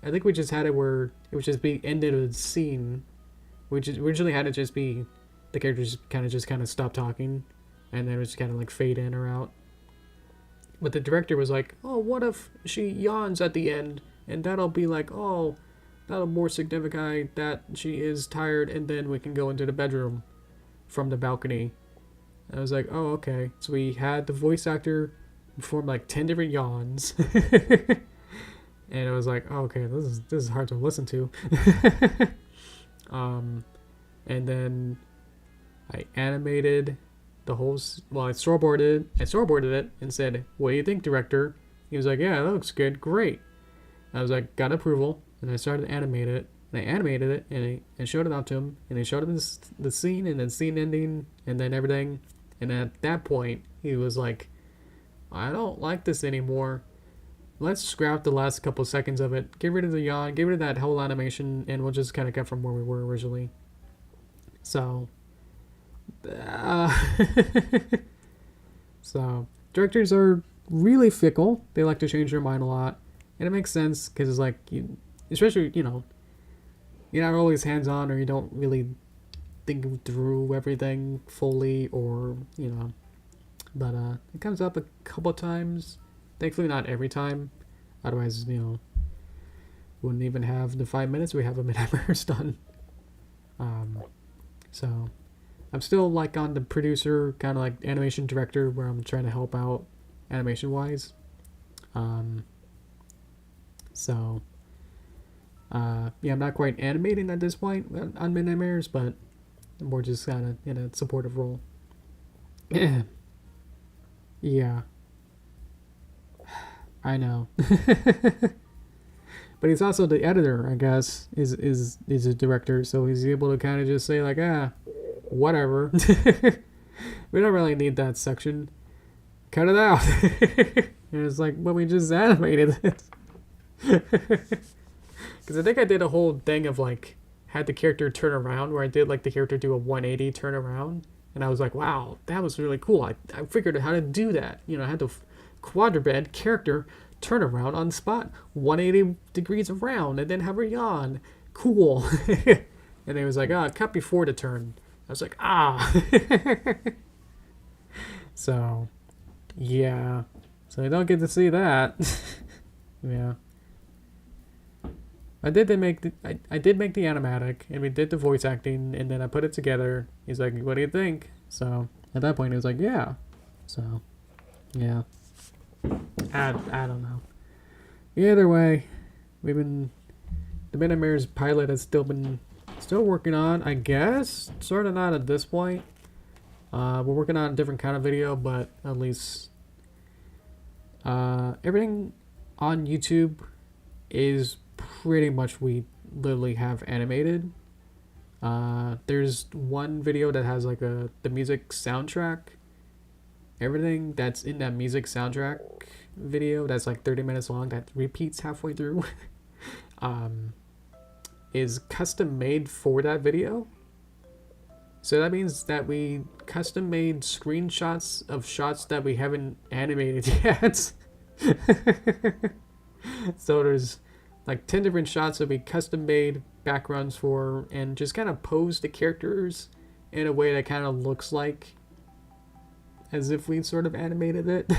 I think we just had it where it would just be ended of the scene. We just originally had it just be the characters kind of stop talking, and then it was just kind of like fade in or out. But the director was like, oh, what if she yawns at the end, and that'll be like, oh, that'll more signify that she is tired, and then we can go into the bedroom from the balcony. And I was like, oh, okay. So we had the voice actor perform like 10 different yawns. And it was like, oh, okay, this is hard to listen to. And then I animated the whole, well, I storyboarded it and said, what do you think, director? He was like, yeah, that looks good, great. I was like, got approval, and I started to animate it. And I animated it, and I showed it out to him, and I showed him the scene, and then scene ending, and then everything. And at that point, he was like, I don't like this anymore. Let's scrap the last couple seconds of it. Get rid of the yawn, get rid of that whole animation, and we'll just kind of cut from where we were originally. So, so directors are really fickle. They like to change their mind a lot, and it makes sense because it's like, especially, you know, you're not always hands-on, or you don't really think through everything fully, or, you know, but it comes up a couple times. Thankfully not every time, otherwise, you know, wouldn't even have the 5 minutes we have a Midnight Mirrors done. So I'm still like on the producer, kind of like animation director, where I'm trying to help out animation wise. So yeah, I'm not quite animating at this point on Midnight Mirrors, but more just kind of in a supportive role. Yeah. I know. But he's also the editor, I guess, is a director, so he's able to kind of just say like, whatever. We don't really need that section. Cut it out. And it's like, but we just animated it. Because I think I did a whole thing of like, had the character turn around, where I did like the character do a 180 turn around. And I was like, wow, that was really cool. I figured out how to do that. You know, I had to quadruped character turn around on the spot, 180 degrees around, and then have a yawn. Cool. And it was like, cut before the turn. I was like, So, yeah. So I don't get to see that. Yeah. I did make the animatic, and we did the voice acting, and then I put it together. He's like, what do you think? So at that point he was like, yeah. So yeah. I don't know. Either way, we've been, the Minimare's pilot has still working on, I guess. Sort of not at this point. We're working on a different kind of video, but at least everything on YouTube is pretty much, we literally have animated. There's one video that has like the music soundtrack. Everything that's in that music soundtrack video that's like 30 minutes long that repeats halfway through is custom made for that video. So that means that we custom made screenshots of shots that we haven't animated yet. So there's like 10 different shots that we custom made backgrounds for, and just kind of pose the characters in a way that kind of looks like as if we sort of animated it.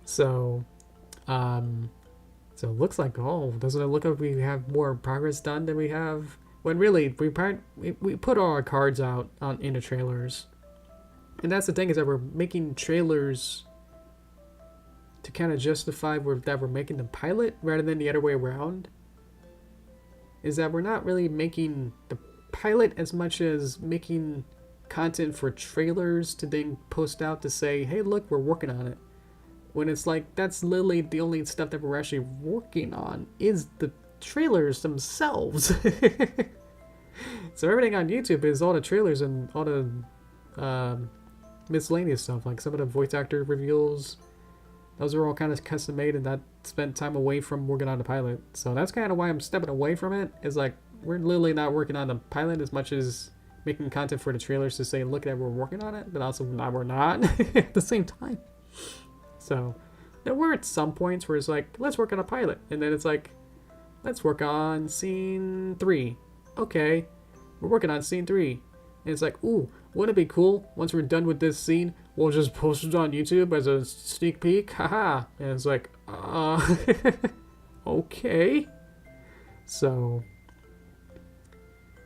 So it looks like, doesn't it look like we have more progress done than we have? When really, we put all our cards out into trailers. And that's the thing, is that we're making trailers to kind of justify that we're making the pilot rather than the other way around. Is that we're not really making the pilot as much as making content for trailers to then post out to say, hey, look, we're working on it. When it's like, that's literally the only stuff that we're actually working on is the trailers themselves. So everything on YouTube is all the trailers and all the miscellaneous stuff, like some of the voice actor reveals. Those are all kind of custom made, and that spent time away from working on the pilot. So that's kind of why I'm stepping away from it. Is like, we're literally not working on the pilot as much as making content for the trailers to say, look at, we're working on it, but also we're not at the same time. So there were at some points where it's like, let's work on a pilot, and then it's like, let's work on scene 3. Okay, we're working on scene 3. And it's like, ooh, wouldn't it be cool once we're done with this scene, we'll just post it on YouTube as a sneak peek? Haha. And it's like, okay. So,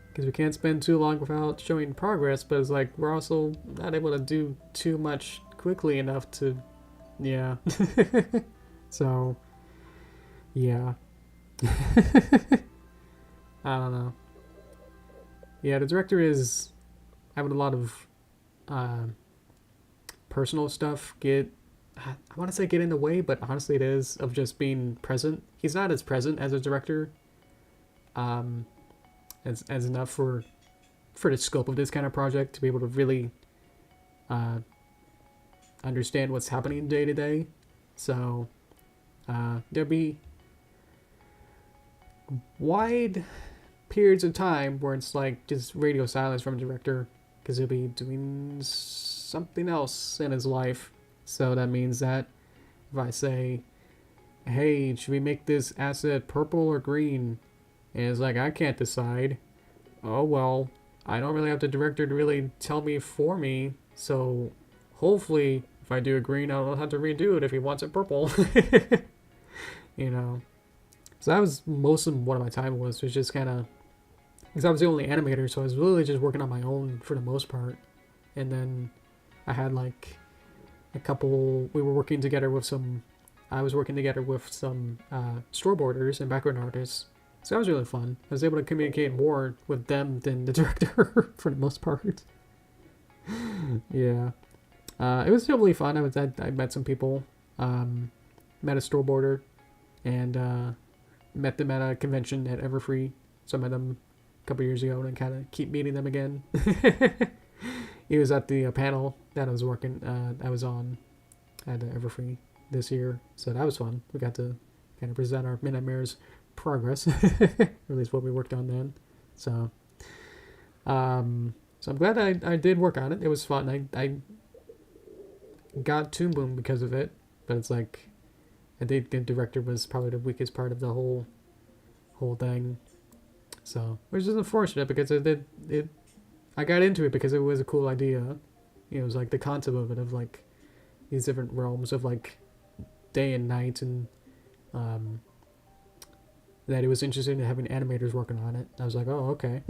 because we can't spend too long without showing progress, but it's like, we're also not able to do too much quickly enough to, yeah. So, yeah. I don't know. Yeah, the director is having a lot of personal stuff I want to say get in the way, but honestly it is, of just being present. He's not as present as a director as enough for the scope of this kind of project to be able to really understand what's happening day to day. So there'll be wide periods of time where it's like just radio silence from the director, because he'll be doing something else in his life. So that means that if I say, hey, should we make this asset purple or green? And it's like, I can't decide. Oh, well, I don't really have the director to really tell me for me. So hopefully if I do a green, I don't have to redo it if he wants it purple. You know. So that was most of what my time was just kind of, because I was the only animator, so I was really just working on my own for the most part. And then I had like a couple, we were working together with some, I was working together with some storyboarders and background artists. So that was really fun. I was able to communicate more with them than the director for the most part. Yeah. It was totally fun. I met some people, met a storyboarder, and met them at a convention at Everfree. So I met them a couple years ago, and I kind of keep meeting them again. He was at the panel that I was on at Everfree this year, so that was fun. We got to kind of present our Midnight Mirror's progress, or at least what we worked on then. So, so I'm glad I did work on it. It was fun. I got Toon Boom because of it, but it's like I think the director was probably the weakest part of the whole thing. So, which is unfortunate because I got into it because it was a cool idea. It was like the concept of it, of like these different realms of like day and night, and that it was interesting in having animators working on it. I was like, oh, okay.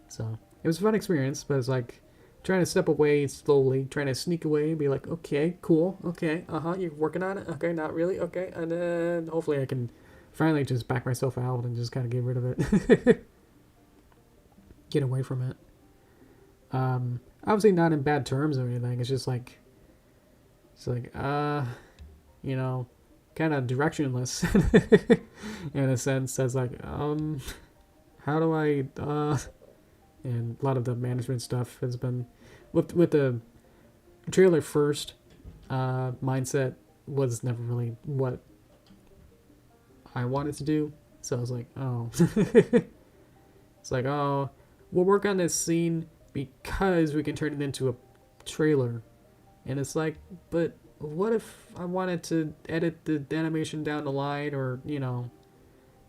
So it was a fun experience, but it's like trying to step away slowly, trying to sneak away and be like, okay, cool, okay, you're working on it, okay, not really, okay, and then hopefully I can finally just back myself out and just kind of get rid of it. Get away from it. Obviously not in bad terms or anything. It's just like, you know, kind of directionless in a sense. That's like, how do I, and a lot of the management stuff has been with the trailer first. Mindset was never really what I wanted to do. So I was like, oh, it's like, oh, we'll work on this scene because we can turn it into a trailer. And it's like, but what if I wanted to edit the animation down the line, or, you know,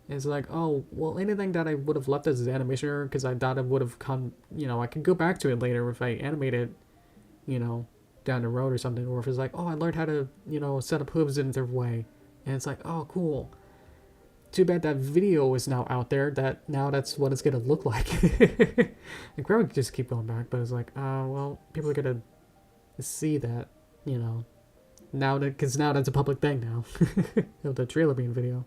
it's like, oh, well, anything that I would have left as an animation error because I thought it would have come, you know, I can go back to it later if I animate it, you know, down the road or something. Or if it's like, oh, I learned how to, you know, set up hooves in a different way. And it's like, oh, cool. Too bad that video is now out there, that now that's what it's going to look like. I could probably just keep going back, but it's like, well, people are going to see that, you know, now that, because now that's a public thing now. The trailer being video.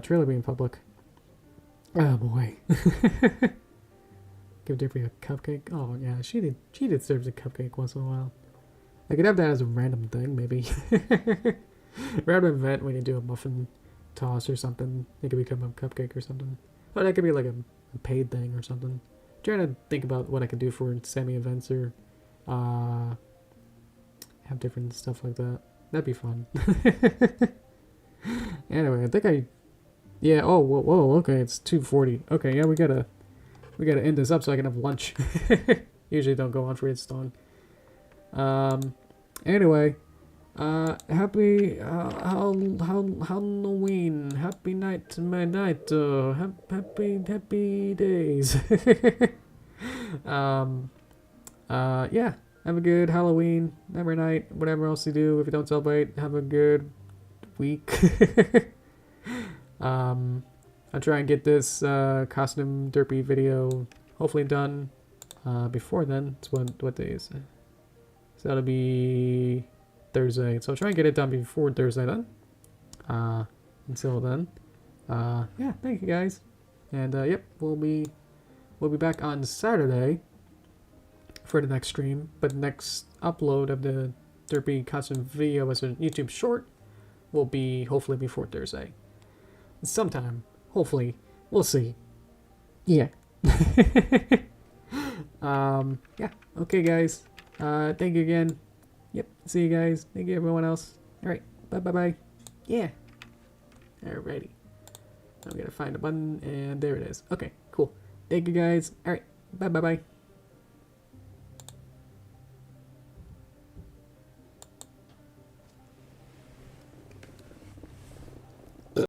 Trailer being public. Oh boy. Give Derpy a cupcake. Oh yeah, she deserves a cupcake once in a while. I could have that as a random thing, maybe. Random event when you do a muffin toss or something. It could become a cupcake or something. But that could be like a paid thing or something. I'm trying to think about what I could do for semi-events or have different stuff like that. That'd be fun. Anyway, I think yeah, oh, whoa, okay, it's 2:40. Okay, yeah, we gotta end this up so I can have lunch. Usually don't go on for this long. Anyway, happy Halloween, happy night to my night, happy days. Yeah, have a good Halloween, every night, whatever else you do. If you don't celebrate, have a good week. I'll try and get this costume derpy video hopefully done before then. It's what day is it? So that'll be Thursday. So I'll try and get it done before Thursday then. Until then, yeah, thank you guys, and yep, we'll be back on Saturday for the next stream. But the next upload of the derpy costume video as a YouTube short will be hopefully before Thursday. Sometime, hopefully, we'll see. Yeah. Yeah. Okay, guys. Thank you again. Yep. See you guys. Thank you, everyone else. All right. Bye. Yeah. Alrighty. I'm gonna find a button, and there it is. Okay. Cool. Thank you, guys. All right. Bye.